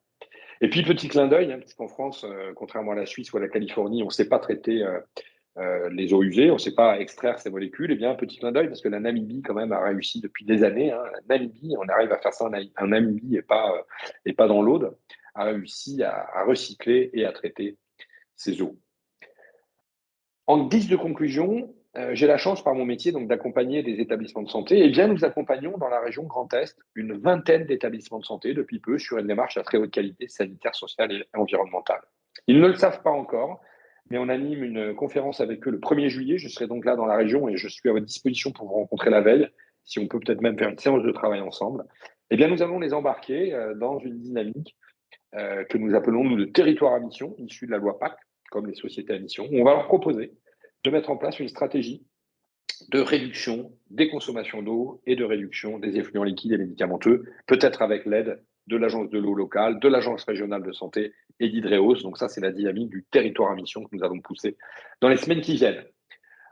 Et puis, petit clin d'œil, hein, parce qu'en France, contrairement à la Suisse ou à la Californie, on ne sait pas traiter les eaux usées, on ne sait pas extraire ces molécules. Eh bien, un petit clin d'œil, parce que la Namibie, quand même, a réussi depuis des années. Hein, la Namibie, on arrive à faire ça en Namibie et pas dans l'Aude, a réussi à recycler et à traiter ces eaux. En guise de conclusion, j'ai la chance par mon métier donc d'accompagner des établissements de santé. Et bien, nous accompagnons dans la région Grand Est une vingtaine d'établissements de santé depuis peu sur une démarche à très haute qualité sanitaire, sociale et environnementale. Ils ne le savent pas encore, mais on anime une conférence avec eux le 1er juillet. Je serai donc là dans la région et je suis à votre disposition pour vous rencontrer la veille, si on peut peut-être même faire une séance de travail ensemble. Eh bien, nous allons les embarquer dans une dynamique que nous appelons, nous, de territoire à mission, issue de la loi PAC, comme les sociétés à mission, où on va leur proposer de mettre en place une stratégie de réduction des consommations d'eau et de réduction des effluents liquides et médicamenteux, peut-être avec l'aide de l'agence de l'eau locale, de l'agence régionale de santé et d'Hydreos. Donc ça, c'est la dynamique du territoire à mission que nous allons pousser dans les semaines qui viennent.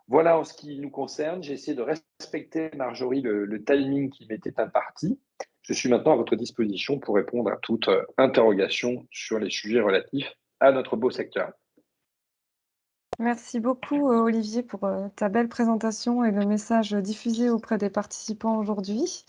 Voilà en ce qui nous concerne. J'ai essayé de respecter, Marjorie, le timing qui m'était imparti. Je suis maintenant à votre disposition pour répondre à toute interrogation sur les sujets relatifs à notre beau secteur. Merci beaucoup, Olivier, pour ta belle présentation et le message diffusé auprès des participants aujourd'hui.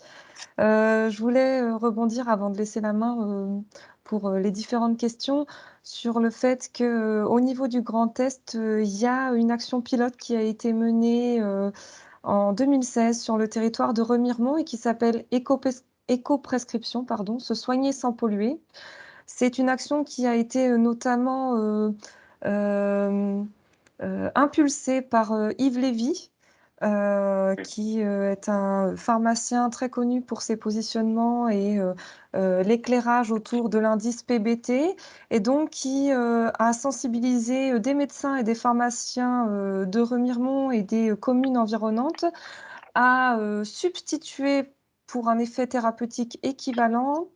Je voulais rebondir avant de laisser la main pour les différentes questions sur le fait qu'au niveau du Grand Est, il y a une action pilote qui a été menée en 2016 sur le territoire de Remiremont et qui s'appelle Éco-prescription, pardon, se soigner sans polluer. C'est une action qui a été notamment impulsée par Yves Lévy, qui est un pharmacien très connu pour ses positionnements et l'éclairage autour de l'indice PBT, et donc qui a sensibilisé des médecins et des pharmaciens de Remiremont et des communes environnantes à substituer pour un effet thérapeutique équivalent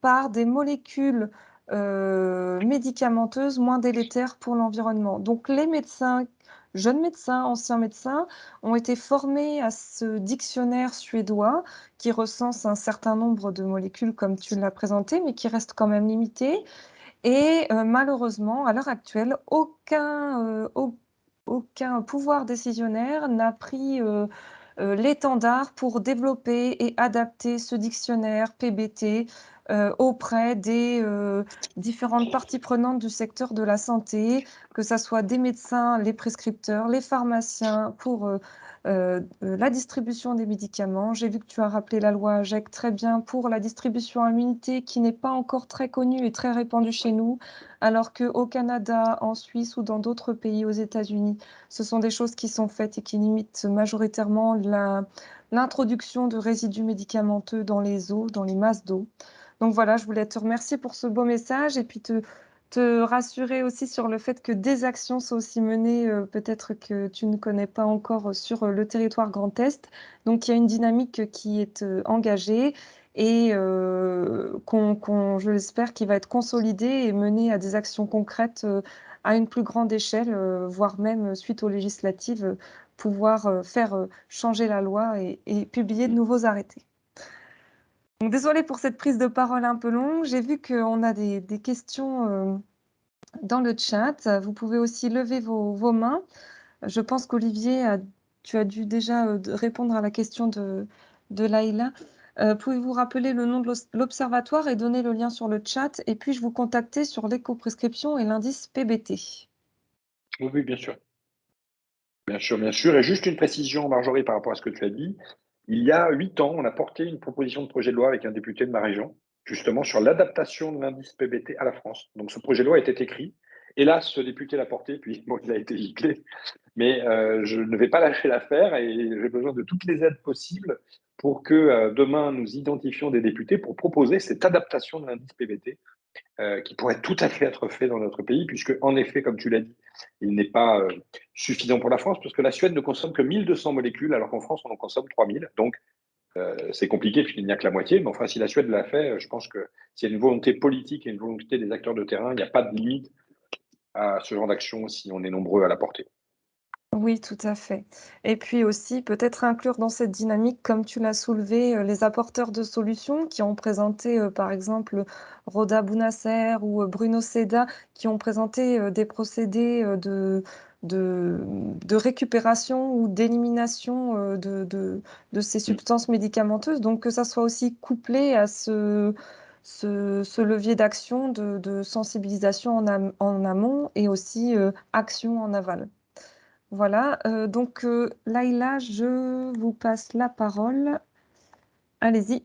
par des molécules médicamenteuses moins délétères pour l'environnement. Donc les médecins, jeunes médecins, anciens médecins, ont été formés à ce dictionnaire suédois qui recense un certain nombre de molécules comme tu l'as présenté, mais qui reste quand même limité. Et malheureusement, à l'heure actuelle, aucun pouvoir décisionnaire n'a pris l'étendard pour développer et adapter ce dictionnaire PBT auprès des différentes parties prenantes du secteur de la santé, que ce soit des médecins, les prescripteurs, les pharmaciens pour la distribution des médicaments. J'ai vu que tu as rappelé la loi AGEC très bien pour la distribution à l'unité qui n'est pas encore très connue et très répandue chez nous, alors qu'au Canada, en Suisse ou dans d'autres pays, aux États-Unis, ce sont des choses qui sont faites et qui limitent majoritairement l'introduction de résidus médicamenteux dans les eaux, dans les masses d'eau. Donc voilà, je voulais te remercier pour ce beau message et puis te rassurer aussi sur le fait que des actions sont aussi menées, peut-être que tu ne connais pas encore, sur, le territoire Grand Est. Donc il y a une dynamique qui est, engagée et je l'espère, qui va être consolidée et menée à des actions concrètes, à une plus grande échelle, voire même, suite aux législatives, pouvoir, faire, changer la loi et publier de nouveaux arrêtés. Donc désolée pour cette prise de parole un peu longue. J'ai vu qu'on a des questions, dans le chat. Vous pouvez aussi lever vos mains. Je pense qu'Olivier, tu as dû déjà, répondre à la question de Laïla. Pouvez-vous rappeler le nom de l'observatoire et donner le lien sur le chat? Et puis-je vous contacter sur l'éco-prescription et l'indice PBT? Oui, oui, bien sûr. Bien sûr, bien sûr. Et juste une précision, Marjorie, par rapport à ce que tu as dit. Il y a 8 ans, on a porté une proposition de projet de loi avec un député de ma région, justement sur l'adaptation de l'indice PBT à la France. Donc ce projet de loi était écrit. Hélas, ce député l'a porté, puis bon, il a été giclé. Mais je ne vais pas lâcher l'affaire et j'ai besoin de toutes les aides possibles pour que demain, nous identifions des députés pour proposer cette adaptation de l'indice PBT qui pourrait tout à fait être fait dans notre pays, puisque, en effet, comme tu l'as dit, il n'est pas suffisant pour la France, parce que la Suède ne consomme que 1200 molécules, alors qu'en France, on en consomme 3000. Donc, c'est compliqué, puisqu'il n'y a que la moitié. Mais enfin, si la Suède l'a fait, je pense que s'il y a une volonté politique et une volonté des acteurs de terrain, il n'y a pas de limite à ce genre d'action si on est nombreux à la porter. Oui, tout à fait. Et puis aussi, peut-être inclure dans cette dynamique, comme tu l'as soulevé, les apporteurs de solutions qui ont présenté, par exemple, Roda Bounasser ou Bruno Seda, qui ont présenté, des procédés, de récupération ou d'élimination, de ces substances médicamenteuses. Donc que ça soit aussi couplé à ce levier d'action de sensibilisation en amont et aussi, action en aval. Voilà, donc Laïla, je vous passe la parole. Allez-y,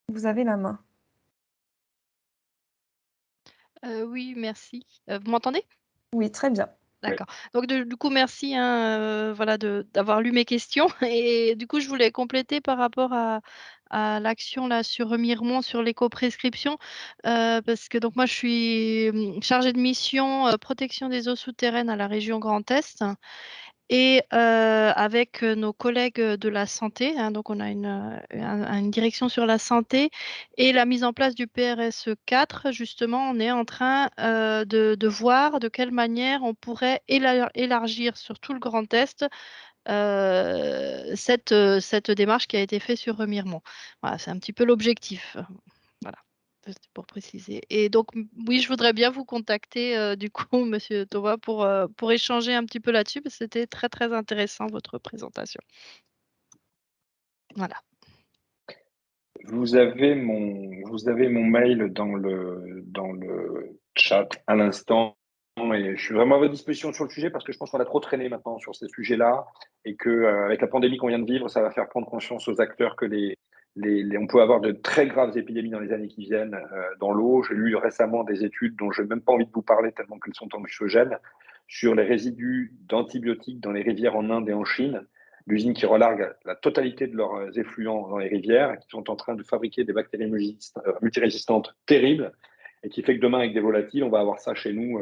vous avez la main. Oui, merci. Vous m'entendez? Oui, très bien. D'accord. Donc du coup, merci, hein, voilà, d'avoir lu mes questions et du coup, je voulais compléter par rapport à l'action là sur Remiremont, sur l'éco-prescription, parce que donc moi je suis, chargée de mission, protection des eaux souterraines à la région Grand Est. Et avec nos collègues de la santé, hein, donc on a une direction sur la santé et la mise en place du PRSE 4, justement, on est en train de voir de quelle manière on pourrait élargir sur tout le Grand Est cette démarche qui a été faite sur Remiremont. Voilà, c'est un petit peu l'objectif. Voilà, c'était pour préciser. Et donc, oui, je voudrais bien vous contacter, du coup, Monsieur Thomas, pour échanger un petit peu là-dessus, parce que c'était très, très intéressant, votre présentation. Voilà. Vous avez mon mail dans le chat à l'instant. Et je suis vraiment à votre disposition sur le sujet parce que je pense qu'on a trop traîné maintenant sur ces sujets-là et que avec la pandémie qu'on vient de vivre, ça va faire prendre conscience aux acteurs que on peut avoir de très graves épidémies dans les années qui viennent dans l'eau. J'ai lu récemment des études dont je n'ai même pas envie de vous parler tellement qu'elles sont anxiogènes sur les résidus d'antibiotiques dans les rivières en Inde et en Chine, l'usine qui relargue la totalité de leurs effluents dans les rivières, qui sont en train de fabriquer des bactéries multirésistantes terribles et qui fait que demain, avec des volatiles, on va avoir ça chez nous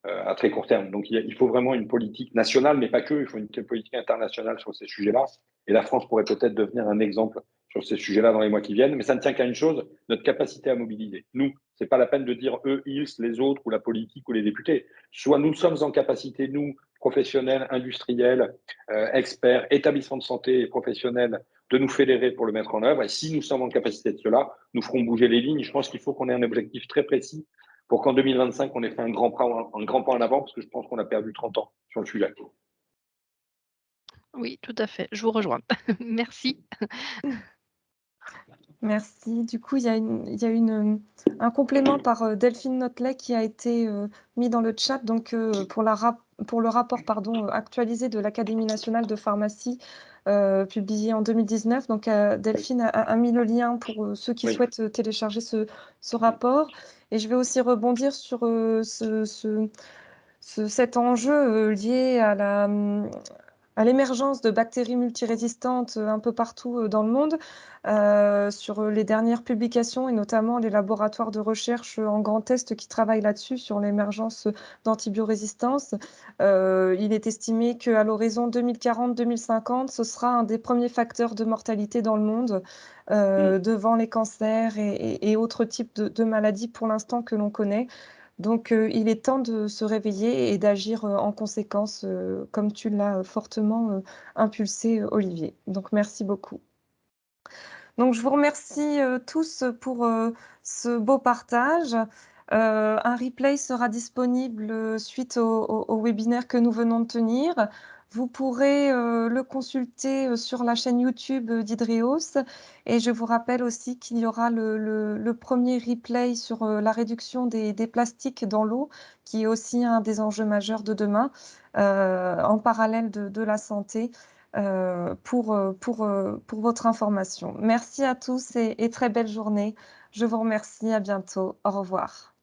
à très court terme. Donc, il faut vraiment une politique nationale, mais pas que, il faut une politique internationale sur ces sujets-là. Et la France pourrait peut-être devenir un exemple sur ces sujets-là dans les mois qui viennent. Mais ça ne tient qu'à une chose, notre capacité à mobiliser. Nous, ce n'est pas la peine de dire eux, ils, les autres, ou la politique, ou les députés. Soit nous sommes en capacité, nous, professionnels, industriels, experts, établissements de santé et professionnels, de nous fédérer pour le mettre en œuvre. Et si nous sommes en capacité de cela, nous ferons bouger les lignes. Je pense qu'il faut qu'on ait un objectif très précis pour qu'en 2025, on ait fait un grand pas en avant, parce que je pense qu'on a perdu 30 ans sur le sujet. Oui, tout à fait, je vous rejoins. Merci. Merci. Du coup, il y a un complément par Delphine Notelet qui a été mis dans le chat donc, pour le rapport actualisé de l'Académie nationale de pharmacie publié en 2019. Donc, Delphine a mis le lien pour ceux qui souhaitent télécharger ce rapport. Et je vais aussi rebondir sur cet enjeu lié à l'émergence de bactéries multirésistantes un peu partout dans le monde. Sur les dernières publications et notamment les laboratoires de recherche en Grand Est qui travaillent là-dessus, sur l'émergence d'antibiorésistance, il est estimé qu'à l'horizon 2040-2050, ce sera un des premiers facteurs de mortalité dans le monde, devant les cancers et autres types de maladies pour l'instant que l'on connaît. Donc, il est temps de se réveiller et d'agir en conséquence, comme tu l'as fortement impulsé, Olivier. Donc, merci beaucoup. Donc, je vous remercie tous pour ce beau partage. Un replay sera disponible suite au webinaire que nous venons de tenir. Vous pourrez le consulter sur la chaîne YouTube d'Hydreos. Et je vous rappelle aussi qu'il y aura le premier replay sur la réduction des plastiques dans l'eau, qui est aussi un des enjeux majeurs de demain, en parallèle de la santé. Pour votre information. Merci à tous et très belle journée. Je vous remercie, à bientôt. Au revoir.